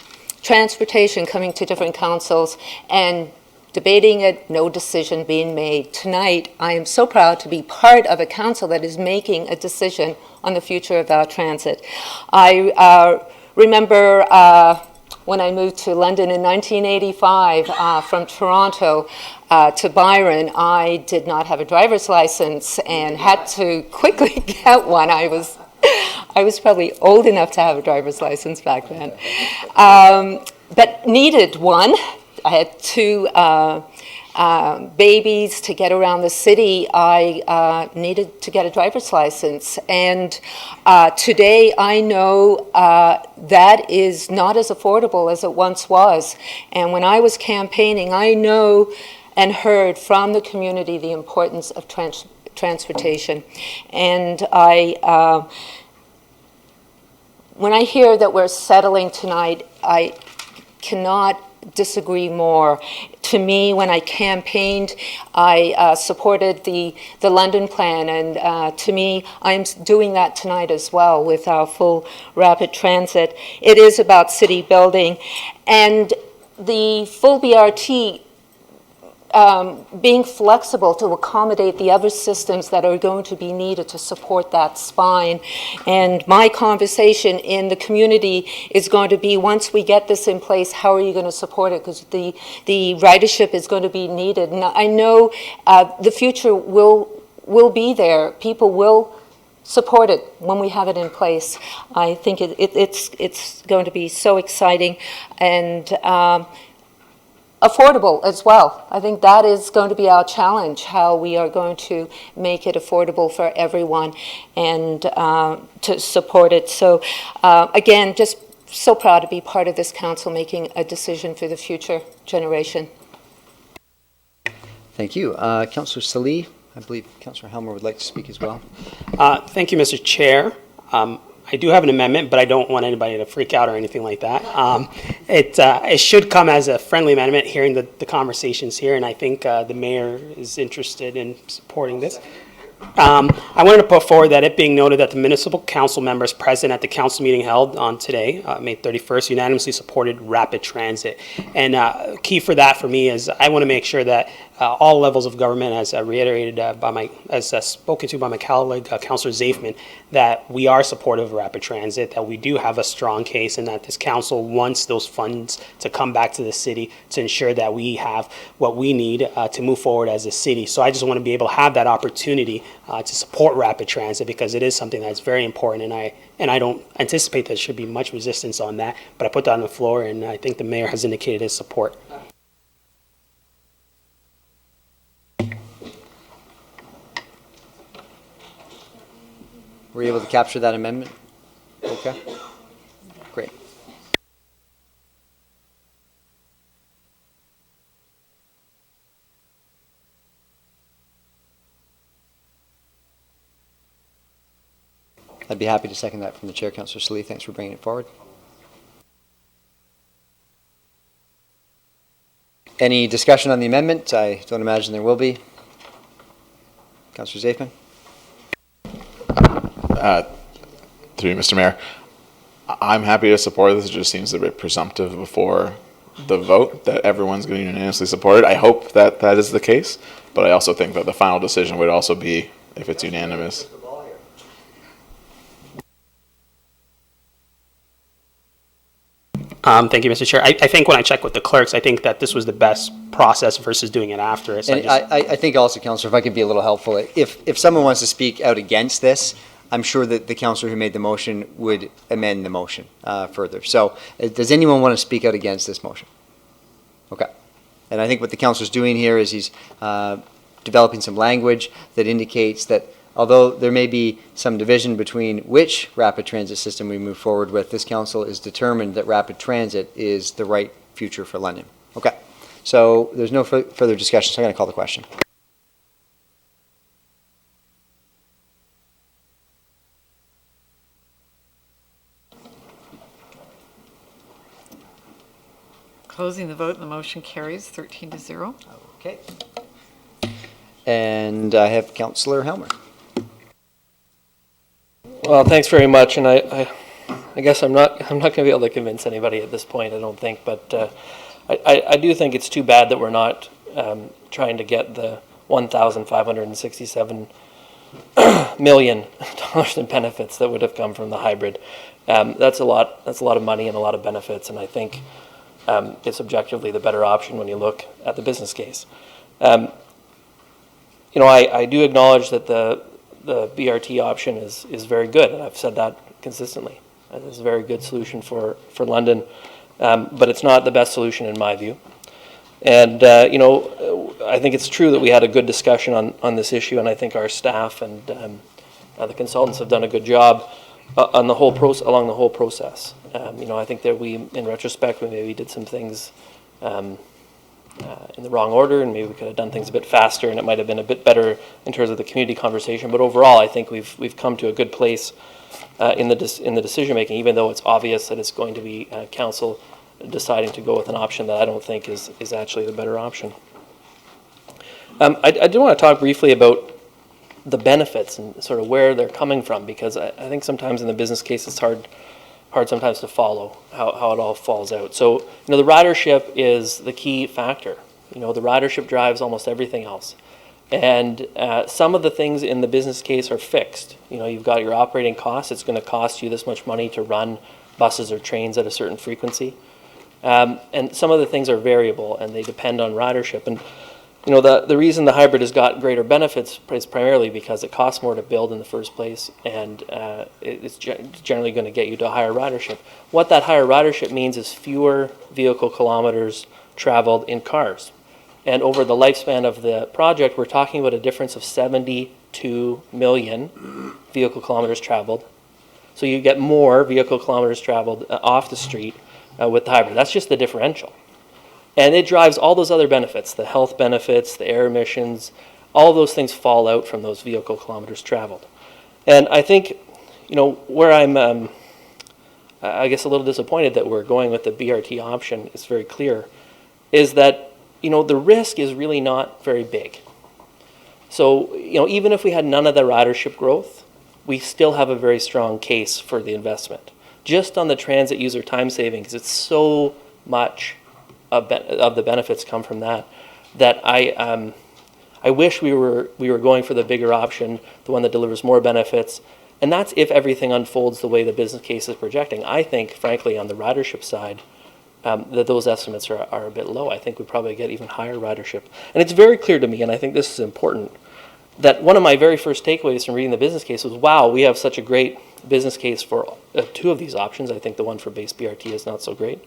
transportation coming to different councils and debating it, no decision being made. Tonight, I am so proud to be part of a council that is making a decision on the future of our transit. I remember when I moved to London in 1985 from Toronto to Byron, I did not have a driver's license and had to quickly get one. I was probably old enough to have a driver's license back then, but needed one. I had two babies to get around the city. I needed to get a driver's license. And today I know that is not as affordable as it once was. And when I was campaigning, I know and heard from the community the importance of transportation. And when I hear that we're settling tonight, I cannot disagree more. To me, when I campaigned, I supported the London plan, and to me, I'm doing that tonight as well with our full rapid transit. It is about city building, and the full BRT being flexible to accommodate the other systems that are going to be needed to support that spine. And my conversation in the community is going to be, once we get this in place, how are you going to support it? Because the ridership is going to be needed. And I know the future will be there. People will support it when we have it in place. I think it's going to be so exciting and affordable as well. I think that is going to be our challenge, how we are going to make it affordable for everyone and to support it. So again, just so proud to be part of this council making a decision for the future generation. Thank you. Councillor Salee, I believe Councillor Helmer would like to speak as well. Thank you, Mr. Chair. I do have an amendment, but I don't want anybody to freak out or anything like that. It should come as a friendly amendment, hearing the conversations here, and I think the mayor is interested in supporting this. I wanted to put forward that it being noted that the municipal council members present at the council meeting held on today, May 31st, unanimously supported rapid transit. And key for that for me is I want to make sure that all levels of government, as reiterated as spoken to by my colleague, Councillor Zafman, that we are supportive of rapid transit, that we do have a strong case, and that this council wants those funds to come back to the city to ensure that we have what we need to move forward as a city. So I just want to be able to have that opportunity to support rapid transit, because it is something that's very important, and I don't anticipate there should be much resistance on that, but I put that on the floor, and I think the mayor has indicated his support. Were you able to capture that amendment? Okay. Great. I'd be happy to second that from the chair, Councillor Salee. Thanks for bringing it forward. Any discussion on the amendment? I don't imagine there will be. Councillor Zafman? Through you, Mr. Mayor, I'm happy to support this. It just seems a bit presumptive before the vote that everyone's going to unanimously support it. I hope that that is the case, but I also think that the final decision would also be if it's unanimous. Thank you, Mr. Chair. I think when I checked with the clerks, I think that this was the best process versus doing it after. So And I think also, Councillor, if I could be a little helpful, if someone wants to speak out against this, I'm sure that the councillor who made the motion would amend the motion further. So does anyone want to speak out against this motion? Okay. And I think what the councillor's doing here is he's developing some language that indicates that although there may be some division between which rapid transit system we move forward with, this council is determined that rapid transit is the right future for London. Okay. So there's no further discussion, so I'm going to call the question. Closing the vote, the motion carries 13-0. Okay. And I have Councillor Helmer. Well, thanks very much, and I guess I'm not going to be able to convince anybody at this point, I don't think, but I do think it's too bad that we're not trying to get the $1,567 million in benefits that would have come from the hybrid. That's a lot of money and a lot of benefits, and I think it's objectively the better option when you look at the business case. I do acknowledge that the BRT option is very good, and I've said that consistently. It's a very good solution for London, but it's not the best solution in my view. And, I think it's true that we had a good discussion on this issue, and I think our staff and the consultants have done a good job on the whole along the whole process. I think that in retrospect, we maybe did some things in the wrong order, and maybe we could have done things a bit faster, and it might have been a bit better in terms of the community conversation. But overall, I think we've come to a good place in the decision making, even though it's obvious that it's going to be council deciding to go with an option that I don't think is actually the better option. I do want to talk briefly about the benefits and sort of where they're coming from, because I think sometimes in the business case it's hard sometimes to follow how it all falls out. So, the ridership is the key factor. The ridership drives almost everything else. And some of the things in the business case are fixed. You've got your operating costs. It's going to cost you this much money to run buses or trains at a certain frequency. And some of the things are variable, and they depend on ridership. And the reason the hybrid has got greater benefits is primarily because it costs more to build in the first place, and it's generally going to get you to a higher ridership. What that higher ridership means is fewer vehicle kilometers traveled in cars. And over the lifespan of the project, we're talking about a difference of 72 million vehicle kilometers traveled. So you get more vehicle kilometers traveled off the street with the hybrid. That's just the differential. And it drives all those other benefits, the health benefits, the air emissions, all those things fall out from those vehicle kilometers traveled. And I think, where I'm, I guess, a little disappointed that we're going with the BRT option, it's very clear, is that, the risk is really not very big. So, even if we had none of the ridership growth, we still have a very strong case for the investment. Just on the transit user time savings, it's so much of the benefits come from that I wish we were going for the bigger option, the one that delivers more benefits. And that's if everything unfolds the way the business case is projecting. I think, frankly, on the ridership side, that those estimates are a bit low. I think we probably get even higher ridership. And it's very clear to me, and I think this is important, that one of my very first takeaways from reading the business case was, wow, we have such a great business case for two of these options. I think the one for base BRT is not so great.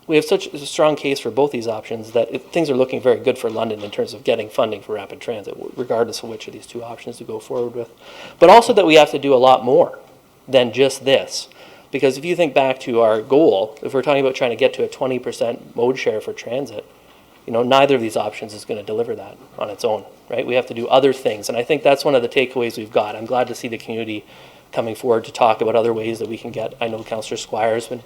We have such a strong case for both these options that things are looking very good for London in terms of getting funding for rapid transit, regardless of which of these two options to go forward with. But also that we have to do a lot more than just this. Because if you think back to our goal, if we're talking about trying to get to a 20% mode share for transit, neither of these options is going to deliver that on its own, right? We have to do other things. And I think that's one of the takeaways we've got. I'm glad to see the community coming forward to talk about other ways that we can get. I know Councillor Squire's been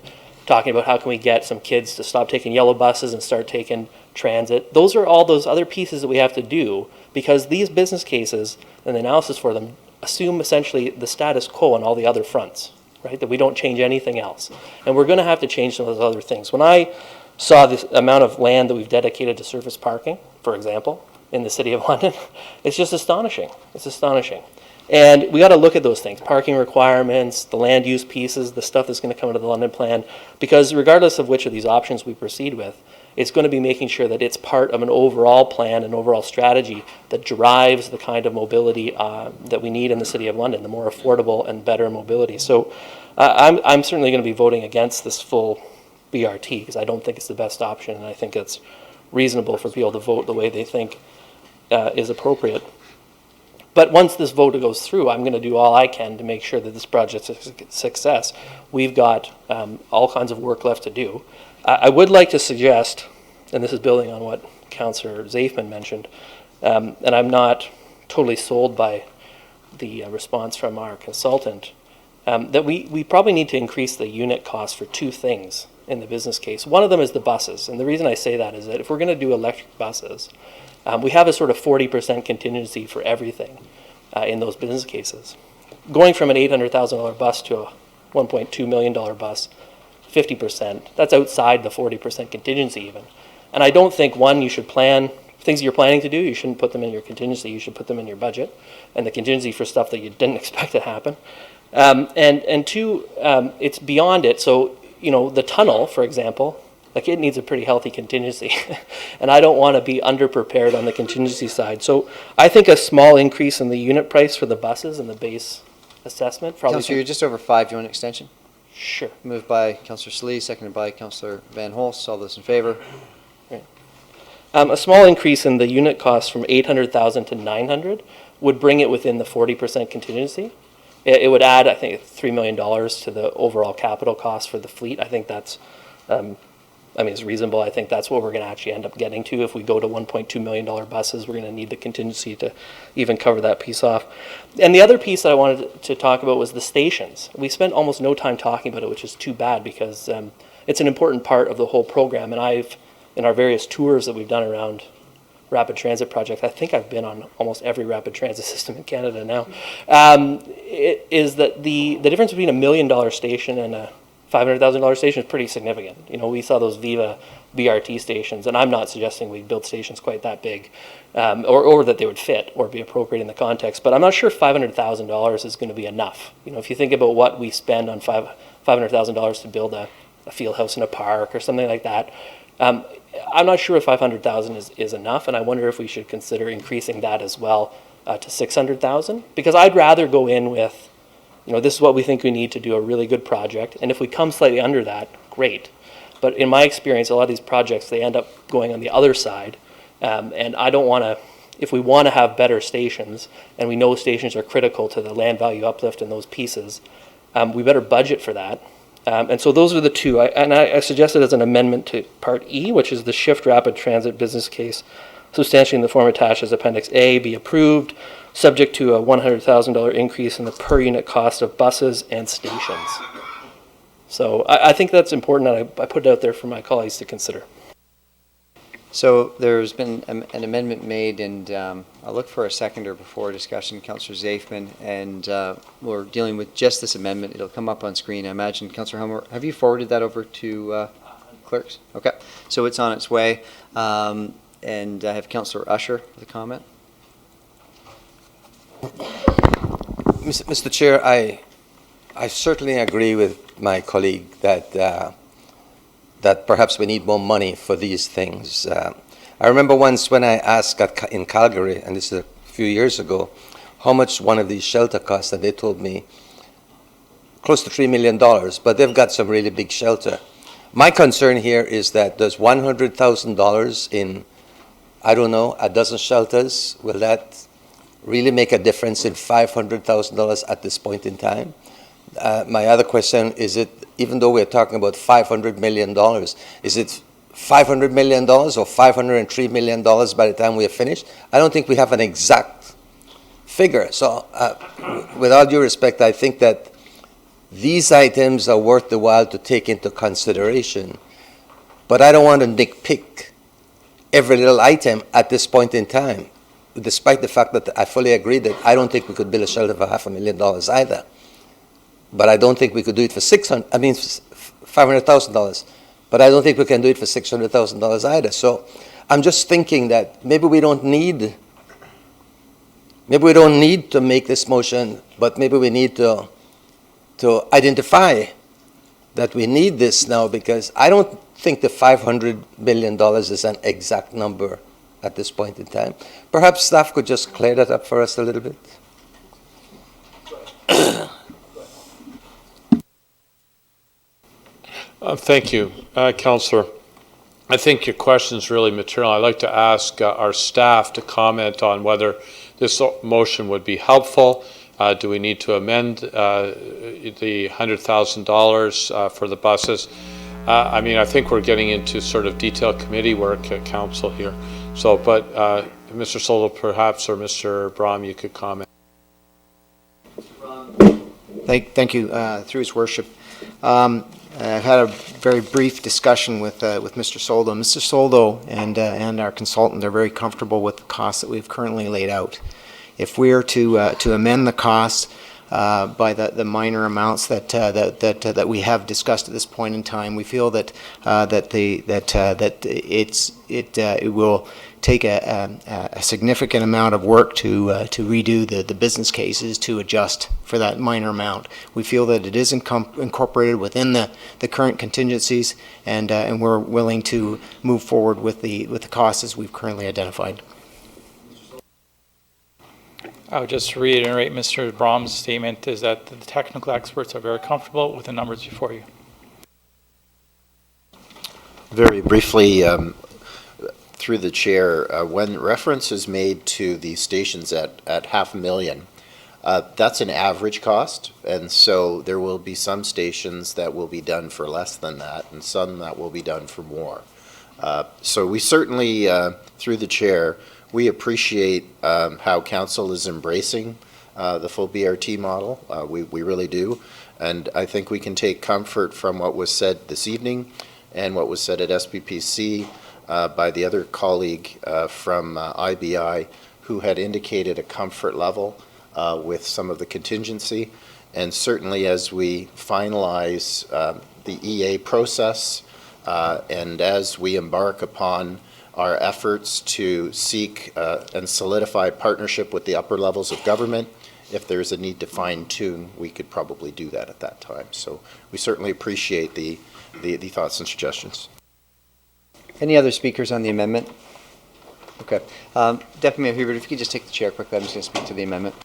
talking about how can we get some kids to stop taking yellow buses and start taking transit. Those are all those other pieces that we have to do, because these business cases and the analysis for them assume essentially the status quo on all the other fronts, right? That we don't change anything else. And we're going to have to change some of those other things. When I saw this amount of land that we've dedicated to surface parking, for example, in the City of London, it's just astonishing. It's astonishing. And we got to look at those things, parking requirements, the land use pieces, the stuff that's going to come into the London plan, because regardless of which of these options we proceed with, it's going to be making sure that it's part of an overall plan, an overall strategy that drives the kind of mobility that we need in the City of London, the more affordable and better mobility. So I'm certainly going to be voting against this full BRT, because I don't think it's the best option, and I think it's reasonable for people to vote the way they think is appropriate. But once this vote goes through, I'm going to do all I can to make sure that this project is a success. We've got all kinds of work left to do. I would like to suggest, and this is building on what Councillor Zafman mentioned, and I'm not totally sold by the response from our consultant, that we probably need to increase the unit cost for two things in the business case. One of them is the buses, and the reason I say that is that if we're going to do electric buses, we have a sort of 40% contingency for everything in those business cases. Going from an $800,000 bus to a $1.2 million bus, 50%, that's outside the 40% contingency even. And I don't think, one, you should plan, things you're planning to do, you shouldn't put them in your contingency, you should put them in your budget, and the contingency for stuff that you didn't expect to happen. And two, it's beyond it. So, the tunnel, for example, like it needs a pretty healthy contingency. And I don't want to be underprepared on the contingency side. So I think a small increase in the unit price for the buses and the base assessment. Councillor, you're just over 5. Do you want an extension? Sure. Moved by Councillor Slee, seconded by Councillor Van Holst. All those in favour? Right. A small increase in the unit cost from 800,000 to 900 would bring it within the 40% contingency. It would add, I think, $3 million to the overall capital cost for the fleet. I think that's, it's reasonable. I think that's what we're going to actually end up getting to. If we go to $1.2 million buses, we're going to need the contingency to even cover that piece off. And the other piece that I wanted to talk about was the stations. We spent almost no time talking about it, which is too bad, because it's an important part of the whole program. And in our various tours that we've done around rapid transit projects, I think I've been on almost every rapid transit system in Canada now, is that the difference between $1 million station and a $500,000 station is pretty significant. You know, we saw those Viva BRT stations, and I'm not suggesting we build stations quite that big, or that they would fit or be appropriate in the context, but I'm not sure $500,000 is going to be enough. You know, if you think about what we spend on $500,000 to build a field house in a park or something like that, I'm not sure if $500,000 is enough, and I wonder if we should consider increasing that as well to $600,000, because I'd rather go in with, you know, this is what we think we need to do a really good project, and if we come slightly under that, great. But in my experience, a lot of these projects, they end up going on the other side, and I don't want to, if we want to have better stations, and we know stations are critical to the land value uplift in those pieces, we better budget for that. And so those are the two, I suggested as an amendment to Part E, which is the Shift Rapid Transit business case, substantially in the form attached as Appendix A, be approved, subject to a $100,000 increase in the per unit cost of buses and stations. So I think that's important, and I put it out there for my colleagues to consider. So there's been an amendment made, and I'll look for a seconder before discussion, Councillor Zafman, and we're dealing with just this amendment. It'll come up on screen. I imagine, Councillor Helmer, have you forwarded that over to clerks? Okay, so it's on its way. And I have Councillor Usher with a comment. Mr. Chair, I certainly agree with my colleague that that perhaps we need more money for these things. I remember once when I asked in Calgary, and this is a few years ago, how much one of these shelter costs, and they told me close to $3 million, but they've got some really big shelter. My concern here is that there's $100,000 in, I don't know, a dozen shelters. Will that really make a difference in $500,000 at this point in time? My other question is, even though we're talking about $500 million, is it $500 million or $503 million by the time we are finished? I don't think we have an exact figure. So with all due respect, I think that these items are worth the while to take into consideration. But I don't want to nitpick every little item at this point in time, despite the fact that I fully agree that I don't think we could build a shelter for $500,000 either. But I don't think we could do it for $500,000. But I don't think we can do it for $600,000 either. So I'm just thinking that maybe we don't need to make this motion, but maybe we need to identify that we need this now, because I don't think the $500 million is an exact number at this point in time. Perhaps staff could just clear that up for us a little bit. Thank you, Councillor. I think your question is really material. I'd like to ask our staff to comment on whether this motion would be helpful. Do we need to amend the $100,000 for the buses? I mean, I think we're getting into sort of detailed committee work at council here. So, but Mr. Soldo perhaps, or Mr. Brahm, you could comment. Thank you, through His Worship. I've had a very brief discussion with Mr. Soldo. Mr. Soldo and our consultant are very comfortable with the costs that we've currently laid out. If we are to amend the costs by the minor amounts that we have discussed at this point in time, we feel that it will take a significant amount of work to redo the business cases to adjust for that minor amount. We feel that it is incorporated within the current contingencies, and we're willing to move forward with the costs as we've currently identified. I would just reiterate Mr. Brahm's statement is that the technical experts are very comfortable with the numbers before you. Very briefly, through the chair, when reference is made to the stations at $500,000, that's an average cost, and so there will be some stations that will be done for less than that, and some that will be done for more. So we certainly, through the chair, we appreciate how council is embracing the full BRT model. We really do, and I think we can take comfort from what was said this evening and what was said at SPPC by the other colleague from IBI, who had indicated a comfort level with some of the contingency. And certainly as we finalize the EA process and as we embark upon our efforts to seek and solidify partnership with the upper levels of government, if there's a need to fine-tune, we could probably do that at that time. So we certainly appreciate the thoughts and suggestions. Any other speakers on the amendment? Okay. Deputy Mayor Hubert, if you could just take the chair quickly, I'm just going to speak to the amendment.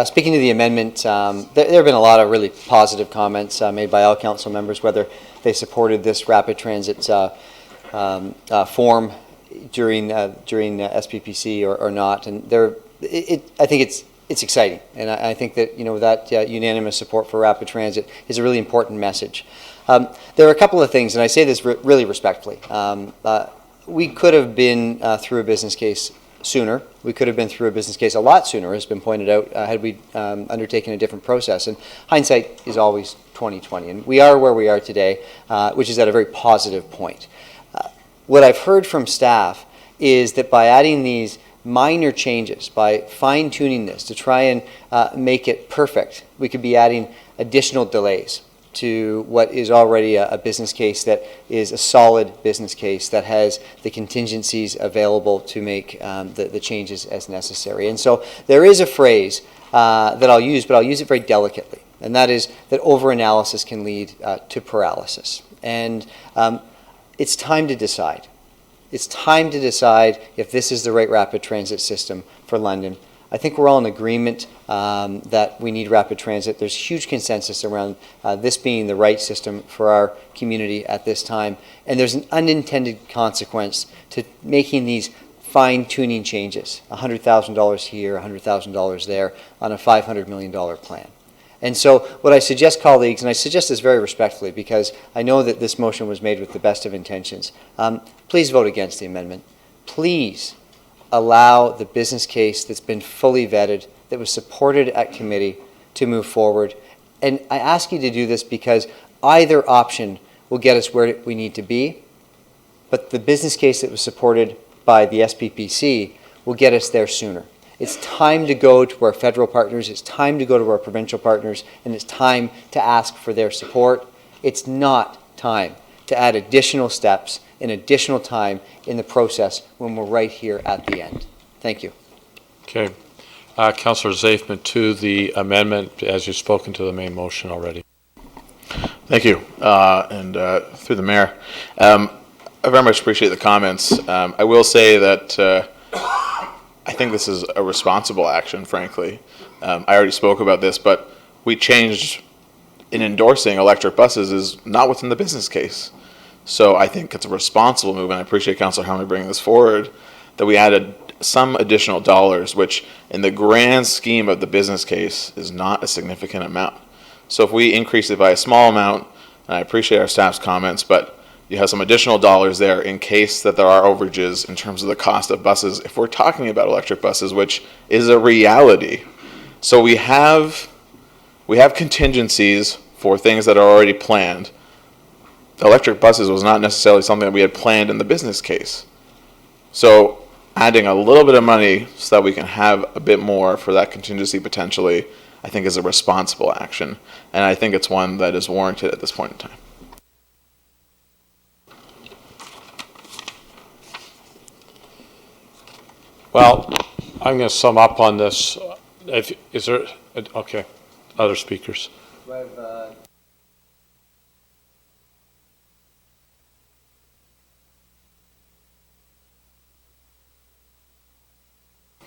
Speaking to the amendment, there have been a lot of really positive comments made by all council members, whether they supported this rapid transit form during SPPC or not. And I think it's exciting, and I think that that unanimous support for rapid transit is a really important message. There are a couple of things, and I say this really respectfully. We could have been through a business case sooner. We could have been through a business case a lot sooner, as has been pointed out, had we undertaken a different process. And hindsight is always 20/20, and we are where we are today, which is at a very positive point. What I've heard from staff is that by adding these minor changes, by fine-tuning this to try and make it perfect, we could be adding additional delays to what is already a business case that is a solid business case that has the contingencies available to make the changes as necessary. And so there is a phrase that I'll use, but I'll use it very delicately, and that is that overanalysis can lead to paralysis. And it's time to decide. It's time to decide if this is the right rapid transit system for London. I think we're all in agreement that we need rapid transit. There's huge consensus around this being the right system for our community at this time. And there's an unintended consequence to making these fine-tuning changes, $100,000 here, $100,000 there, on a $500 million plan. And so what I suggest, colleagues, and I suggest this very respectfully because I know that this motion was made with the best of intentions, please vote against the amendment. Please allow the business case that's been fully vetted, that was supported at committee, to move forward. And I ask you to do this because either option will get us where we need to be, but the business case that was supported by the SPPC will get us there sooner. It's time to go to our federal partners, it's time to go to our provincial partners, and it's time to ask for their support. It's not time to add additional steps and additional time in the process when we're right here at the end. Thank you. Okay. Councillor Zafman, to the amendment, as you've spoken to the main motion already. Thank you. And through the mayor, I very much appreciate the comments. I will say that I think this is a responsible action, frankly. I already spoke about this, but we changed in endorsing electric buses is not within the business case. So I think it's a responsible move, and I appreciate Councillor Helmy bringing this forward, that we added some additional dollars, which in the grand scheme of the business case is not a significant amount. So if we increase it by a small amount, and I appreciate our staff's comments, but you have some additional dollars there in case that there are overages in terms of the cost of buses, if we're talking about electric buses, which is a reality. So we have contingencies for things that are already planned. Electric buses was not necessarily something that we had planned in the business case. So adding a little bit of money so that we can have a bit more for that contingency potentially, I think is a responsible action. And I think it's one that is warranted at this point in time. Well, I'm going to sum up on this. Is there, okay, other speakers?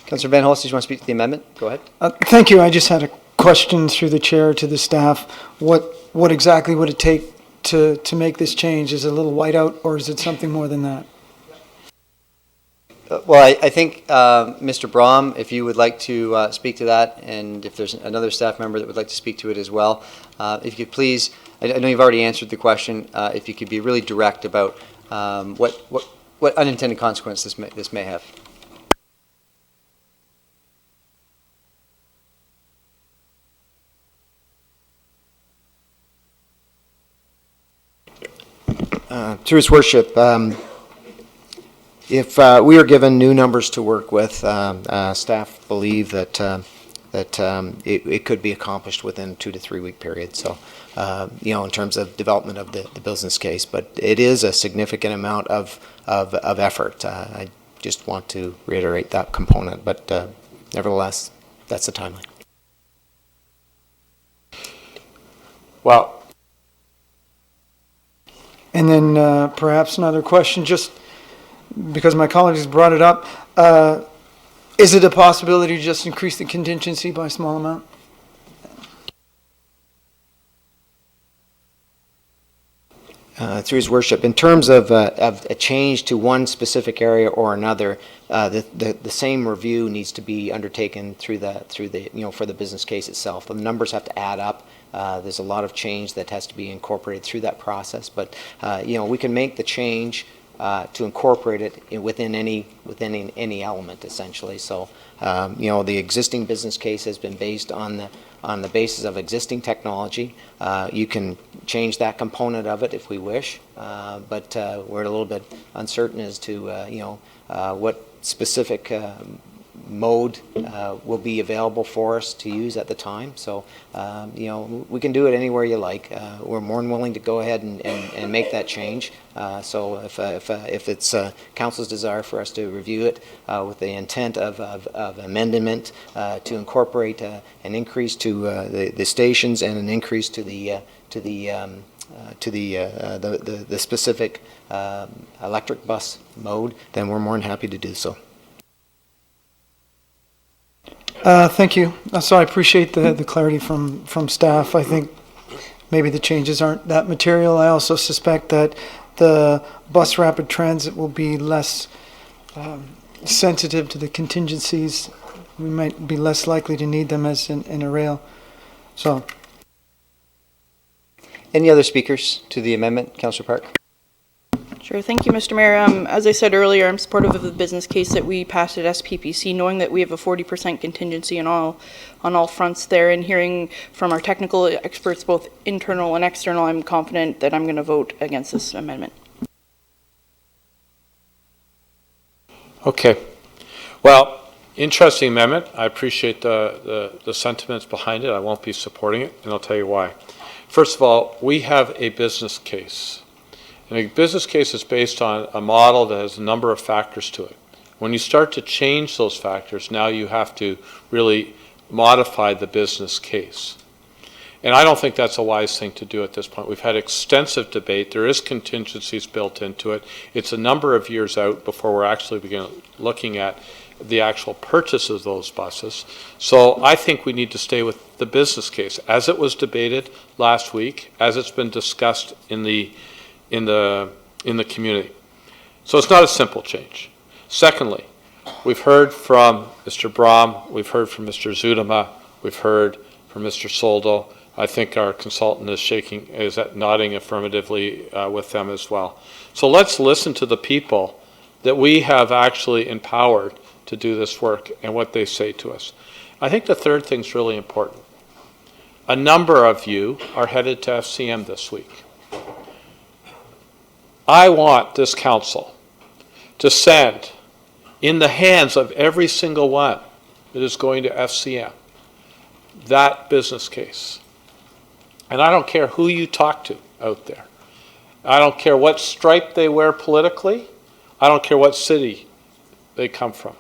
Councillor Van Holst, do you want to speak to the amendment? Go ahead. Thank you. I just had a question through the chair to the staff. What exactly would it take to make this change? Is it a little whiteout, or is it something more than that? Well, I think, Mr. Brahm, if you would like to speak to that, and if there's another staff member that would like to speak to it as well, if you could please, I know you've already answered the question, if you could be really direct about what unintended consequence this may have. Through His Worship, If we are given new numbers to work with, staff believe that it could be accomplished within 2 to 3 week period. So, in terms of development of the business case, but it is a significant amount of effort. I just want to reiterate that component, but nevertheless, that's the timeline. Well, And then perhaps another question, just because my colleagues brought it up. Is it a possibility to just increase the contingency by a small amount? Through His Worship, in terms of a change to one specific area or another, the same review needs to be undertaken through the for the business case itself. The numbers have to add up. There's a lot of change that has to be incorporated through that process, but we can make the change to incorporate it within any element, essentially. So, the existing business case has been based on the basis of existing technology. You can change that component of it if we wish, but we're a little bit uncertain as to what specific mode will be available for us to use at the time. So, we can do it anywhere you like. We're more than willing to go ahead and make that change. So if it's council's desire for us to review it with the intent of amendment to incorporate an increase to the stations and an increase to the specific electric bus mode, then we're more than happy to do so. Thank you. So I appreciate the clarity from staff. I think maybe the changes aren't that material. I also suspect that the bus rapid transit will be less sensitive to the contingencies. We might be less likely to need them as in a rail. So, Any other speakers to the amendment, Councillor Park? Sure. Thank you, Mr. Mayor. As I said earlier, I'm supportive of the business case that we passed at SPPC, knowing that we have a 40% contingency on all fronts there, and hearing from our technical experts, both internal and external, I'm confident that I'm going to vote against this amendment. okay. Well, interesting amendment. I appreciate the sentiments behind it. I won't be supporting it, and I'll tell you why. First of all, we have a business case. And a business case is based on a model that has a number of factors to it. When you start to change those factors, now you have to really modify the business case. And I don't think that's a wise thing to do at this point. We've had extensive debate. There is contingencies built into it. It's a number of years out before we're actually looking at the actual purchase of those buses. So I think we need to stay with the business case as it was debated last week, as it's been discussed in the community. So it's not a simple change. Secondly, we've heard from Mr. Brom, we've heard from Mr. Zudema, we've heard from Mr. Soldo. I think our consultant is nodding affirmatively with them as well. So let's listen to the people that we have actually empowered to do this work and what they say to us. I think the third thing is really important. A number of you are headed to FCM this week. I want this council to send in the hands of every single one that is going to FCM that business case. And I don't care who you talk to out there. I don't care what stripe they wear politically. I don't care what city they come from.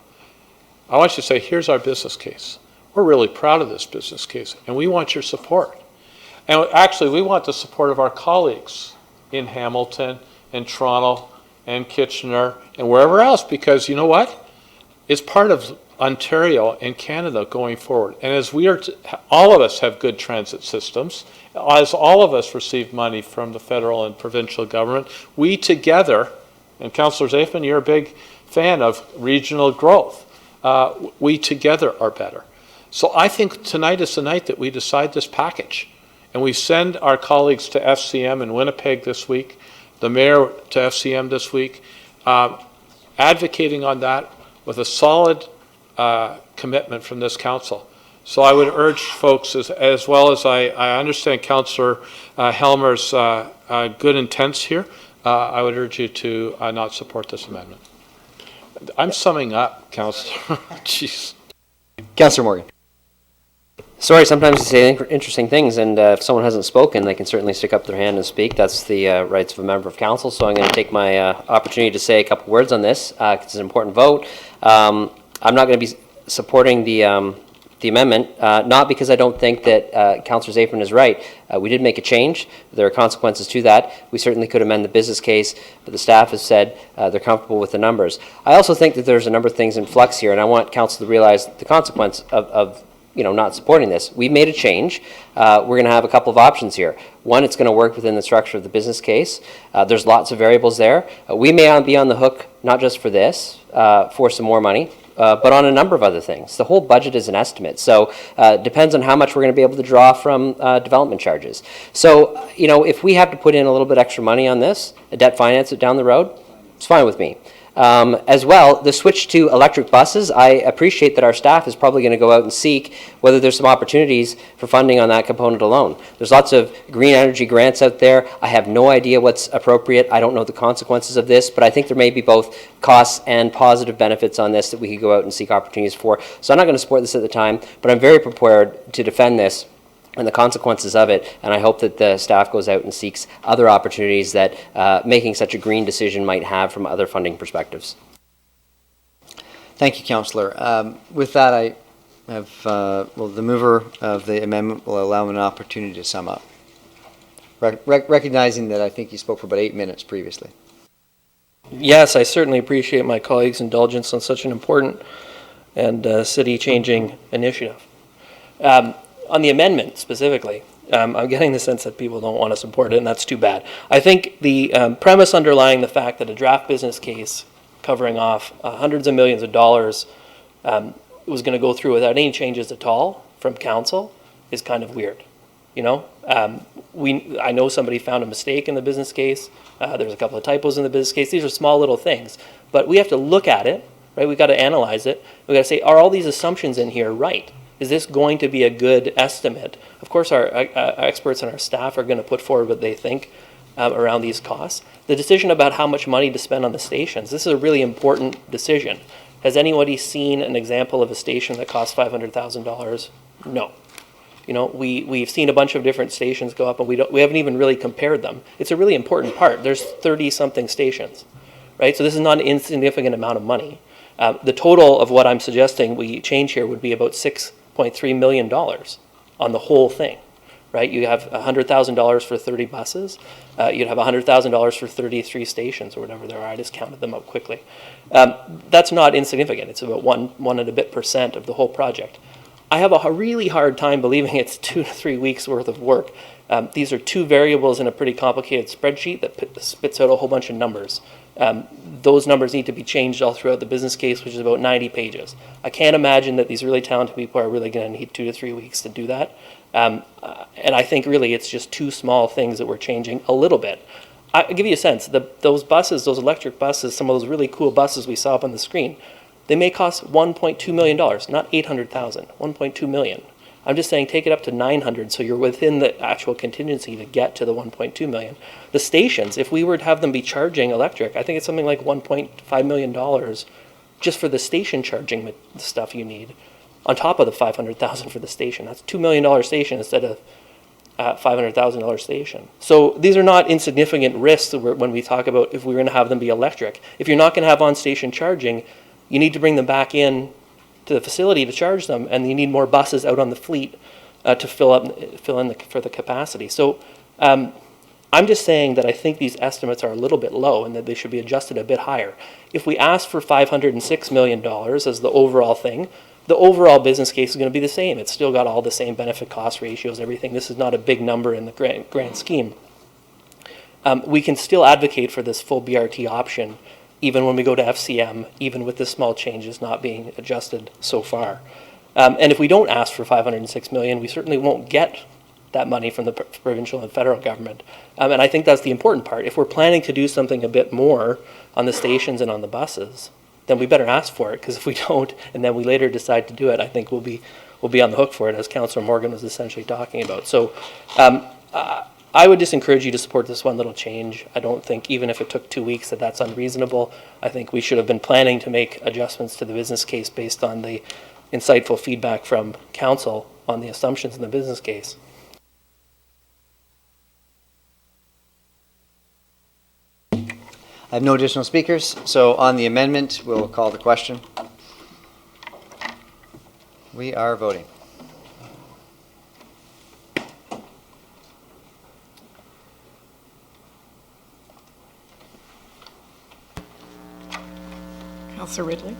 I want you to say, here's our business case. We're really proud of this business case, and we want your support. And actually, we want the support of our colleagues in Hamilton, and Toronto, and Kitchener, and wherever else, because you know what? It's part of Ontario and Canada going forward. And as all of us have good transit systems, as all of us receive money from the federal and provincial government, we together, and Councillor Zafman, you're a big fan of regional growth, we together are better. So I think tonight is the night that we decide this package. And we send our colleagues to FCM in Winnipeg this week, the mayor to FCM this week, advocating on that with a solid commitment from this council. So I would urge folks, as well as I understand Councillor Helmer's good intents here, I would urge you to not support this amendment. I'm summing up, Councillor. Jeez. Councillor Morgan. Sorry, sometimes you say interesting things, and if someone hasn't spoken, they can certainly stick up their hand and speak. That's the rights of a member of council, so I'm going to take my opportunity to say a couple words on this, because it's an important vote. I'm not going to be supporting the amendment, not because I don't think that Councillor Zaprin is right. We did make a change. There are consequences to that. We certainly could amend the business case, but the staff has said they're comfortable with the numbers. I also think that there's a number of things in flux here, and I want council to realize the consequence of not supporting this. We made a change. We're going to have a couple of options here. One, it's going to work within the structure of the business case. There's lots of variables there. We may be on the hook, not just for this, for some more money, but on a number of other things. The whole budget is an estimate, so it depends on how much we're going to be able to draw from development charges. So, if we have to put in a little bit extra money on this, debt finance it down the road, it's fine with me. As well, the switch to electric buses, I appreciate that our staff is probably going to go out and seek whether there's some opportunities for funding on that component alone. There's lots of green energy grants out there. I have no idea what's appropriate. I don't know the consequences of this, but I think there may be both costs and positive benefits on this that we could go out and seek opportunities for. So I'm not going to support this at the time, but I'm very prepared to defend this and the consequences of it, and I hope that the staff goes out and seeks other opportunities that making such a green decision might have from other funding perspectives. Thank you, Councillor. With that, I have, the mover of the amendment will allow an opportunity to sum up, recognizing that I think you spoke for about 8 minutes previously. Yes, I certainly appreciate my colleagues' indulgence on such an important and city-changing initiative. On the amendment specifically, I'm getting the sense that people don't want to support it, and that's too bad. I think the premise underlying the fact that a draft business case covering off hundreds of millions of dollars was going to go through without any changes at all from council is kind of weird. I know somebody found a mistake in the business case. There's a couple of typos in the business case. These are small little things, but we have to look at it, right? We've got to analyze it. We've got to say, are all these assumptions in here right? Is this going to be a good estimate? Of course, our experts and our staff are going to put forward what they think around these costs. The decision about how much money to spend on the stations, this is a really important decision. Has anybody seen an example of a station that costs $500,000? No. We've seen a bunch of different stations go up, and we haven't even really compared them. It's a really important part. There's 30-something stations, right? So this is not an insignificant amount of money. The total of what I'm suggesting we change here would be about $6.3 million on the whole thing, right? You have $100,000 for 30 buses. You'd have $100,000 for 33 stations or whatever there are. I just counted them up quickly. That's not insignificant. It's about 1 and a bit % of the whole project. I have a really hard time believing it's 2 to 3 weeks worth of work. These are two variables in a pretty complicated spreadsheet that spits out a whole bunch of numbers. Those numbers need to be changed all throughout the business case, which is about 90 pages. I can't imagine that these really talented people are really going to need 2 to 3 weeks to do that. And I think really it's just two small things that we're changing a little bit. I'll give you a sense. Those buses, those electric buses, some of those really cool buses we saw up on the screen, they may cost $1.2 million, not $800,000, $1.2 million. I'm just saying take it up to 900 so you're within the actual contingency to get to the 1.2 million. The stations, if we were to have them be charging electric, I think it's something like $1.5 million just for the station charging stuff you need, on top of the $500,000 for the station. That's $2 million station instead of $500,000 station. So these are not insignificant risks when we talk about if we're going to have them be electric. If you're not going to have on-station charging, you need to bring them back in to the facility to charge them, and you need more buses out on the fleet to fill in for the capacity. So I'm just saying that I think these estimates are a little bit low and that they should be adjusted a bit higher. If we ask for $506 million as the overall thing, the overall business case is going to be the same. It's still got all the same benefit cost ratios, everything. This is not a big number in the grand scheme. We can still advocate for this full BRT option even when we go to FCM, even with the small changes not being adjusted so far. And if we don't ask for $506 million, we certainly won't get that money from the provincial and federal government. And I think that's the important part. If we're planning to do something a bit more on the stations and on the buses, then we better ask for it, because if we don't, and then we later decide to do it, I think we'll be on the hook for it, as Councillor Morgan was essentially talking about. So I would just encourage you to support this one little change. I don't think, even if it took 2 weeks, that that's unreasonable. I think we should have been planning to make adjustments to the business case based on the insightful feedback from council on the assumptions in the business case. I have no additional speakers, so on the amendment, we'll call the question. We are voting. Councillor Ridley.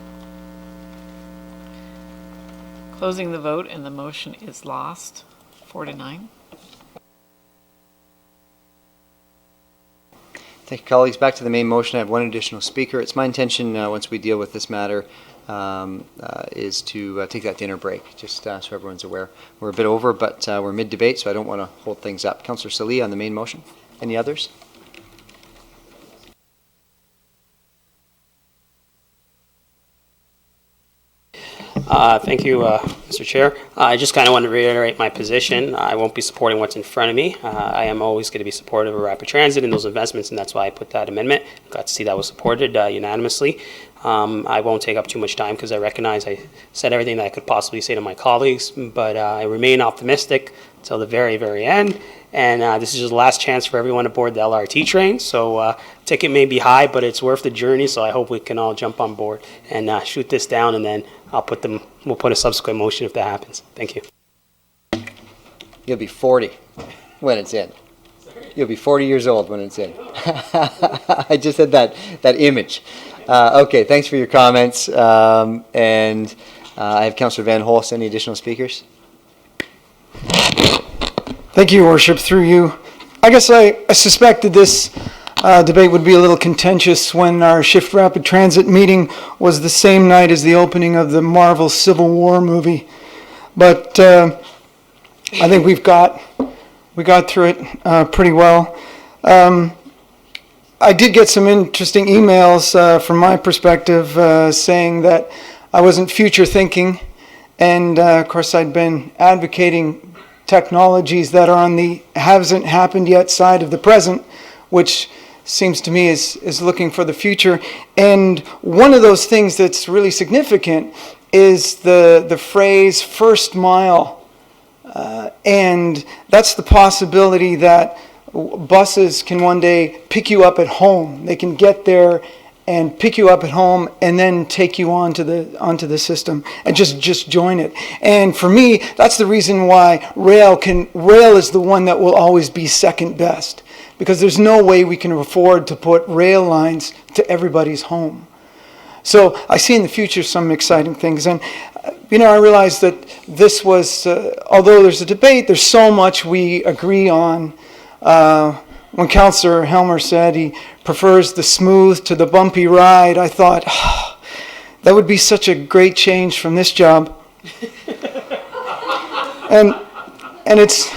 Closing the vote, and the motion is lost, 4-9. Thank you, colleagues. Back to the main motion. I have one additional speaker. It's my intention, once we deal with this matter, is to take that dinner break, just so everyone's aware. We're a bit over, but we're mid-debate, so I don't want to hold things up. Councillor Salee on the main motion. Any others? Thank you, Mr. Chair. I just kind of want to reiterate my position. I won't be supporting what's in front of me. I am always going to be supportive of rapid transit and those investments, and that's why I put that amendment. Got to see that was supported unanimously. I won't take up too much time because I recognize I said everything that I could possibly say to my colleagues, but I remain optimistic till the very, very end. And this is just the last chance for everyone aboard the LRT train. So ticket may be high, but it's worth the journey. So I hope we can all jump on board and shoot this down, and then we'll put a subsequent motion if that happens. Thank you. You'll be 40 when it's in. You'll be 40 years old when it's in. I just had that image. Okay, thanks for your comments. And I have Councillor Van Holst. Any additional speakers? Thank you, Your Worship. Through you. I guess I suspected this debate would be a little contentious when our Shift Rapid Transit meeting was the same night as the opening of the Marvel Civil War movie. But I think we got through it pretty well. I did get some interesting emails from my perspective saying that I wasn't future thinking, and of course I'd been advocating technologies that are on the hasn't happened yet side of the present, which seems to me is looking for the future. And one of those things that's really significant is the phrase first mile. And that's the possibility that buses can one day pick you up at home. They can get there and pick you up at home and then take you onto the system and just join it. And for me, that's the reason why rail is the one that will always be second best, because there's no way we can afford to put rail lines to everybody's home. So I see in the future some exciting things. And I realize that this was, although there's a debate, there's so much we agree on. When Councillor Helmer said he prefers the smooth to the bumpy ride, I thought, that would be such a great change from this job. and it's,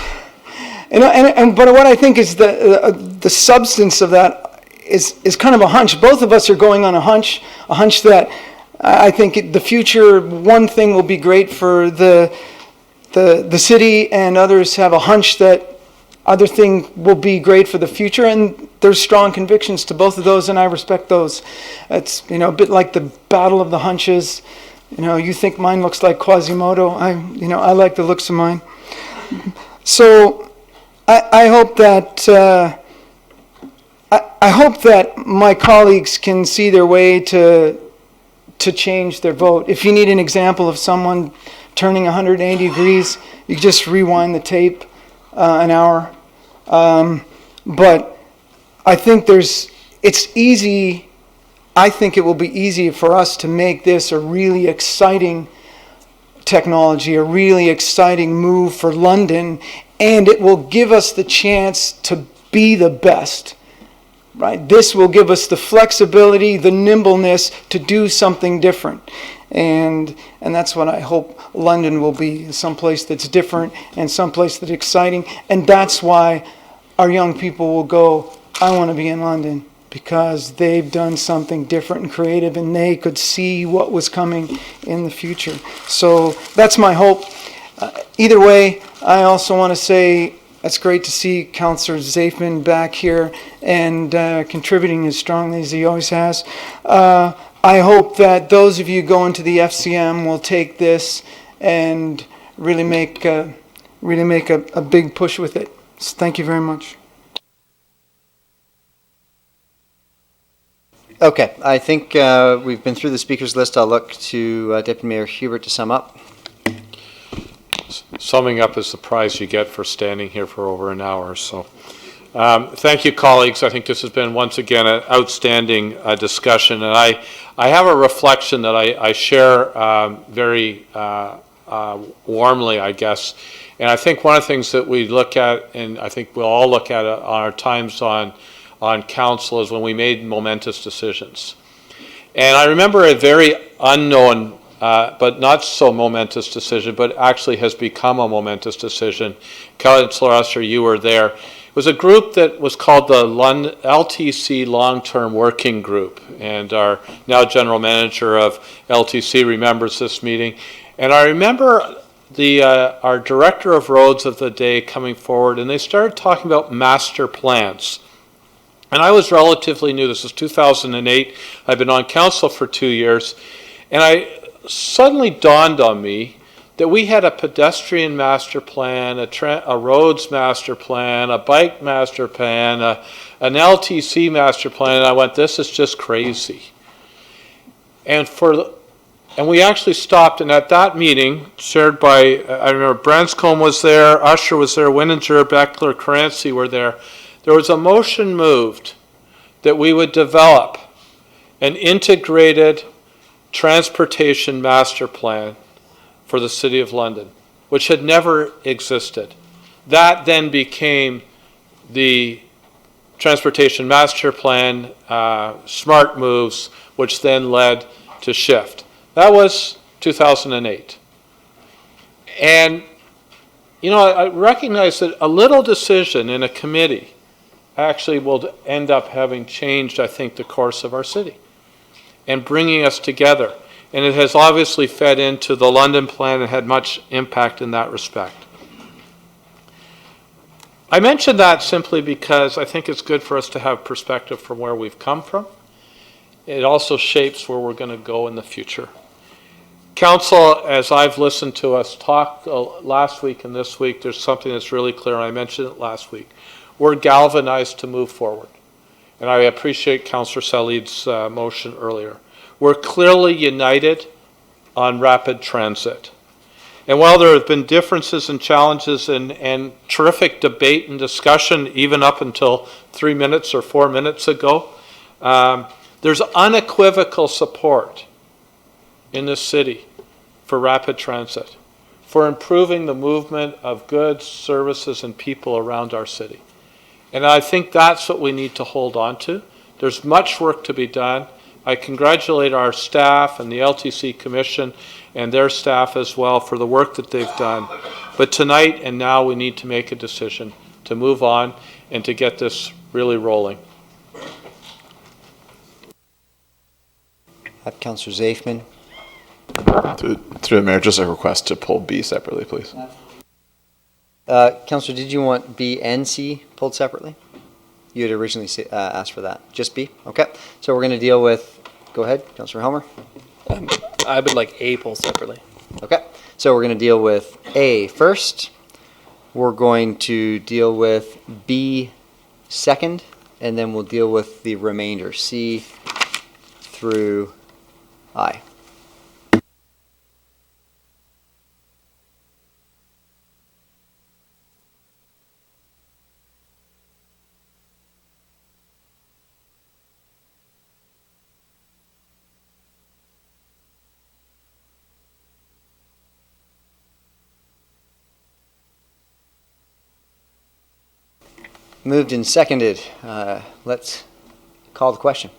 but what I think is the substance of that is kind of a hunch. Both of us are going on a hunch that I think the future, one thing will be great for the city, and others have a hunch that other thing will be great for the future, and there's strong convictions to both of those, and I respect those. It's a bit like the battle of the hunches. You think mine looks like Quasimodo. I like the looks of mine. So I hope that I hope that my colleagues can see their way to change their vote. If you need an example of someone turning 180 degrees, you just rewind the tape an hour. But I think it's easy. I think it will be easy for us to make this a really exciting technology, a really exciting move for London, and it will give us the chance to be the best. Right? This will give us the flexibility, the nimbleness to do something different. And that's what I hope London will be, someplace that's different and someplace that's exciting. And that's why our young people will go, I want to be in London, because they've done something different and creative, and they could see what was coming in the future. So that's my hope. Either way, I also want to say It's great to see Councillor Zafman back here and contributing as strongly as he always has. I hope that those of you going to the FCM will take this and really make a big push with it. So thank you very much. Okay, I think we've been through the speakers list. I'll look to Deputy Mayor Hubert to sum up. Summing up is the prize you get for standing here for over an hour. So thank you, colleagues. I think this has been, once again, an outstanding discussion. And I have a reflection that I share very warmly, I guess. And I think one of the things that we look at, and I think we'll all look at on our times on council, is when we made momentous decisions. And I remember a very unknown but not so momentous decision, but actually has become a momentous decision. Councillor Usher, you were there. It was a group that was called the LTC Long-Term Working Group, and our now General Manager of LTC remembers this meeting. And I remember our Director of Roads of the day coming forward, and they started talking about master plans. And I was relatively new. This was 2008. I've been on council for 2 years, and suddenly dawned on me that we had a pedestrian master plan, a roads master plan, a bike master plan, an LTC master plan, and I went, this is just crazy. And we actually stopped, and at that meeting, chaired by, I remember Branscombe was there, Usher was there, Winninger, Beckler, Caranci were there. There was a motion moved that we would develop an integrated transportation master plan for the City of London, which had never existed. That then became the Transportation Master Plan, Smart Moves, which then led to SHIFT. That was 2008. And, you know, I recognize that a little decision in a committee actually will end up having changed, I think, the course of our city and bringing us together. And it has obviously fed into the London plan and had much impact in that respect. I mention that simply because I think it's good for us to have perspective from where we've come from. It also shapes where we're going to go in the future. Council, as I've listened to us talk last week and this week, there's something that's really clear, and I mentioned it last week. We're galvanized to move forward. And I appreciate Councillor Salid's motion earlier. We're clearly united on rapid transit. And while there have been differences and challenges and terrific debate and discussion, even up until 3 minutes or 4 minutes ago, there's unequivocal support in this city for rapid transit, for improving the movement of goods, services, and people around our city. And I think that's what we need to hold on to. There's much work to be done. I congratulate our staff and the LTC Commission and their staff as well for the work that they've done. But tonight and now we need to make a decision to move on and to get this really rolling. Councillor Zafman. Through the Mayor, just a request to pull B separately, please. Councillor, did you want B and C pulled separately? You had originally asked for that. Just B? Okay. So we're going to deal with, go ahead, Councillor Helmer. I would like A pulled separately. Okay. So we're going to deal with A first. We're going to deal with B second, and then we'll deal with the remainder, C through I. Moved and seconded. Let's call the question.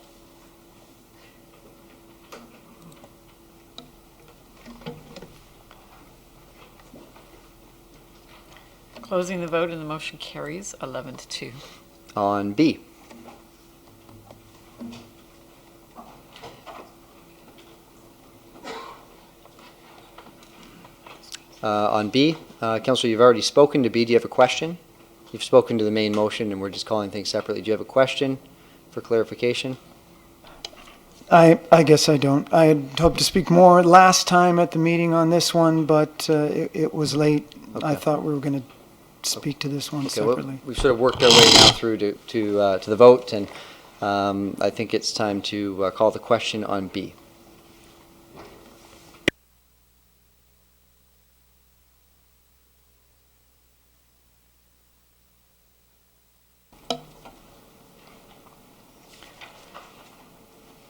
Closing the vote and the motion carries 11-2. On B. On B, Councillor, you've already spoken to B. Do you have a question? You've spoken to the main motion, and we're just calling things separately. Do you have a question for clarification? I guess I don't. I had hoped to speak more last time at the meeting on this one, but it was late. I Okay. thought we were going to speak to this one Okay, well, separately. we've sort of worked our way now through to the vote, and I think it's time to call the question on B.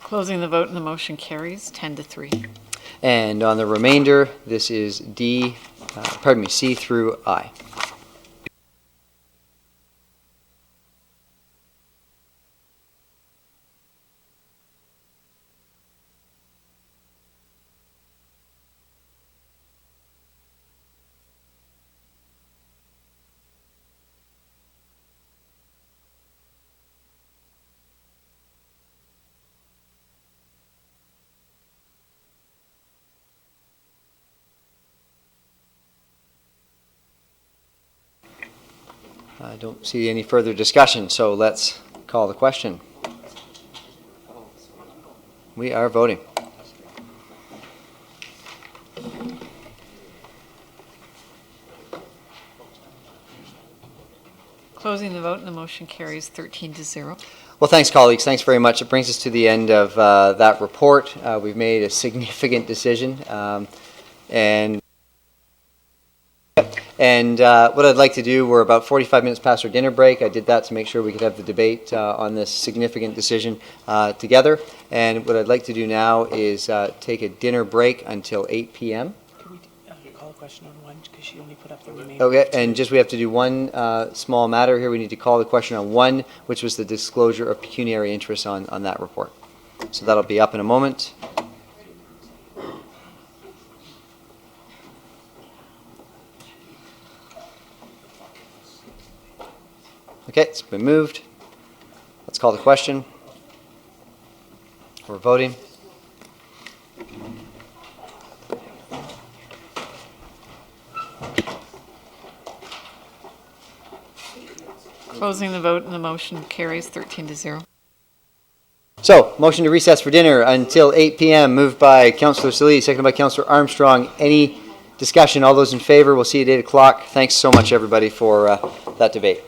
Closing the vote and the motion carries 10-3. And on the remainder, this is C through I. I don't see any further discussion, so let's call the question. We are voting. Closing the vote and the motion carries 13-0. Well, thanks, colleagues. Thanks very much. It brings us to the end of that report. We've made a significant decision, and what I'd like to do, we're about 45 minutes past our dinner break. I did that to make sure we could have the debate on this significant decision together. And what I'd like to do now is take a dinner break until 8 p.m. Can we call a question on one, because she only put up the remaining. Okay, and just we have to do one small matter here. We need to call the question on 1, which was the disclosure of pecuniary interest on that report. So that'll be up in a moment. Okay, it's been moved. Let's call the question. We're voting. Closing the vote and the motion carries 13-0. So, motion to recess for dinner until 8 p.m. moved by Councillor Salee, seconded by Councillor Armstrong. Any discussion? All those in favor? We'll see you at 8 o'clock. Thanks so much, everybody, for that debate.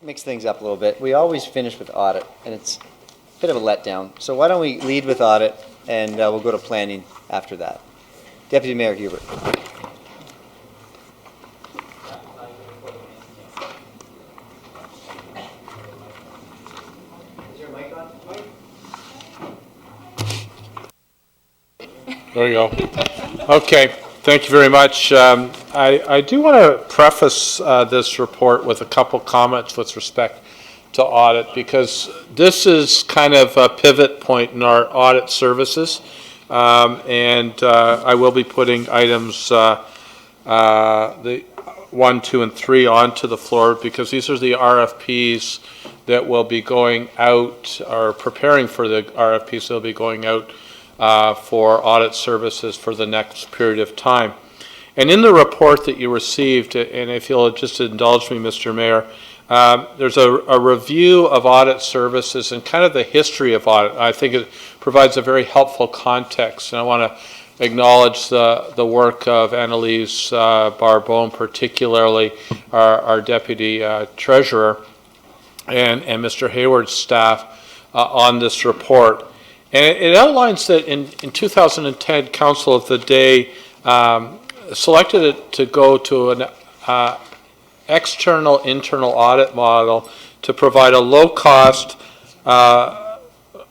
Mix things up a little bit. We always finish with audit, and it's a bit of a letdown. So why don't we lead with audit, and we'll go to planning after that. Deputy Mayor Hubert. There you go. Okay, thank you very much. I do want to preface this report with a couple comments with respect to audit, because this is kind of a pivot point in our audit services. And I will be putting items the 1, 2, and 3 onto the floor, because these are the RFPs that will be going out, or preparing for the RFPs that will be going out for audit services for the next period of time. And in the report that you received, and if you'll just indulge me, Mr. Mayor, there's a review of audit services and kind of the history of audit. I think it provides a very helpful context, and I want to acknowledge the work of Annalise Barbone, particularly our Deputy Treasurer, and Mr. Hayward's staff on this report. And it outlines that in 2010, Council of the Day selected it to go to an external internal audit model to provide a low-cost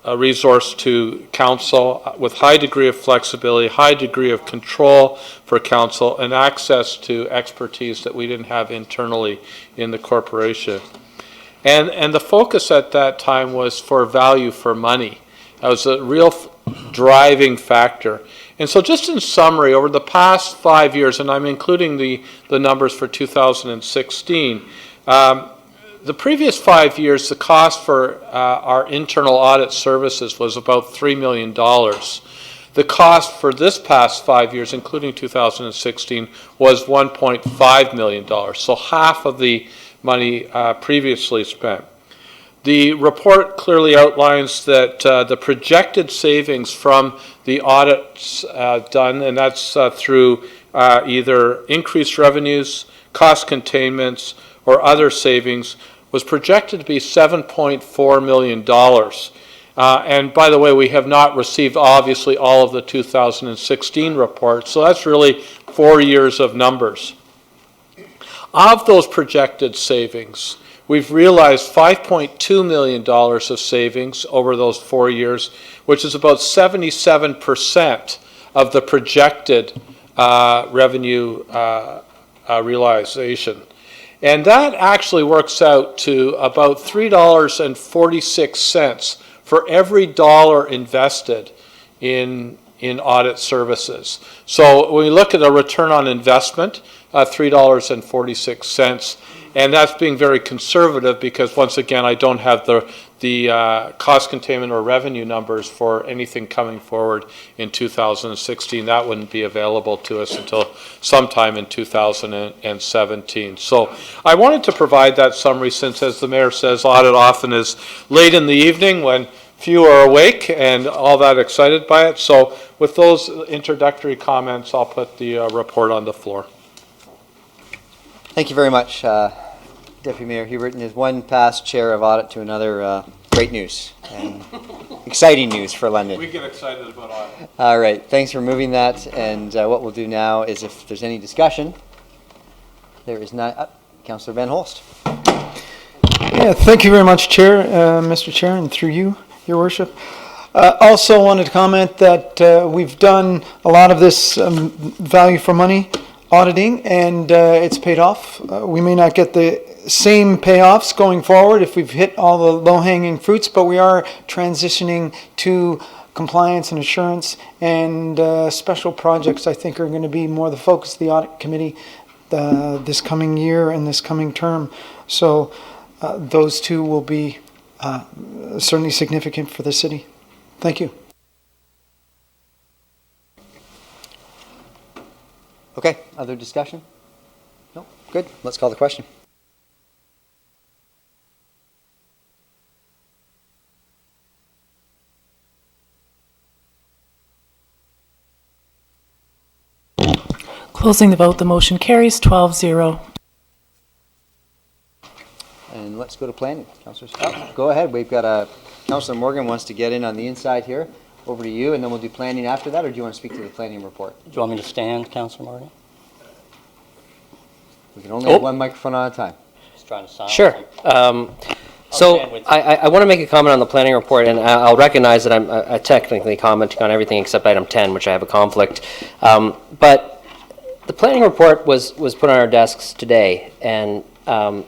a resource to council with high degree of flexibility, high degree of control for council, and access to expertise that we didn't have internally in the corporation. And the focus at that time was for value for money. That was a real driving factor. And so just in summary, over the past 5 years, and I'm including the numbers for 2016, the previous 5 years, the cost for our internal audit services was about $3 million. The cost for this past 5 years, including 2016, was $1.5 million, so half of the money previously spent. The report clearly outlines that the projected savings from the audits done, and that's through either increased revenues, cost containments, or other savings, was projected to be $7.4 million. And by the way, we have not received, obviously, all of the 2016 reports, so that's really 4 years of numbers. Of those projected savings, we've realized $5.2 million of savings over those 4 years, which is about 77% of the projected revenue realization. And that actually works out to about $3.46 for every dollar invested in audit services. So when we look at a return on investment, $3.46, and that's being very conservative because, once again, I don't have the cost containment or revenue numbers for anything coming forward in 2016. That wouldn't be available to us until sometime in 2017. So I wanted to provide that summary since, as the mayor says, audit often is late in the evening when few are awake and all that excited by it. So with those introductory comments, I'll put the report on the floor. Thank you very much, Deputy Mayor Hubert. And as one past chair of audit to another, great news and exciting news for London. We get excited about audit. All right, thanks for moving that. And what we'll do now is, if there's any discussion, there is not. Councillor Van Holst. Yeah, thank you very much, Chair, Mr. Chair, and through you, Your Worship. Also wanted to comment that we've done a lot of this value for money auditing, and it's paid off. We may not get the same payoffs going forward if we've hit all the low-hanging fruits, but we are transitioning to compliance and assurance, and special projects, I think, are going to be more the focus of the audit committee this coming year and this coming term. So those two will be certainly significant for the city. Thank you. Okay, other discussion? No? Good. Let's call the question. Closing the vote, the motion carries 12-0. And let's go to planning. Councillor Scott, go ahead. We've got Councillor Morgan wants to get in on the inside here. Over to you, and then we'll do planning after that, or do you want to speak to the planning report? Do you want me to stand, Councillor Morgan? We can only have one microphone at a time. Just trying to silence Sure. him. So stand with you. I want to make a comment on the planning report, and I'll recognize that I'm technically commenting on everything except item 10, which I have a conflict. But the planning report was put on our desks today, and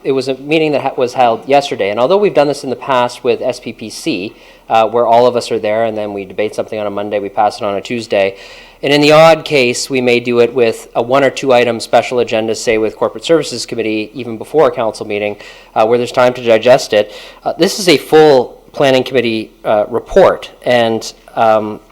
it was a meeting that was held yesterday. And although we've done this in the past with SPPC, where all of us are there, and then we debate something on a Monday, we pass it on a Tuesday. And in the odd case, we may do it with a 1 or 2 item special agenda, say with Corporate Services Committee, even before a council meeting, where there's time to digest it. This is a full planning committee report, and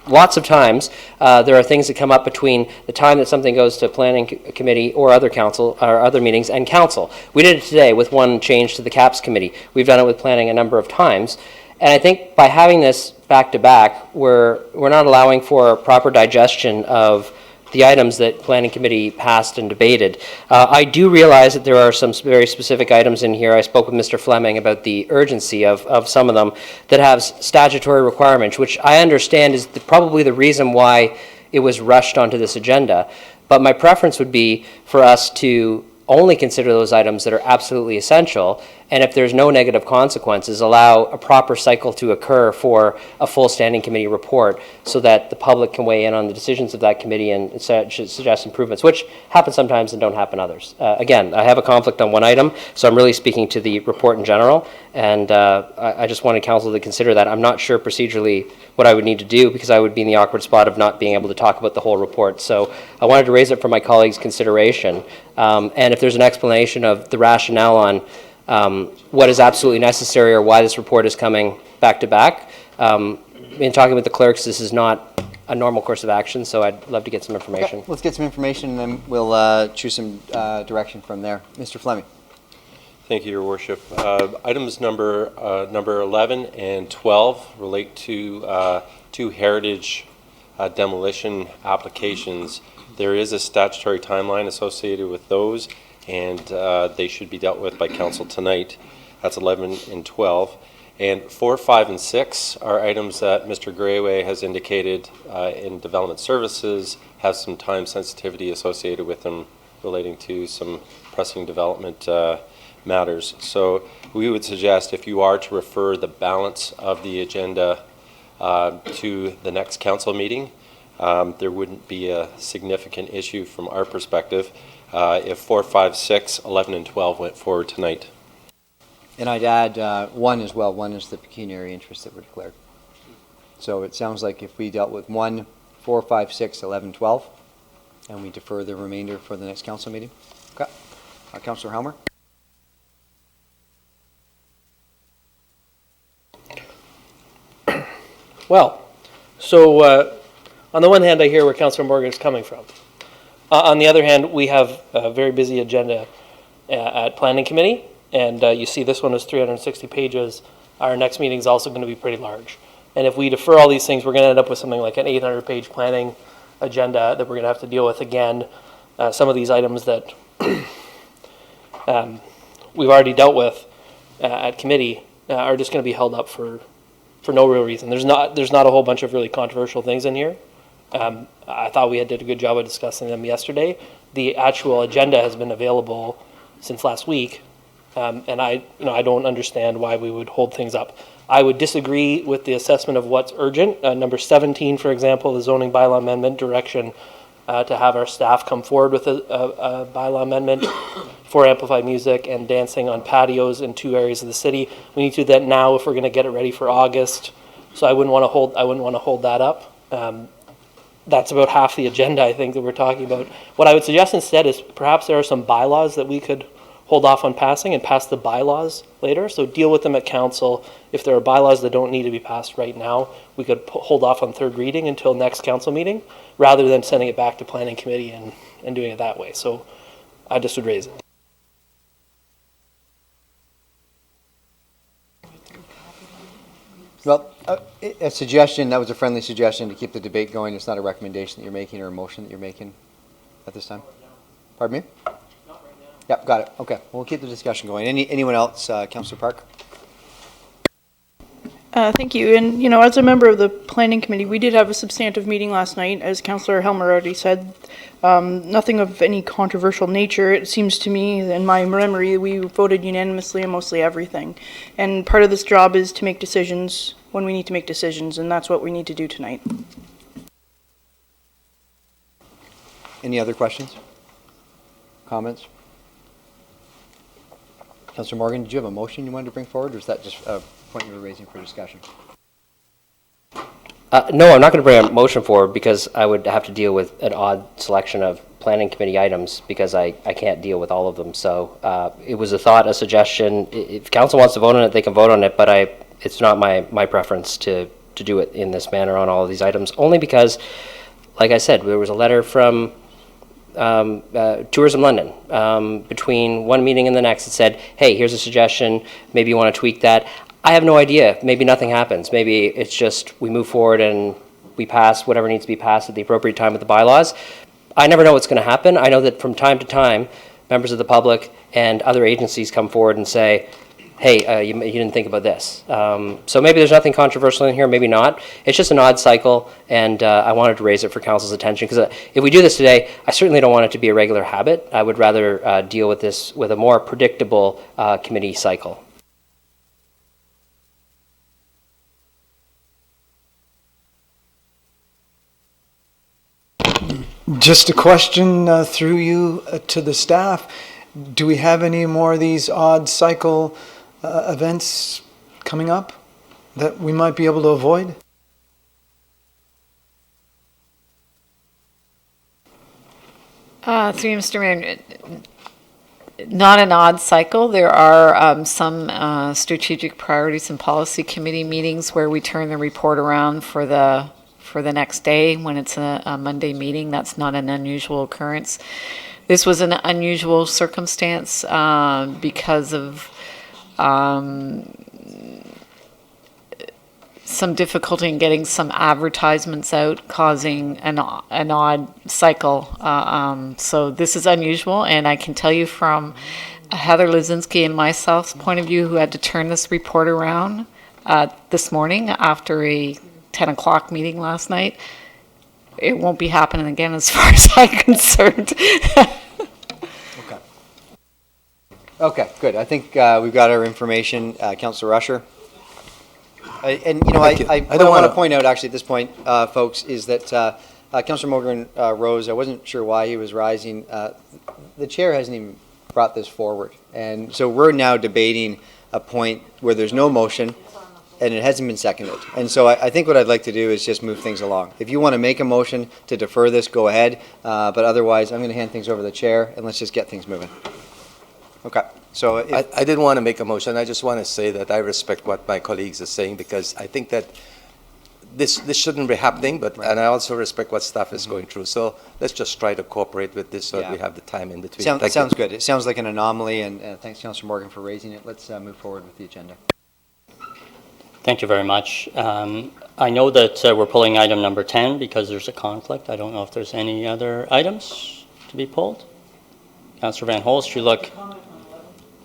lots of times there are things that come up between the time that something goes to planning committee or other council or other meetings and council. We did it today with one change to the CAPS committee. We've done it with planning a number of times. And I think by having this back to back, we're not allowing for proper digestion of the items that planning committee passed and debated. I do realize that there are some very specific items in here. I spoke with Mr. Fleming about the urgency of some of them that have statutory requirements, which I understand is probably the reason why it was rushed onto this agenda. But my preference would be for us to only consider those items that are absolutely essential, and if there's no negative consequences, allow a proper cycle to occur for a full standing committee report so that the public can weigh in on the decisions of that committee and suggest improvements, which happen sometimes and don't happen others. Again, I have a conflict on one item, so I'm really speaking to the report in general, and I just wanted council to consider that. I'm not sure procedurally what I would need to do because I would be in the awkward spot of not being able to talk about the whole report. So I wanted to raise it for my colleagues' consideration. And if there's an explanation of the rationale on what is absolutely necessary or why this report is coming back to back, in talking with the clerks, this is not a normal course of action, so I'd love to get some information. Okay, let's get some information, and then we'll choose some direction from there. Mr. Fleming. Thank you, Your Worship. Items number 11 and 12 relate to 2 heritage demolition applications. There is a statutory timeline associated with those, and they should be dealt with by council tonight. That's 11 and 12. And 4, 5, and 6 are items that Mr. Grayway has indicated in development services have some time sensitivity associated with them relating to some pressing development matters. So we would suggest if you are to refer the balance of the agenda to the next council meeting, there wouldn't be a significant issue from our perspective if 4, 5, 6, 11, and 12 went forward tonight. And I'd add 1 as well. 1 is the pecuniary interest that were declared. So it sounds like if we dealt with 1, 4, 5, 6, 11, 12, and we defer the remainder for the next council meeting. Okay. Councillor Helmer. Well, so on the one hand, I hear where Councillor Morgan is coming from. On the other hand, we have a very busy agenda at Planning Committee, and you see this one is 360 pages. Our next meeting is also going to be pretty large. And if we defer all these things, we're going to end up with something like an 800-page planning agenda that we're going to have to deal with again. Some of these items that we've already dealt with at committee are just going to be held up for no real reason. There's not a whole bunch of really controversial things in here. I thought we did a good job of discussing them yesterday. The actual agenda has been available since last week, and I don't understand why we would hold things up. I would disagree with the assessment of what's urgent. Number 17, for example, the zoning bylaw amendment direction to have our staff come forward with a bylaw amendment for amplified music and dancing on patios in 2 areas of the city. We need to do that now if we're going to get it ready for August. So I wouldn't want to hold that up. That's about half the agenda, I think, that we're talking about. What I would suggest instead is perhaps there are some bylaws that we could hold off on passing and pass the bylaws later. So deal with them at council. If there are bylaws that don't need to be passed right now, we could hold off on third reading until next council meeting, rather than sending it back to planning committee and doing it that way. So I just would raise it. Well, a suggestion, that was a friendly suggestion to keep the debate going. It's not a recommendation that you're making or a motion that you're making at this time. Pardon me? Yep, got it. Okay, we'll keep the discussion going. Anyone else? Councillor Park? Thank you. And, you know, as a member of the Planning Committee, we did have a substantive meeting last night, as Councillor Helmer already said. Nothing of any controversial nature. It seems to me, in my memory, we voted unanimously on mostly everything. And part of this job is to make decisions when we need to make decisions, and that's what we need to do tonight. Any other questions? Comments? Councillor Morgan, did you have a motion you wanted to bring forward, or is that just a point you were raising for discussion? No, I'm not going to bring a motion forward because I would have to deal with an odd selection of planning committee items because I can't deal with all of them. So it was a thought, a suggestion. If council wants to vote on it, they can vote on it, but it's not my preference to do it in this manner on all of these items, only because, like I said, there was a letter from Tourism London between one meeting and the next. It said, hey, here's a suggestion, maybe you want to tweak that. I have no idea. Maybe nothing happens. Maybe it's just we move forward and we pass whatever needs to be passed at the appropriate time with the bylaws. I never know what's going to happen. I know that from time to time, members of the public and other agencies come forward and say, hey, you didn't think about this. So maybe there's nothing controversial in here, maybe not. It's just an odd cycle, and I wanted to raise it for council's attention, because if we do this today, I certainly don't want it to be a regular habit. I would rather deal with this with a more predictable committee cycle. Just a question through you to the staff. Do we have any more of these odd cycle events coming up that we might be able to avoid? Through you, Mr. Mayor, not an odd cycle. There are some strategic priorities and policy committee meetings where we turn the report around for the next day when it's a Monday meeting. That's not an unusual occurrence. This was an unusual circumstance because of some difficulty in getting some advertisements out, causing an odd cycle. So this is unusual, and I can tell you from Heather Lazinski and myself's point of view, who had to turn this report around this morning after a 10 o'clock meeting last night, it won't be happening again as far as I'm concerned. Okay, good. I think we've got our information. Councillor Rusher? And, you know, I don't want to point out, actually, at this point, folks, is that Councillor Morgan rose. I wasn't sure why he was rising. The chair hasn't even brought this forward. And so we're now debating a point where there's no motion and it hasn't been seconded. And so I think what I'd like to do is just move things along. If you want to make a motion to defer this, go ahead. But otherwise, I'm going to hand things over to the chair, and let's just get things moving. Okay. So I didn't want to make a motion. I just want to say that I respect what my colleagues are saying, because I think that this shouldn't be happening, but and I also respect what staff is going through. So let's just try to cooperate with this so that we have the time in between. Sounds good. It sounds like an anomaly, and thanks, Councillor Morgan, for raising it. Let's move forward with the agenda. Thank you very much. I know that we're pulling item number 10 because there's a conflict. I don't know if there's any other items to be pulled. Councillor Van Holst, you look...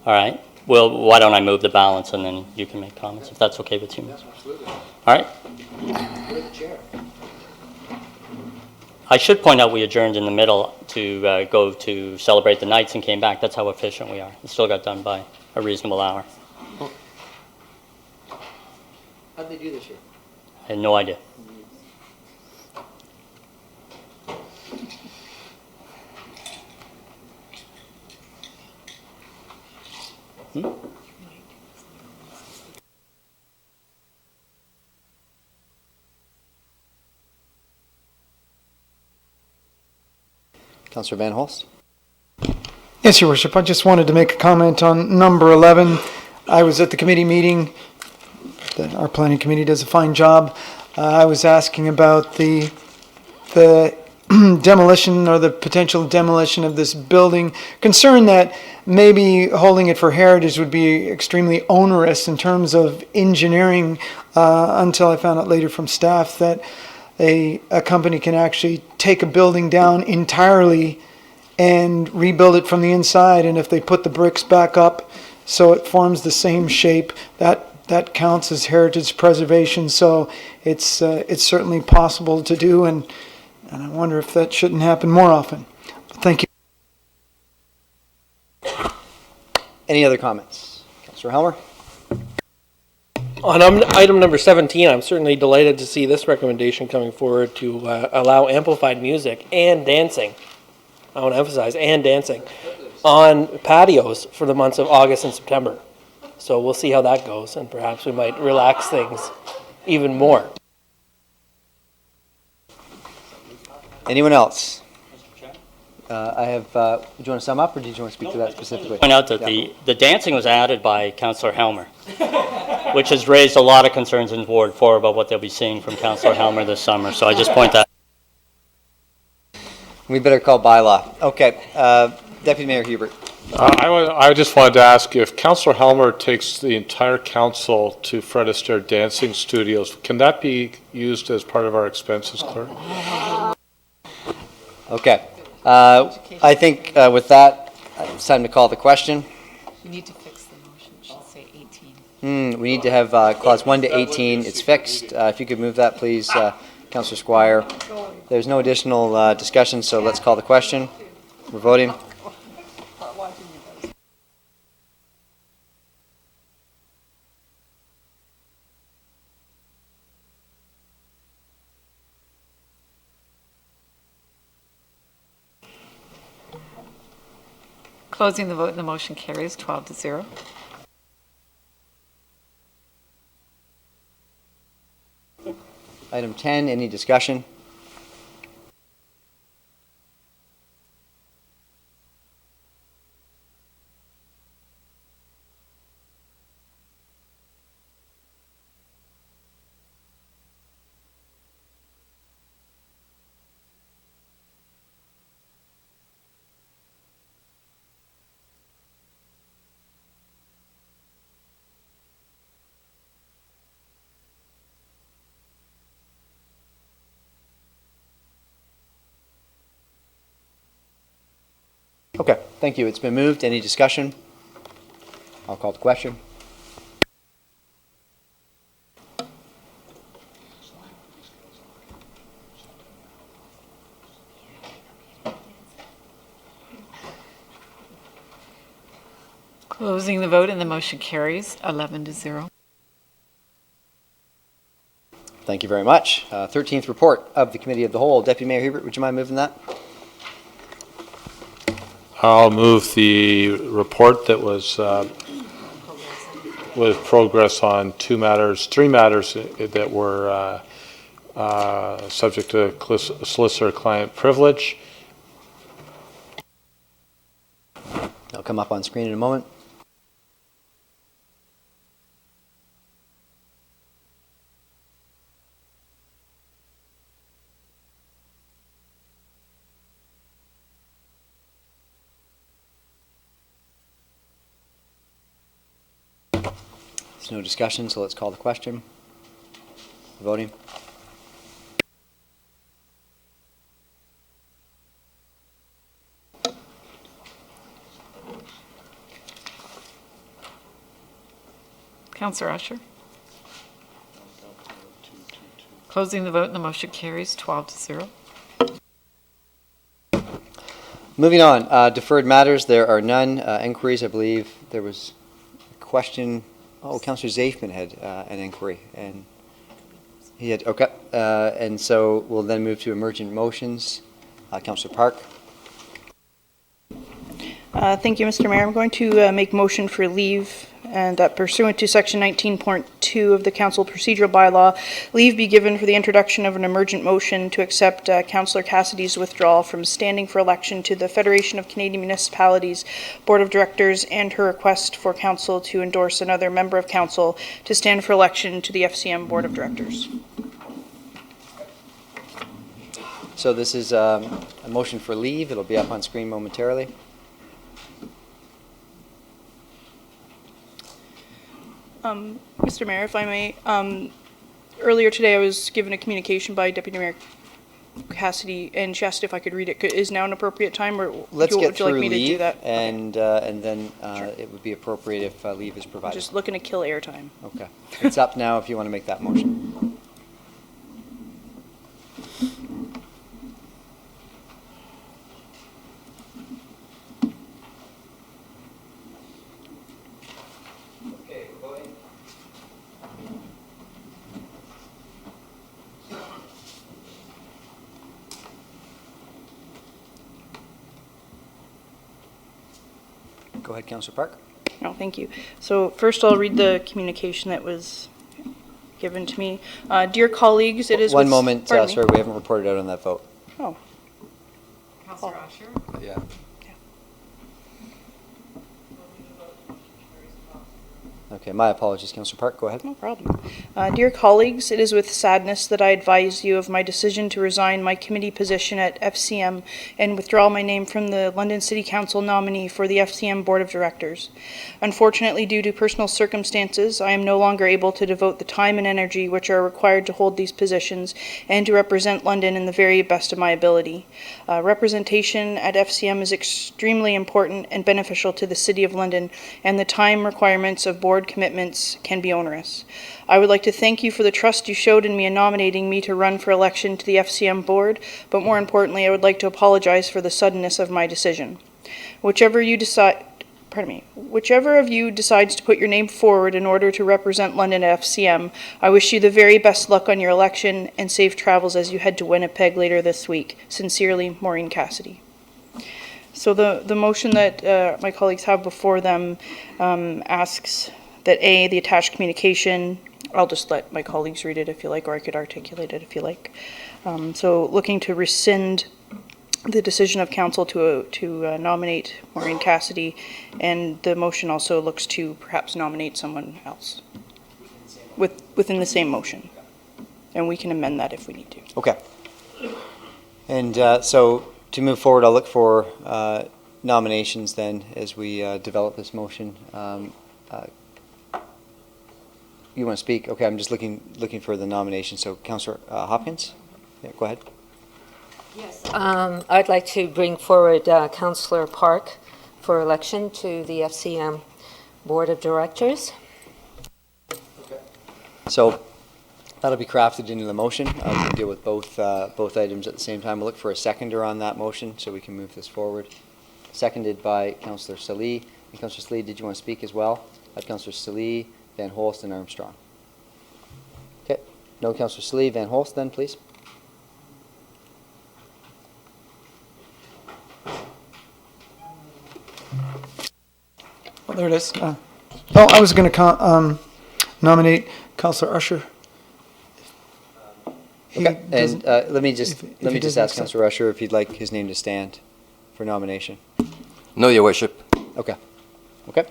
All right. Well, why don't I move the balance and then you can make comments, if that's okay with you. Yes, absolutely. All right. I should point out we adjourned in the middle to go to celebrate the Knights and came back. That's how efficient we are. It still got done by a reasonable hour. How did they do this year? I had no idea. Councillor Van Holst? Yes, Your Worship. I just wanted to make a comment on number 11. I was at the committee meeting. Our planning committee does a fine job. I was asking about the demolition or the potential demolition of this building. Concerned that maybe holding it for heritage would be extremely onerous in terms of engineering, until I found out later from staff that a company can actually take a building down entirely and rebuild it from the inside. And if they put the bricks back up so it forms the same shape, that counts as heritage preservation. So it's certainly possible to do, and I wonder if that shouldn't happen more often. Thank you. Any other comments? Councillor Helmer? On item number 17, I'm certainly delighted to see this recommendation coming forward to allow amplified music and dancing. I want to emphasize, and dancing, on patios for the months of August and September. So we'll see how that goes, and perhaps we might relax things even more. Anyone else? I have, do you want to sum up, or did you want to speak to that specifically? Point out that the dancing was added by Councillor Helmer, which has raised a lot of concerns in Ward 4 about what they'll be seeing from Councillor Helmer this summer. So I just point that. We better call bylaw. Okay. Deputy Mayor Hubert. I just wanted to ask, if Councillor Helmer takes the entire council to Fred Astaire Dancing Studios, can that be used as part of our expenses, clerk? Okay. I think with that, it's time to call the question. You need to fix the motion. It should say 18. We need to have clause 1 to 18. It's fixed. If you could move that, please, Councillor Squire. There's no additional discussion, so let's call the question. We're voting. Closing the vote, and the motion carries 12-0. Item 10, any discussion? Okay, thank you. It's been moved. Any discussion? I'll call the question. Closing the vote, and the motion carries 11-0. Thank you very much. 13th report of the Committee of the Whole. Deputy Mayor Hubert, would you mind moving that? I'll move the report that was with progress on three matters that were subject to solicitor-client privilege. They'll come up on screen in a moment. There's no discussion, so let's call the question. Voting. Councillor Usher. Closing the vote, and the motion carries 12-0. Moving on, deferred matters, there are none. Inquiries, I believe there was a question. Oh, Councillor Zafman had an inquiry, and he had, okay. And so we'll then move to emergent motions. Councillor Park. Thank you, Mr. Mayor. I'm going to make motion for leave, and that pursuant to Section 19.2 of the Council Procedural Bylaw, leave be given for the introduction of an emergent motion to accept Councillor Cassidy's withdrawal from standing for election to the Federation of Canadian Municipalities Board of Directors, and her request for Council to endorse another member of Council to stand for election to the FCM Board of Directors. So this is a motion for leave. It'll be up on screen momentarily. Mr. Mayor, if I may, earlier today I was given a communication by Deputy Mayor Cassidy, and she asked if I could read it. Is now an appropriate time, or Let's would get you like through me to do leave, that? and then it would be appropriate if leave is provided. Just looking to kill airtime. Okay. It's up now if you want to make that motion. Go ahead, Councillor Park. No, thank you. So first I'll read the communication that was given to me. Dear colleagues, it is One with- moment, pardon me. sorry, we haven't reported out on that vote. Oh. Councillor Usher? Yeah. Okay, my apologies, Councillor Park, go ahead. No problem. Dear colleagues, it is with sadness that I advise you of my decision to resign my committee position at FCM and withdraw my name from the London City Council nominee for the FCM Board of Directors. Unfortunately, due to personal circumstances, I am no longer able to devote the time and energy which are required to hold these positions and to represent London in the very best of my ability. Representation at FCM is extremely important and beneficial to the City of London, and the time requirements of board commitments can be onerous. I would like to thank you for the trust you showed in me in nominating me to run for election to the FCM board, but more importantly, I would like to apologize for the suddenness of my decision. Whichever of you decides to put your name forward in order to represent London at FCM, I wish you the very best luck on your election and safe travels as you head to Winnipeg later this week. Sincerely, Maureen Cassidy. So the motion that my colleagues have before them asks that A, the attached communication, I'll just let my colleagues read it if you like, or I could articulate it if you like. So looking to rescind the decision of council to nominate Maureen Cassidy, and the motion also looks to perhaps nominate someone else within the same motion. And we can amend that if we need to. Okay. And so to move forward, I'll look for nominations then as we develop this motion. You want to speak? Okay, I'm just looking for the nomination. So Councillor Hopkins, yeah, go ahead. Yes. I'd like to bring forward Councillor Park for election to the FCM Board of Directors. So that'll be crafted into the motion. We can deal with both items at the same time. We'll look for a seconder on that motion so we can move this forward. Seconded by Councillor Salih. And Councillor Salih, did you want to speak as well? Councillor Salih, Van Holst, and Armstrong. Okay. No Councillor Salih, Van Holst then, please. Well, there it is. I was going to nominate Councillor Usher. Okay. And let me just ask Councillor Usher if he'd like his name to stand for nomination. No, Your Worship. Okay. Okay.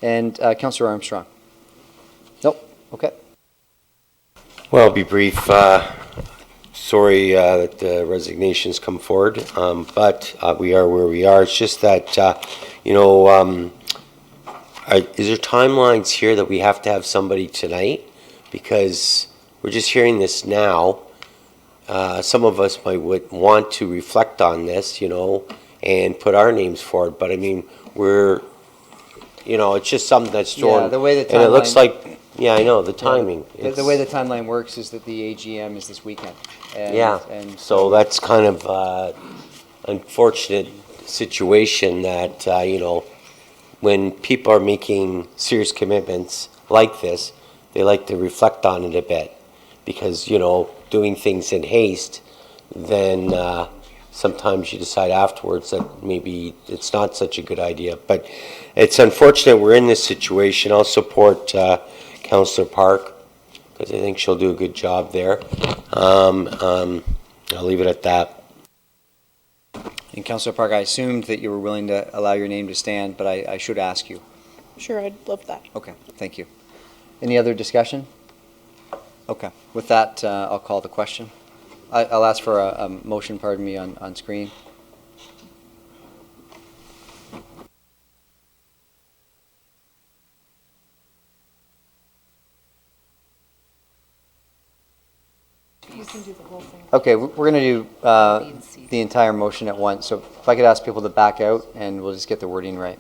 And Councillor Armstrong. Nope. Okay. Well, I'll be brief. Sorry that the resignations come forward, but we are where we are. It's just that, is there timelines here that we have to have somebody tonight? Because we're just hearing this now. Some of us might want to reflect on this, and put our names forward. But I mean, it's just something that's thrown. Yeah, the way the timeline. And it looks like, yeah, I know, the timing. The way the timeline works is that the AGM is this weekend. And so that's kind of unfortunate situation that, when people are making serious commitments like this, they like to reflect on it a bit. Because, doing things in haste, then sometimes you decide afterwards that maybe it's not such a good idea. But it's unfortunate we're in this situation. I'll support Councillor Park, because I think she'll do a good job there. I'll leave it at that. And Councillor Park, I assumed that you were willing to allow your name to stand, but I should ask you. Sure, I'd love that. Okay, thank you. Any other discussion? Okay, with that, I'll call the question. I'll ask for a motion, pardon me, on screen. Okay, we're going to do the entire motion at once. So if I could ask people to back out, and we'll just get the wording right.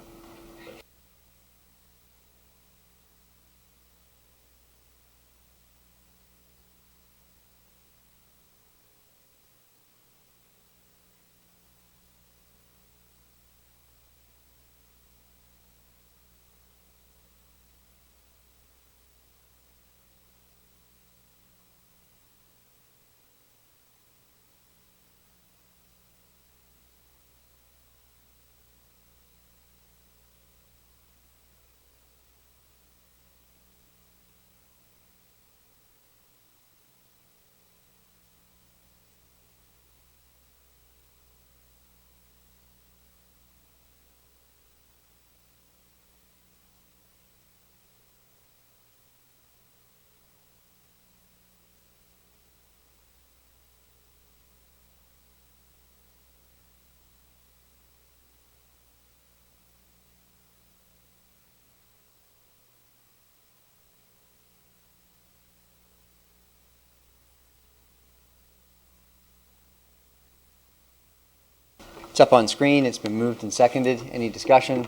It's up on screen. It's been moved and seconded. Any discussion?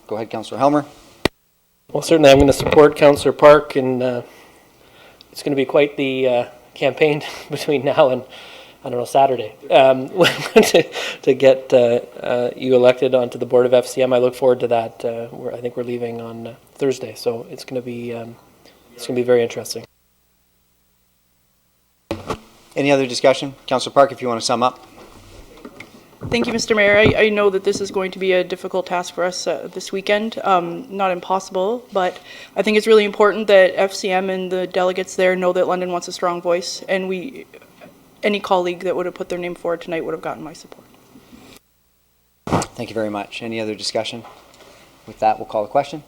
Go ahead, Councillor Helmer. Well, certainly I'm going to support Councillor Park, and it's going to be quite the campaign between now and, I don't know, Saturday to get you elected onto the board of FCM. I look forward to that. I think we're leaving on Thursday, so it's going to be very interesting. Any other discussion? Councillor Park, if you want to sum up. Thank you, Mr. Mayor. I know that this is going to be a difficult task for us this weekend, not impossible, but I think it's really important that FCM and the delegates there know that London wants a strong voice, and any colleague that would have put their name forward tonight would have gotten my support. Thank you very much. Any other discussion? With that, we'll call the question.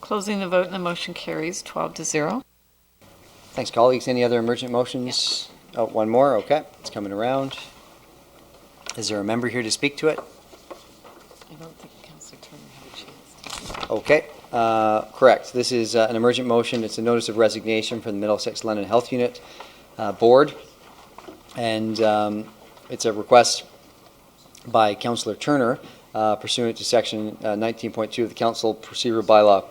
Closing the vote and the motion carries 12-0. Thanks, colleagues. Any other emergent motions? Oh, one more. Okay, it's coming around. Is there a member here to speak to it? I don't think Councillor Turner had a chance. Okay, correct. This is an emergent motion. It's a notice of resignation from the Middlesex London Health Unit Board. And it's a request by Councillor Turner pursuant to section 19.2 of the Council Procedural Bylaw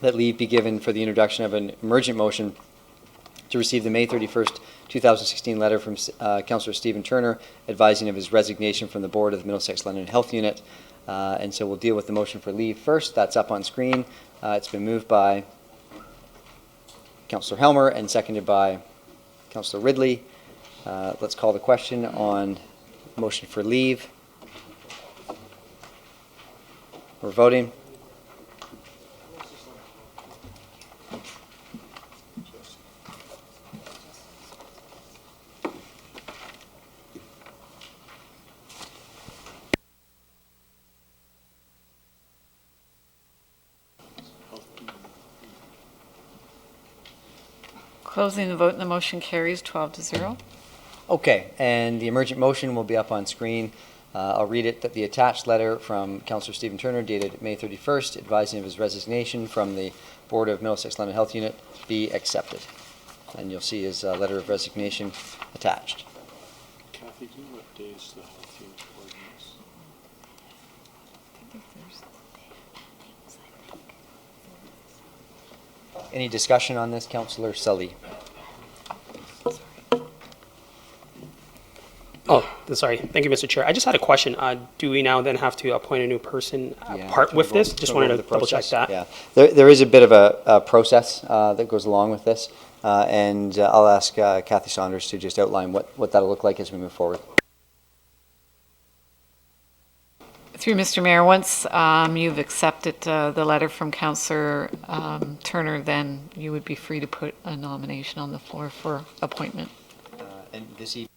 that leave be given for the introduction of an emergent motion to receive the May 31st, 2016 letter from Councillor Stephen Turner advising of his resignation from the board of the Middlesex London Health Unit. And so we'll deal with the motion for leave first. That's up on screen. It's been moved by Councillor Helmer and seconded by Councillor Ridley. Let's call the question on motion for leave. We're voting. Closing the vote and the motion carries 12-0. Okay, and the emergent motion will be up on screen. I'll read it, that the attached letter from Councillor Stephen Turner dated May 31st advising of his resignation from the Board of Middlesex London Health Unit be accepted. And you'll see his letter of resignation attached. Kathy, do you know what days the health unit board meets? Any discussion on this, Councillor Sully? Oh, sorry. Thank you, Mr. Chair. I just had a question. Do we now then have to appoint a new person part with this? Just wanted to double check that. Yeah, there is a bit of a process that goes along with this, and I'll ask Kathy Saunders to just outline what that'll look like as we move forward. Through Mr. Mayor, once you've accepted the letter from Councillor Turner, then you would be free to put a nomination on the floor for appointment. And this evening.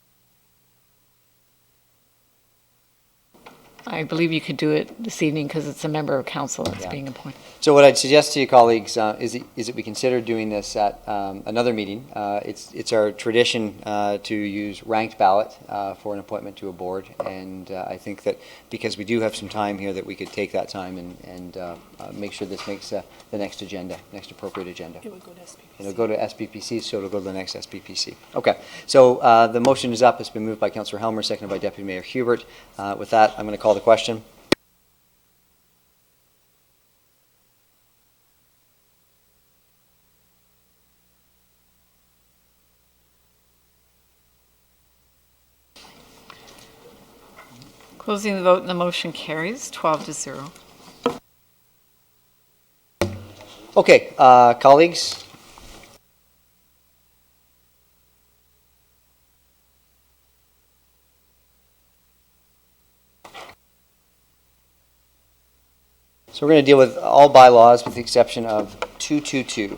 I believe you could do it this evening because it's a member of council that's Yeah. being appointed. So what I'd suggest to you, colleagues, is that we consider doing this at another meeting. It's our tradition to use ranked ballot for an appointment to a board, and I think that because we do have some time here, that we could take that time and make sure this makes the next agenda, next appropriate agenda. It would go to SPPC. It'll go to SPPC, so it'll go to the next SPPC. Okay, so the motion is up. It's been moved by Councillor Helmer, seconded by Deputy Mayor Hubert. With that, I'm going to call the question. Closing the vote and the motion carries 12-0. Okay, colleagues. So we're going to deal with all bylaws with the exception of 222.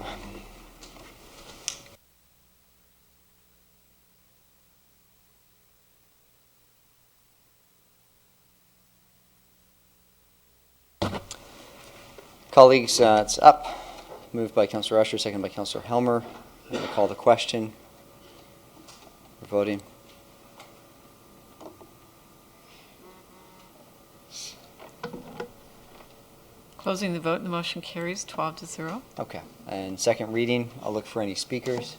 Colleagues, it's up. Moved by Councillor Usher, seconded by Councillor Helmer. I'm going to call the question. We're voting. Closing the vote and the motion carries 12-0. Okay, and second reading, I'll look for any speakers.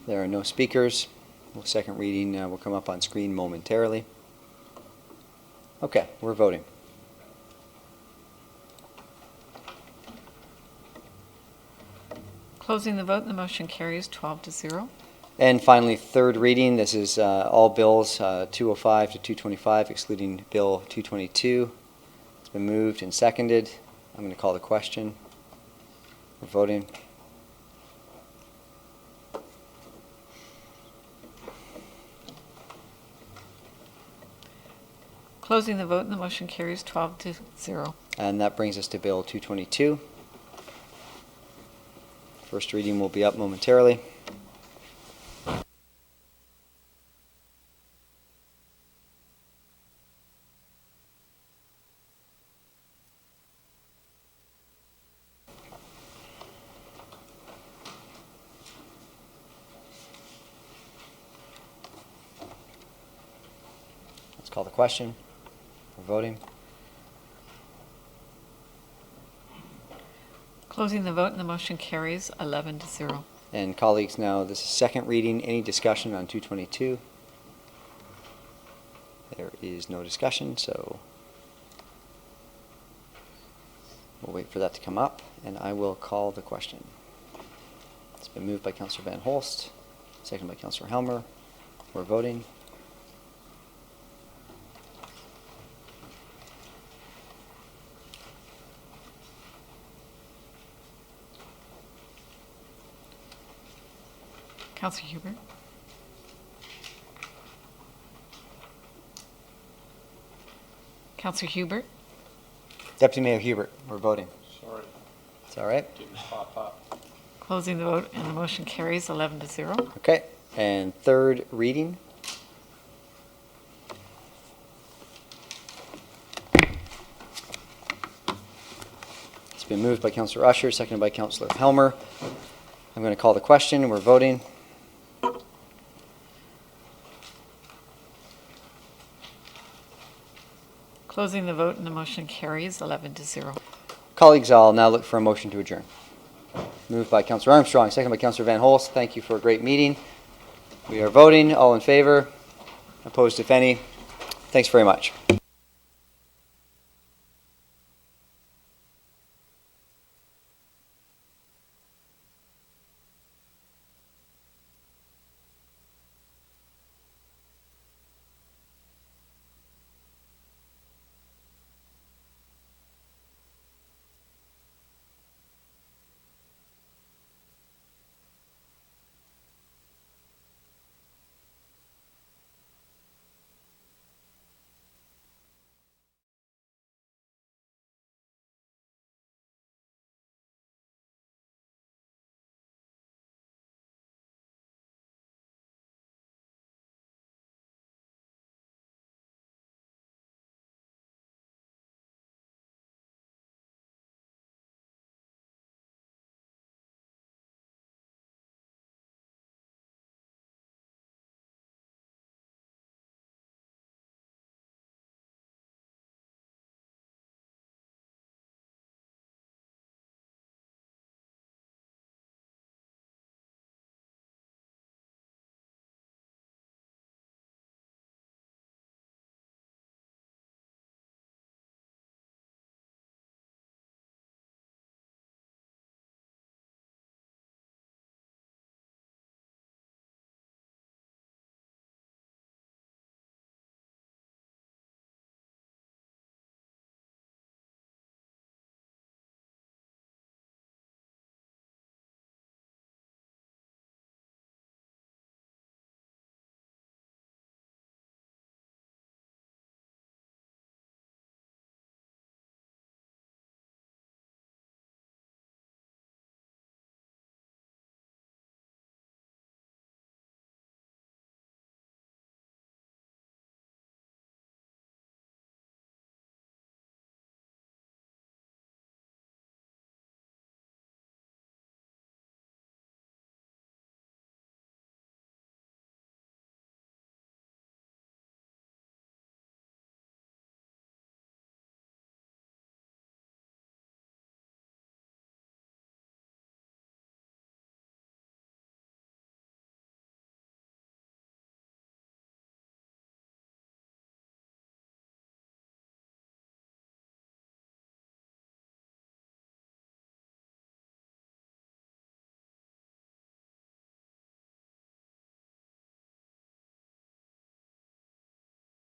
There are no speakers. Well, second reading will come up on screen momentarily. Okay, we're voting. Closing the vote and the motion carries 12-0. And finally, third reading. This is all bills 205 to 225, excluding Bill 222. It's been moved and seconded. I'm going to call the question. We're voting. Closing the vote and the motion carries 12-0. And that brings us to Bill 222. First reading will be up momentarily. Let's call the question. We're voting. Closing the vote and the motion carries 11-0. And colleagues, now this is second reading. Any discussion on 222? There is no discussion, so we'll wait for that to come up, and I will call the question. It's been moved by Councillor Van Holst, seconded by Councillor Helmer. We're voting. Councillor Hubert. Councillor Hubert. Deputy Mayor Hubert, we're voting. Sorry. It's all right? Didn't pop up. Closing the vote and the motion carries 11-0. Okay, and third reading. It's been moved by Councillor Usher, seconded by Councillor Helmer. I'm going to call the question. We're voting. Closing the vote and the motion carries 11-0. Colleagues, I'll now look for a motion to adjourn. Moved by Councillor Armstrong, seconded by Councillor Van Holst. Thank you for a great meeting. We are voting. All in favor? Opposed, if any? Thanks very much.